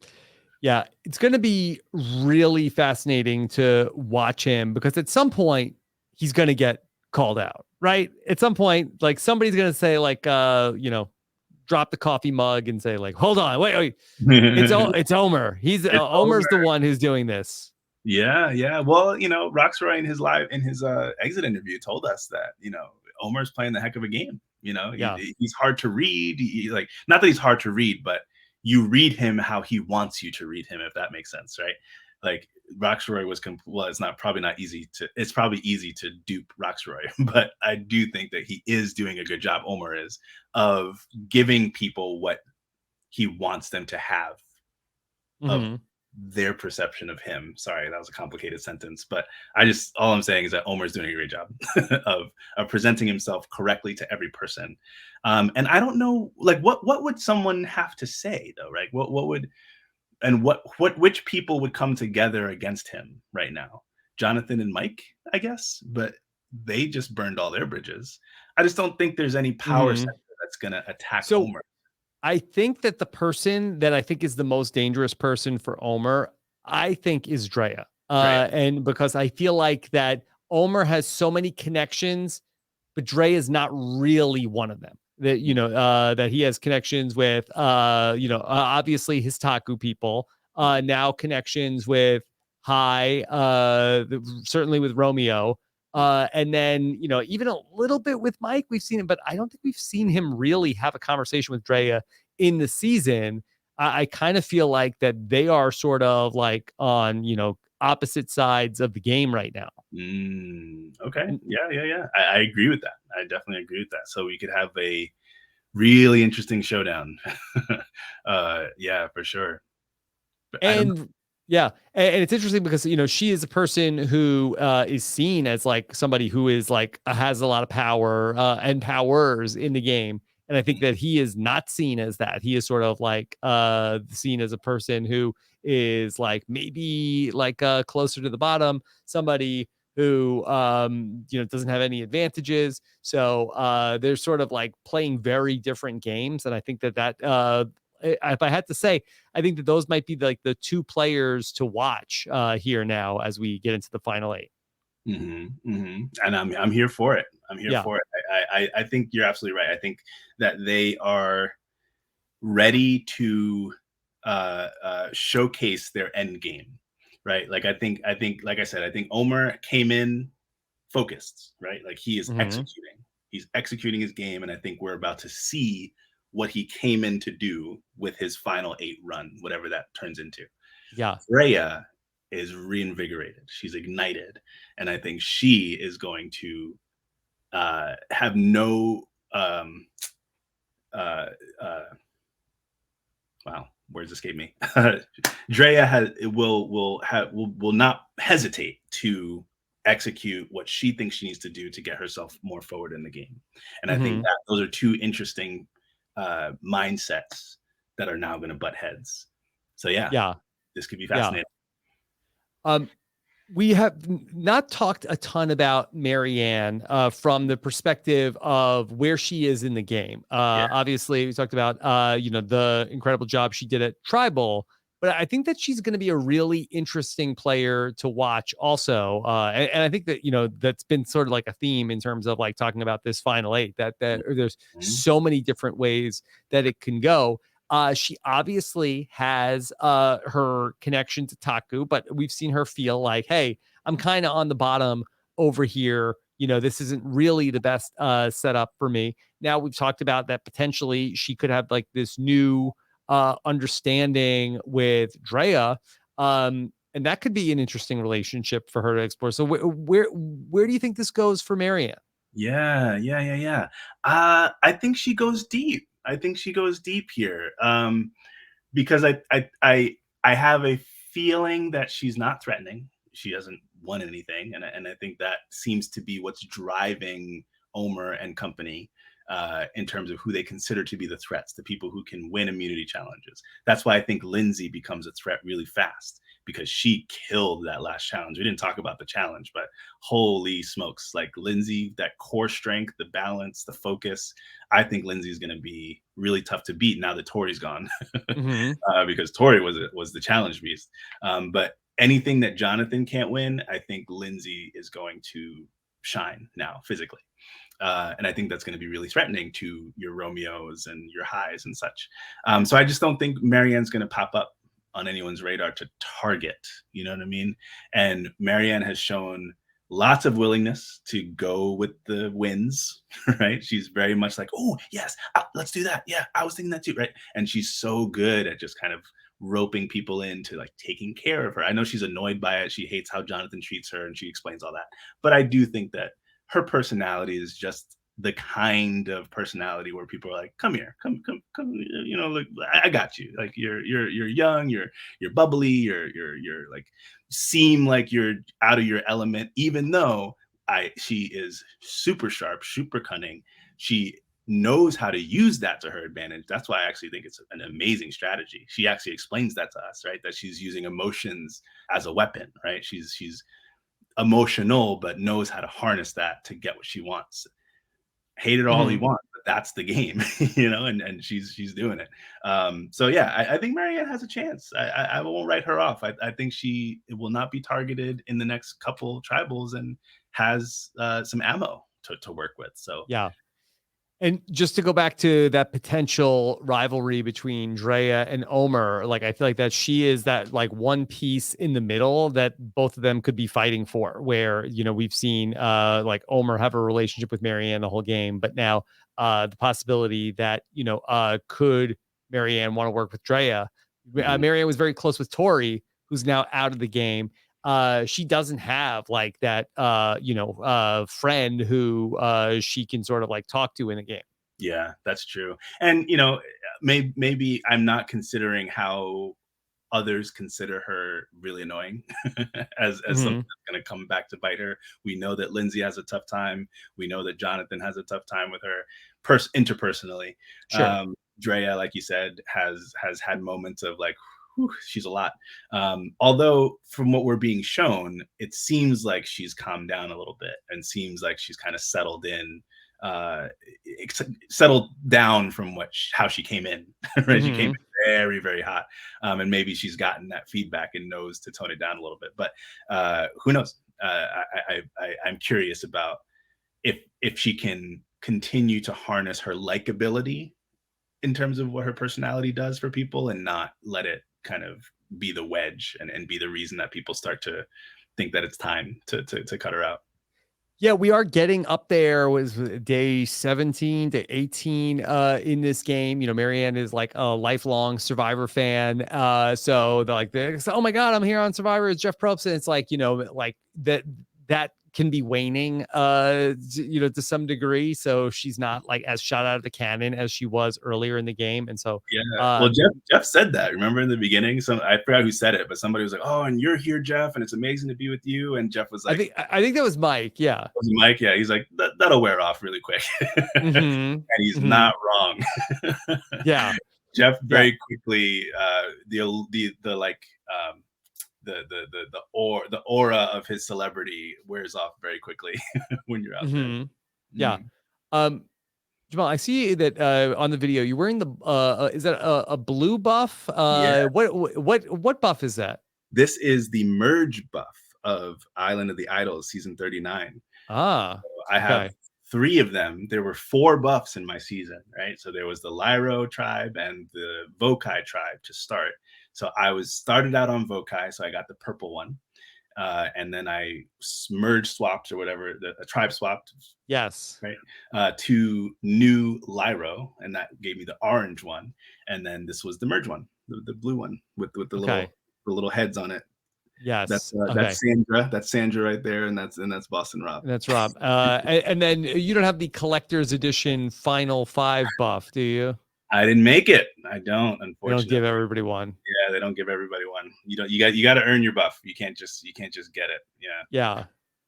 Yeah, it's going to be really fascinating to watch him because at some point he's going to get called out, right? At some point, like somebody's going to say, like, drop the coffee mug and say, like, hold on, wait. It's Omer. He's It's Omer's Omer. the one who's doing this. Yeah. Well, you know, Roxroy in his exit interview told us that, you know, Omer's playing the heck of a game. You know, Yeah. he's hard to read. Like, not that he's hard to read, but you read him how he wants you to read him, if that makes sense, right? Like Roxroy was well, it's probably easy to dupe Roxroy, but I do think that he is doing a good job, Omer is, of giving people what he wants them to have of Mm-hmm. their perception of him. Sorry, that was a complicated sentence, but all I'm saying is that Omer's doing a great job of presenting himself correctly to every person. And I don't know, like, what would someone have to say though, right? Which people would come together against him right now? Jonathan and Mike, I guess, but they just burned all their bridges. I just don't think there's any power Mm-hmm. center that's gonna attack So Omer. I think that the person that I think is the most dangerous person for Omer, I think is Drea. Drea. And because I feel like that Omer has so many connections, but Dre is not really one of them. That that he has connections with obviously his Taku people, now connections with certainly with Romeo, and then even a little bit with Mike. We've seen him, but I don't think we've seen him really have a conversation with Drea in the season. I kind of feel like that they are sort of like on opposite sides of the game right now. Okay. Yeah. I agree with that. I definitely agree with that. So we could have a really interesting showdown. Yeah, for sure. But I don't know. And yeah, and it's interesting because she is a person who is seen as like somebody who is like has a lot of power and powers in the game, and I think that he is not seen as that. He is sort of like seen as a person who is like maybe like closer to the bottom, somebody who doesn't have any advantages. So they're sort of like playing very different games, and I think that if I had to say, I think that those might be like the two players to watch here now as we get into the final eight. And I'm here for it. I'm here Yeah. for it. I think you're absolutely right. I think that they are ready to showcase their end game, right? Like I think, like I said, I think Omer came in focused, right? Like he is Hmm. executing. He's executing his game, and I think we're about to see what he came in to do with his final 8 run, whatever that turns into. Yeah. Freya is reinvigorated. She's ignited, and I think she is going to have no uh, uh, wow, words escape me. Drea will not hesitate to execute what she thinks she needs to do to get herself more forward in the game. And I think Hmm. that those are two interesting mindsets that are now going to butt heads. So yeah, Yeah. this could be Yeah. fascinating. Um, we have not talked a ton about Maryanne from the perspective of where she is in the game. Yeah. Obviously, we talked about the incredible job she did at Tribal, but I think that she's going to be a really interesting player to watch also. And I think that that's been sort of like a theme in terms of like talking about this final eight that there's Mhm. so many different ways that it can go. She obviously has her connection to Taku, but we've seen her feel like, hey, I'm kind of on the bottom over here. This isn't really the best setup for me. Now we've talked about that potentially she could have like this new understanding with Drea. And that could be an interesting relationship for her to explore. So where do you think this goes for Maryanne? Yeah. I think she goes deep. I think she goes deep here. Because I have a feeling that she's not threatening. She hasn't won anything, and I think that seems to be what's driving Omer and company in terms of who they consider to be the threats, the people who can win immunity challenges. That's why I think Lindsay becomes a threat really fast because she killed that last challenge. We didn't talk about the challenge, but holy smokes, like Lindsay, that core strength, the balance, the focus. I think Lindsay is going to be really tough to beat now that Tori's gone. Hmm. Because Tori was the challenge beast. But anything that Jonathan can't win, I think Lindsay is going to shine now physically. And I think that's going to be really threatening to your Romeos and your highs and such. So I just don't think Maryanne's going to pop up on anyone's radar to target. You know what I mean? And Maryanne has shown lots of willingness to go with the wins, right? She's very much like, oh, yes, let's do that. Yeah, I was thinking that too, right? And she's so good at just kind of roping people into like taking care of her. I know she's annoyed by it. She hates how Jonathan treats her and she explains all that. But I do think that her personality is just the kind of personality where people are like, come here, come, look, I got you. Like you're young, you're bubbly, you're like seem like you're out of your element, even though she is super sharp, super cunning. She knows how to use that to her advantage. That's why I actually think it's an amazing strategy. She actually explains that to us, right? That she's using emotions as a weapon, right? She's emotional, but knows how to harness that to get what she wants. Hate it all he Hmm. wants, but that's the game, and she's doing it. So yeah, I think Maryanne has a chance. I won't write her off. I think she will not be targeted in the next couple tribals and has some ammo to work with. So Yeah. And just to go back to that potential rivalry between Drea and Omer, like I feel like that she is that like one piece in the middle that both of them could be fighting for, where, we've seen like Omer have a relationship with Maryanne the whole game, but now the possibility that, could Maryanne want to work with Drea? Maryanne was very close with Tori, who's now out of the game. She doesn't have like that friend who she can sort of like talk to in the game. yeah, that's true. And maybe I'm not considering how others consider her really annoying as something Hmm. that's going to come back to bite her. We know that Lindsay has a tough time. We know that Jonathan has a tough time with her interpersonally. Sure. Drea, like you said, has had moments of like, whew, she's a lot. Although from what we're being shown, it seems like she's calmed down a little bit and seems like she's kind of settled in, uh settled down from how she came in. Right, she came Hmm. in very, very hot, and maybe she's gotten that feedback and knows to tone it down a little bit, but who knows. I'm curious about if she can continue to harness her likability in terms of what her personality does for people and not let it kind of be the wedge and be the reason that people start to think that it's time to cut her out. Yeah, we are getting up there with day 17 to 18 in this game. Maryanne is like a lifelong Survivor fan. So they're like, oh my God, I'm here on Survivor as Jeff Probst. And it's like, like that can be waning, to some degree. So she's not like as shot out of the cannon as she was earlier in the game. And so, Yeah. Well, Jeff said that. Remember in the beginning? I forgot who said it, but somebody was like, "Oh, and you're here, Jeff, and it's amazing to be with you." And Jeff was like, I think that was Mike. Yeah. "Was it Mike?" Yeah. He's like, "That'll wear off really quick," Hmm. and he's Hmm. not wrong. Yeah. Jeff Yeah. very quickly, the like the aura of his celebrity wears off very quickly when you're out there. Hmm. Yeah. Mm. Um, Jamal, I see that on the video you're wearing the is that a blue buff? Yeah. What buff is that? This is the merge buff of Island of the Idols season 39. Ah, I have okay. 3 of them. There were 4 buffs in my season, right? So there was the Lyro tribe and the Vokai tribe to start. So I was started out on Vokai, so I got the purple one. And then I merge swapped or whatever, the tribe swapped, Yes. right, to new Lyro, and that gave me the orange one. And then this was the merge one, the blue one with the Okay. little heads on it. Yes. Okay. That's Sandra. That's Sandra right there, and that's Boston Rob. That's Rob. And then you don't have the collector's edition final 5 buff, do you? I didn't make it. I don't, They don't unfortunately. give everybody one. Yeah, they don't give everybody one. You got to earn your buff. You can't just get it. Yeah. Yeah.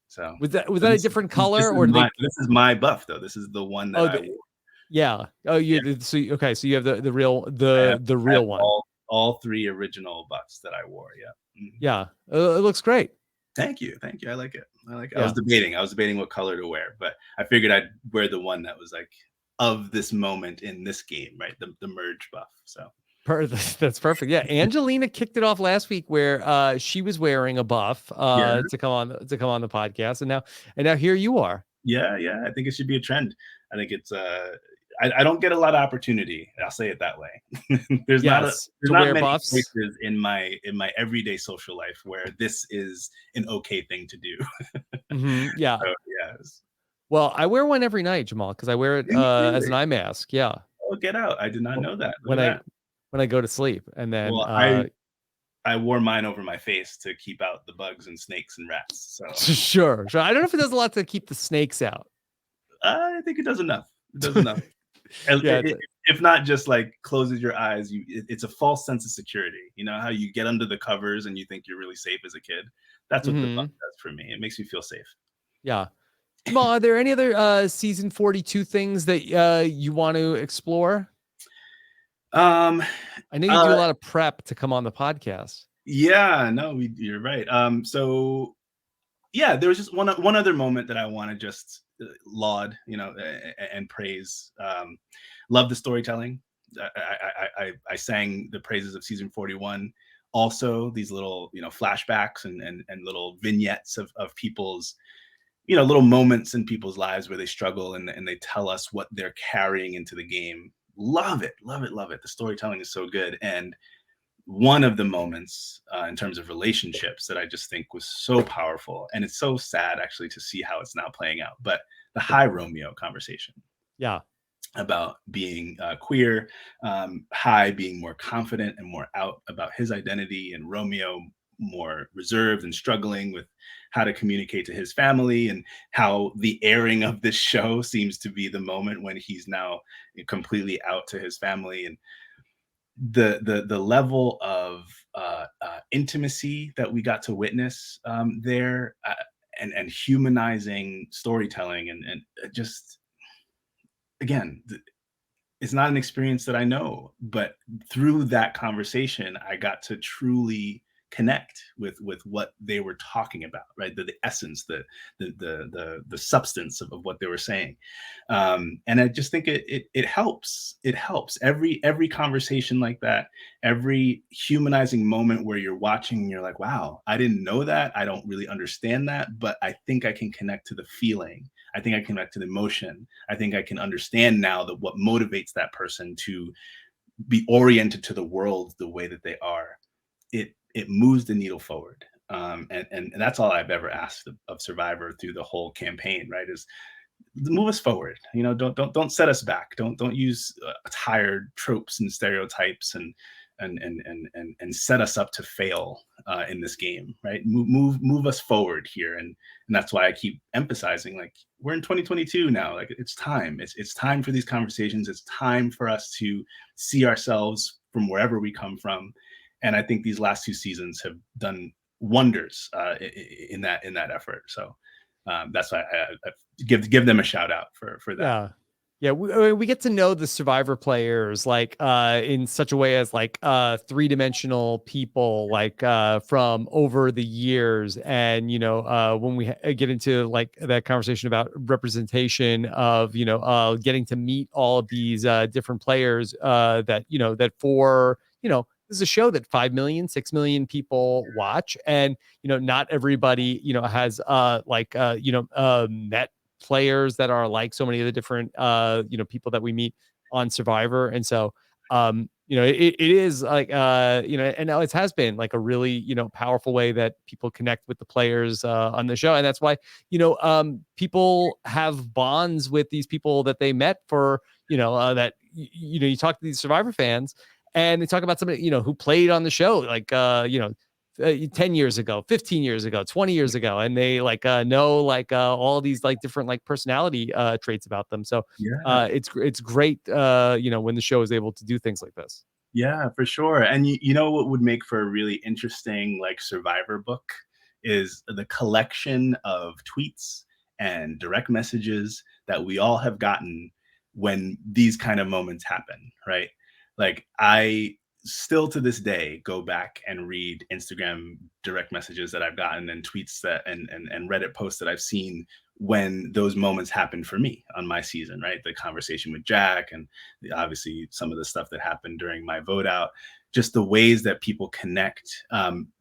So Was that so a different this color is or did they? this is my buff though. This is the one that Oh, I wore. yeah. Oh, Yeah, so okay. So you have the real I have, the I have real one. all 3 original buffs that I wore. Yeah. Mhm. Yeah. It looks great. Thank you. Thank you. I like it. I like it. Yeah. I was debating what color to wear, but I figured I'd wear the one that was like of this moment in this game, right? The merge buff. So That's perfect. Yeah, Angelina kicked it off last week where she was wearing a buff yeah, to come on the podcast, and now here you are. yeah, yeah. I think it should be a trend. I think it's I don't get a lot of opportunity. I'll say it that way. there's Yes, to not wear many buffs. choices in my everyday social life where this is an okay thing to do. Hmm. Yeah. So yes. Well, I wear one every night, Jamal, because I wear it Do you as an really? eye mask. Yeah, Oh, get out. I did not know that. Look when at I that. go to sleep, and then Well, I wore mine over my face to keep out the bugs and snakes and rats. So sure. I don't know if it does a lot to keep the snakes out. I think it does enough. It does enough. As- Yeah. if not just like closes your eyes, it's a false sense of security. You know how you get under the covers and you think you're really safe as a kid. That's what the buff Hmm. does for me. It makes me feel safe. Yeah. Jamal, are there any other season 42 things that you want to explore? Um, I know you do a lot of prep to come on the podcast. yeah, no, you're right. So yeah, there was just one other moment that I want to just laud, and praise. Love the storytelling. I sang the praises of season 41. Also, these little flashbacks and little vignettes of people's little moments in people's lives where they struggle, and they tell us what they're carrying into the game. Love it, love it, love it. The storytelling is so good. And one of the moments in terms of relationships that I just think was so powerful, and it's so sad actually to see how it's now playing out, but the high Romeo conversation. Yeah. About being queer, High being more confident and more out about his identity, and Romeo more reserved and struggling with how to communicate to his family, and how the airing of this show seems to be the moment when he's now completely out to his family. And the level of intimacy that we got to witness there, and humanizing storytelling, and just again, it's not an experience that I know, but through that conversation, I got to truly connect with what they were talking about, right? The essence, the substance of what they were saying. And I just think it helps. It helps every conversation like that, every humanizing moment where you're watching and you're like, wow, I didn't know that. I don't really understand that, but I think I can connect to the feeling. I think I can connect to the emotion. I think I can understand now that what motivates that person to be oriented to the world the way that they are. It moves the needle forward. And that's all I've ever asked of Survivor through the whole campaign, right? Is move us forward. Don't set us back. Don't use tired tropes and stereotypes and set us up to fail in this game, right? Move us forward here, and that's why I keep emphasizing, like, we're in 2022 now. Like, it's time. It's time for these conversations. It's time for us to see ourselves from wherever we come from, and I think these last two seasons have done wonders in that effort. So that's why I give them a shout out for that. Yeah. Yeah, we get to know the Survivor players like in such a way as like three-dimensional people, like from over the years. And when we get into like that conversation about representation of getting to meet all of these different players that that for this is a show that 5 million, 6 million people watch, and not everybody has met players that are like so many of the different people that we meet on Survivor. And so it is like and now it has been like a really powerful way that people connect with the players on the show. And that's why people have bonds with these people that they met for that you talk to these Survivor fans, and they talk about somebody who played on the show like 10 years ago, 15 years ago, 20 years ago, and they like know like all these like different like personality traits about them. So Yeah. it's great when the show is able to do things like this. Yeah, for sure. And you know what would make for a really interesting like Survivor book is the collection of tweets and direct messages that we all have gotten when these kind of moments happen, right? Like, I still to this day go back and read Instagram direct messages that I've gotten, and tweets that and Reddit posts that I've seen when those moments happened for me on my season, right? The conversation with Jack, and obviously some of the stuff that happened during my vote out, just the ways that people connect.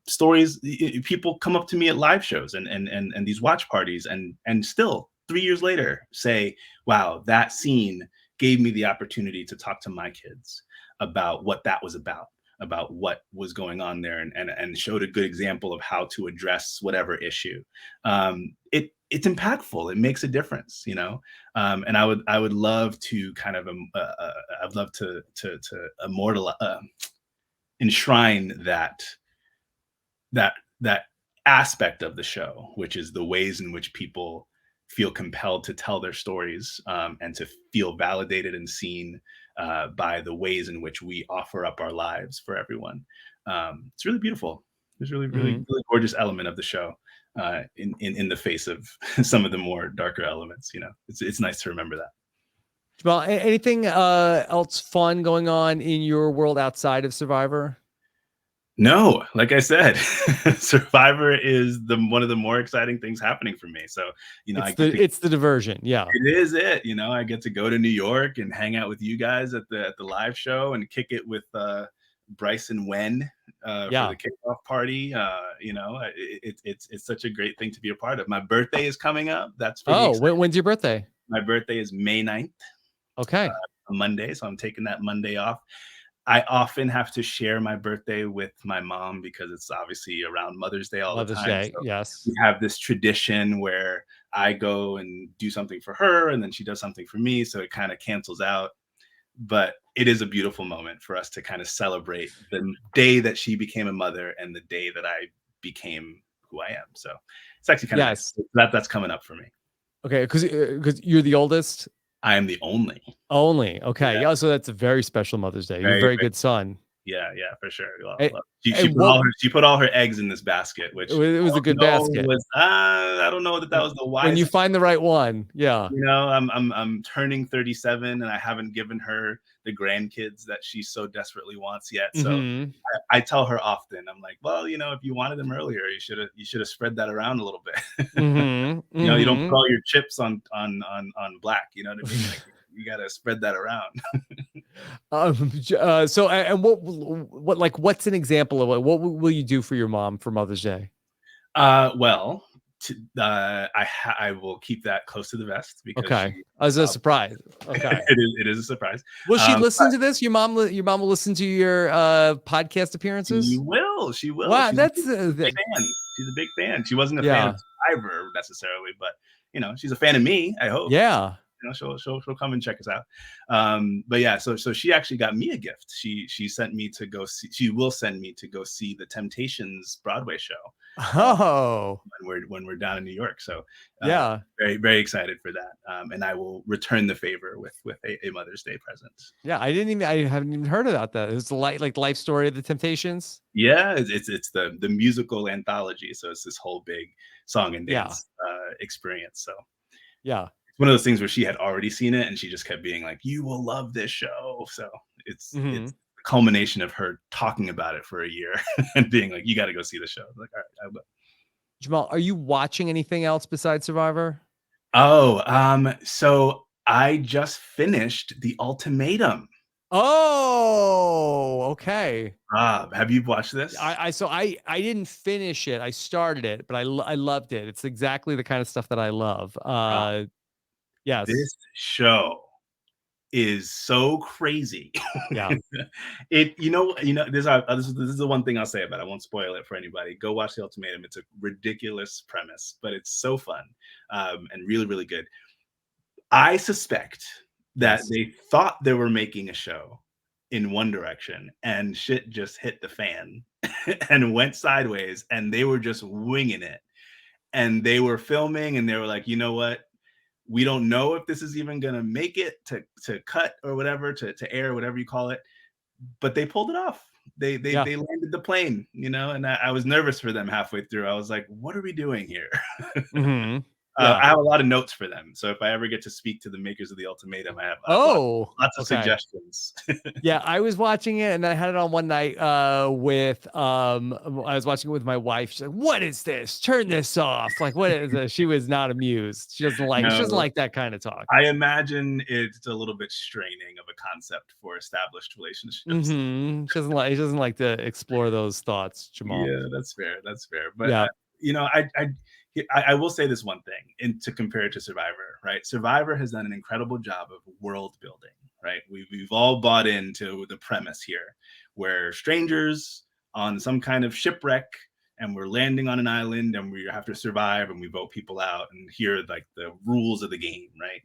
Stories, people come up to me at live shows and these watch parties, and still 3 years later say, wow, that scene gave me the opportunity to talk to my kids about what that was about what was going on there, and showed a good example of how to address whatever issue. It's impactful. It makes a difference, and I would love to kind of I'd love to immortalize, enshrine that aspect of the show, which is the ways in which people feel compelled to tell their stories, and to feel validated and seen by the ways in which we offer up our lives for everyone. It's really beautiful. There's really, really, really gorgeous element of the show in the face of some of the more darker elements. It's nice to remember that. Jamal, anything else fun going on in your world outside of Survivor? No, like I said, Survivor is one of the more exciting things happening for me. So, I get to It's the diversion. Yeah. it is it, I get to go to New York and hang out with you guys at the live show and kick it with Bryce and Wen for Yeah. the kickoff party. It's such a great thing to be a part of. My birthday is coming up. That's pretty Oh, exciting. when's your birthday? My birthday is May 9th, Okay. a Monday, so I'm taking that Monday off. I often have to share my birthday with my mom because it's obviously around Mother's Day all the Mother's time. Day. So Yes. we have this tradition where I go and do something for her and then she does something for me. So it kind of cancels out. But it is a beautiful moment for us to kind of celebrate the day that she became a mother and the day that I became who I am. So it's actually kind of nice. Yes. That's coming up for me. Okay. Because you're the oldest. I am the only. Only. Okay. Yeah, Yeah. So that's a very special Mother's Day. You're a very, very very good son. yeah, for sure. And, She and put what all her eggs in this basket, which it was a good basket. I don't know that was the When you wisest. find the right one. Yeah. I'm turning 37 and I haven't given her the grandkids that she so desperately wants yet. So Mm-hmm. I tell her often, I'm like, well, if you wanted them earlier, you should have spread that around a little bit. Mm-hmm. You don't put Mm-hmm. all your chips on black. You know what I mean? Like, you got to spread that around. So and what's an example of what will you do for your mom for Mother's Day? Well, I will keep that close to the vest because Okay. As a surprise. Okay. it is a surprise. Will she listen But to this? Your mom will listen to your podcast appearances? she will. Wow, She's a that's big fan. She's a big fan. She wasn't a fan of yeah. Survivor necessarily, but she's a fan of me, I hope. Yeah. She'll come and check us out. But yeah, so she actually got me a gift. She sent me to go see. She will send me to go see the Temptations Broadway show Oh. when we're down in New York. So Yeah. very, very excited for that. And I will return the favor with a Mother's Day present. Yeah, I haven't even heard about that. It was the life story of the Temptations. Yeah, it's the musical anthology. So it's this whole big song and Yeah. dance experience. So Yeah. one of those things where she had already seen it and she just kept being like, you will love this show. So it's Mm-hmm. the culmination of her talking about it for a year and being like, you got to go see the show. I'm like, all right, I will. Jamal, are you watching anything else besides Survivor? So I just finished The Ultimatum. Oh, okay. Rob, have you watched this? I didn't finish it. I started it, but I loved it. It's exactly the kind of stuff that I love. Yes. This show is so crazy. Yeah. This is the one thing I'll say about it. I won't spoil it for anybody. Go watch The Ultimatum. It's a ridiculous premise, but it's so fun and really, really good. I suspect that Yes. they thought they were making a show in one direction and shit just hit the fan and went sideways and they were just winging it. And they were filming and they were like, you know what? We don't know if this is even going to make it to cut or whatever, to air, whatever you call it. But they pulled it off. They landed the plane, and I was nervous for them halfway through. I was like, what are we doing here? Mm-hmm. Yeah. I have a lot of notes for them. So if I ever get to speak to the makers of The Ultimatum, I have lots of suggestions. Yeah, I was watching it and I had it on one night with I was watching it with my wife. She's like, "What is this? Turn this off." Like, what is this? She was not amused. She doesn't like that kind of talk. I imagine it's a little bit straining of a concept for established relationships. Mm-hmm. She doesn't like to explore those thoughts, Jamal. Yeah, that's fair. But yeah. I will say this one thing, and to compare it to Survivor, right? Survivor has done an incredible job of world building, right? We've all bought into the premise here, where strangers on some kind of shipwreck, and we're landing on an island, and we have to survive, and we vote people out, and here are like the rules of the game, right?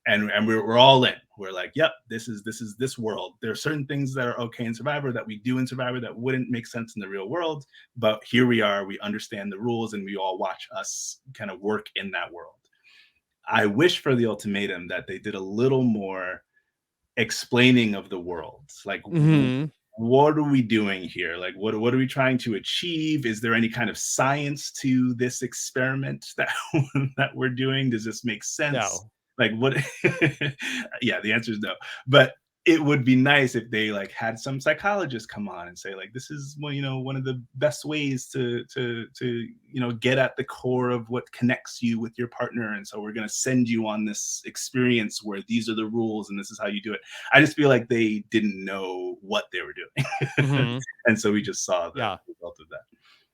And we're all in. We're like, yep, this is this world. There are certain things that are okay in Survivor that we do in Survivor that wouldn't make sense in the real world. But here we are, we understand the rules, and we all watch us kind of work in that world. I wish for The Ultimatum that they did a little more explaining of the world. Like, what are we doing here? Like, what are we trying to achieve? Is there any kind of science to this experiment that we're doing? Does this make sense? No. Like, what? Yeah, the answer is no. But it would be nice if they like had some psychologists come on and say like, this is, well, one of the best ways to get at the core of what connects you with your partner, and so we're going to send you on this experience where these are the rules and this is how you do it. I just feel like they didn't know what they were doing. And so we just saw the result of that.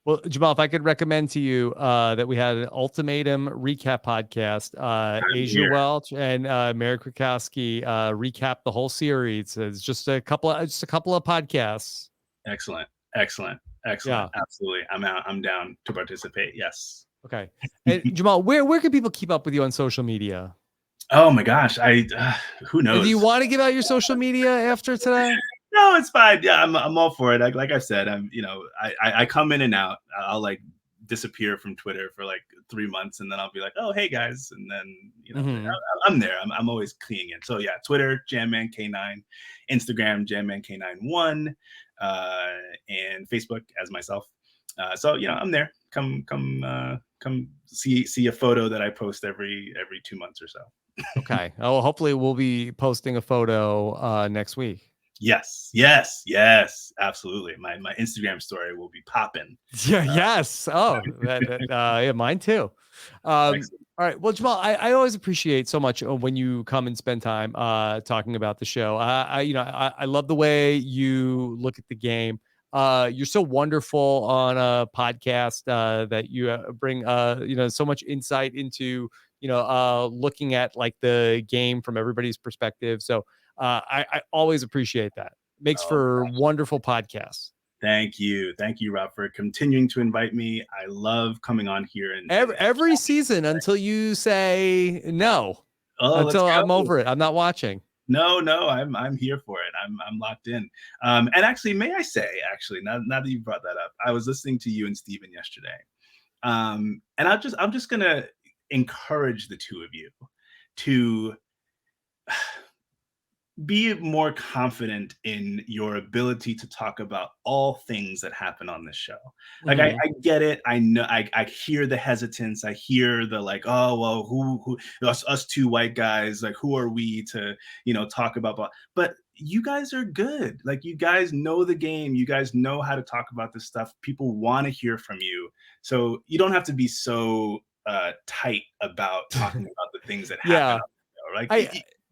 Well, Jamal, if I could recommend to you that we had an Ultimatum recap podcast, Asia Welch and Mary Krakowski recap the whole series. It's just a couple of podcasts. Excellent. Yeah. Absolutely. I'm down to participate. Yes. Okay. And Jamal, where can people keep up with you on social media? Oh my gosh, who knows? Do you want to give out your social media after today? No, it's fine. Yeah, I'm all for it. Like I said, I come in and out. I'll like disappear from Twitter for like 3 months, and then I'll be like, oh, hey guys, and then I'm there. I'm always keying in. So yeah, Twitter JammanK9, Instagram JammanK91, and Facebook as myself. So I'm there. Come see a photo that I post every 2 months or so. Okay. Oh, hopefully we'll be posting a photo next week. Yes, absolutely. My Instagram story will be popping. Yeah, yes. Oh, yeah, mine too. All right. Well, Jamal, I always appreciate so much when you come and spend time talking about the show. I love the way you look at the game. You're so wonderful on a podcast that you bring so much insight into looking at like the game from everybody's perspective. So I always appreciate that. Makes for wonderful podcasts. Thank you, Rob, for continuing to invite me. I love coming on here and every season until you say no. Until I'm over it, I'm not watching. No, I'm here for it. I'm locked in. And actually, may I say, now that you brought that up, I was listening to you and Steven yesterday, and I'm just gonna encourage the two of you to be more confident in your ability to talk about all things that happen on this show. Like I get it. I know I hear the hesitance. I hear the like, oh well, who us two white guys, like who are we to talk about? But you guys are good. Like you guys know the game. You guys know how to talk about this stuff. People want to hear from you. So you don't have to be so tight about talking about the things that happen. Like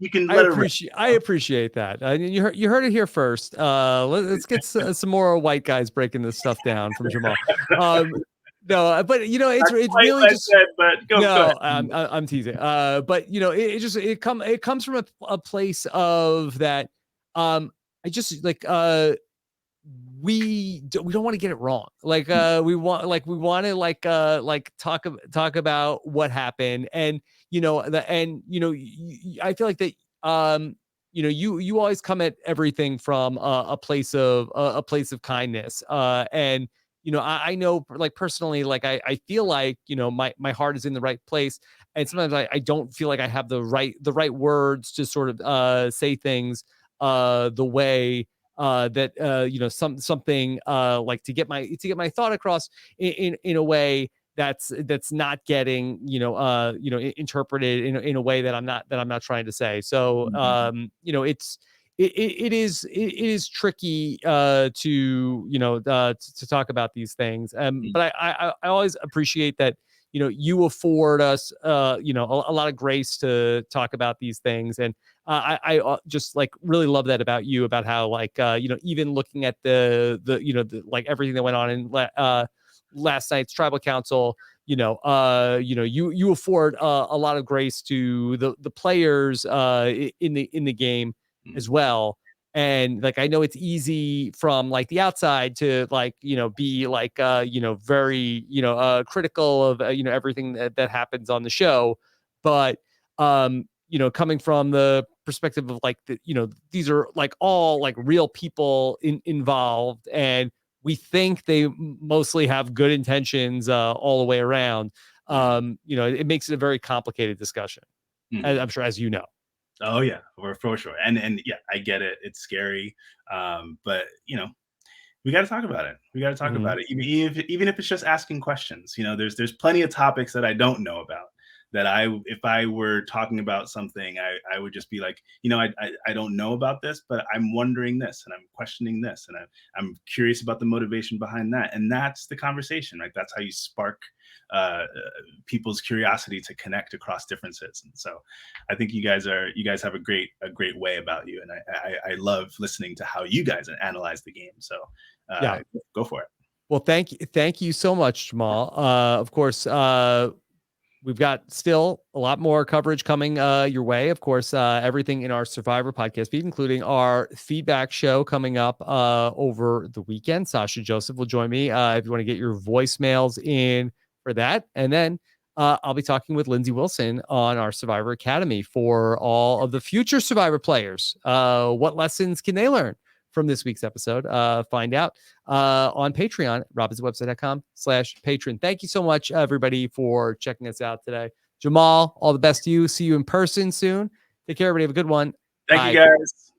you can I appreciate that. You heard it here first. Let's get some more white guys breaking this stuff down from Jamal. No, but it's really just. Said, but go I'm teasing. But it comes from a place of that. I just like we don't want to get it wrong. Like we want to talk about what happened, and I feel like that you always come at everything from a place of kindness, and I know like personally, like I feel like my heart is in the right place, and sometimes I don't feel like I have the right words to sort of say things the way that something like to get my thought across in a way that's not getting interpreted in a way that I'm not trying to say. So it is tricky to talk about these things. But I always appreciate that you afford us a lot of grace to talk about these things. And I just like really love that about you, about how like even looking at the like everything that went on in last night's tribal council, you afford a lot of grace to the players in the game as well. And like I know it's easy from like the outside to like be like very critical of everything that happens on the show, but coming from the perspective of like these are like all like real people involved, and we think they mostly have good intentions all the way around. It makes it a very complicated discussion, as I'm sure, as you know. Oh yeah, for sure. And yeah, I get it. It's scary. But we got to talk about it. We got to talk about it. Even if it's just asking questions, there's plenty of topics that I don't know about that if I were talking about something, I would just be like, I don't know about this, but I'm wondering this and I'm questioning this and I'm curious about the motivation behind that. And that's the conversation, right? That's how you spark people's curiosity to connect across differences. And so I think you guys have a great way about you. And I love listening to how you guys analyze the game. So go for it. Well, thank you so much, Jamal. Of course, we've got still a lot more coverage coming your way. Of course, everything in our Survivor podcast feed, including our feedback show coming up over the weekend. Sasha Joseph will join me if you want to get your voicemails in for that. And then I'll be talking with Lindsay Wilson on our Survivor Academy for all of the future Survivor players. What lessons can they learn from this week's episode? Find out on Patreon, robinswebsite.com/patron. Thank you so much, everybody, for checking us out today. Jamal, all the best to you. See you in person soon. Take care, everybody. Have a good one. Thank you, guys.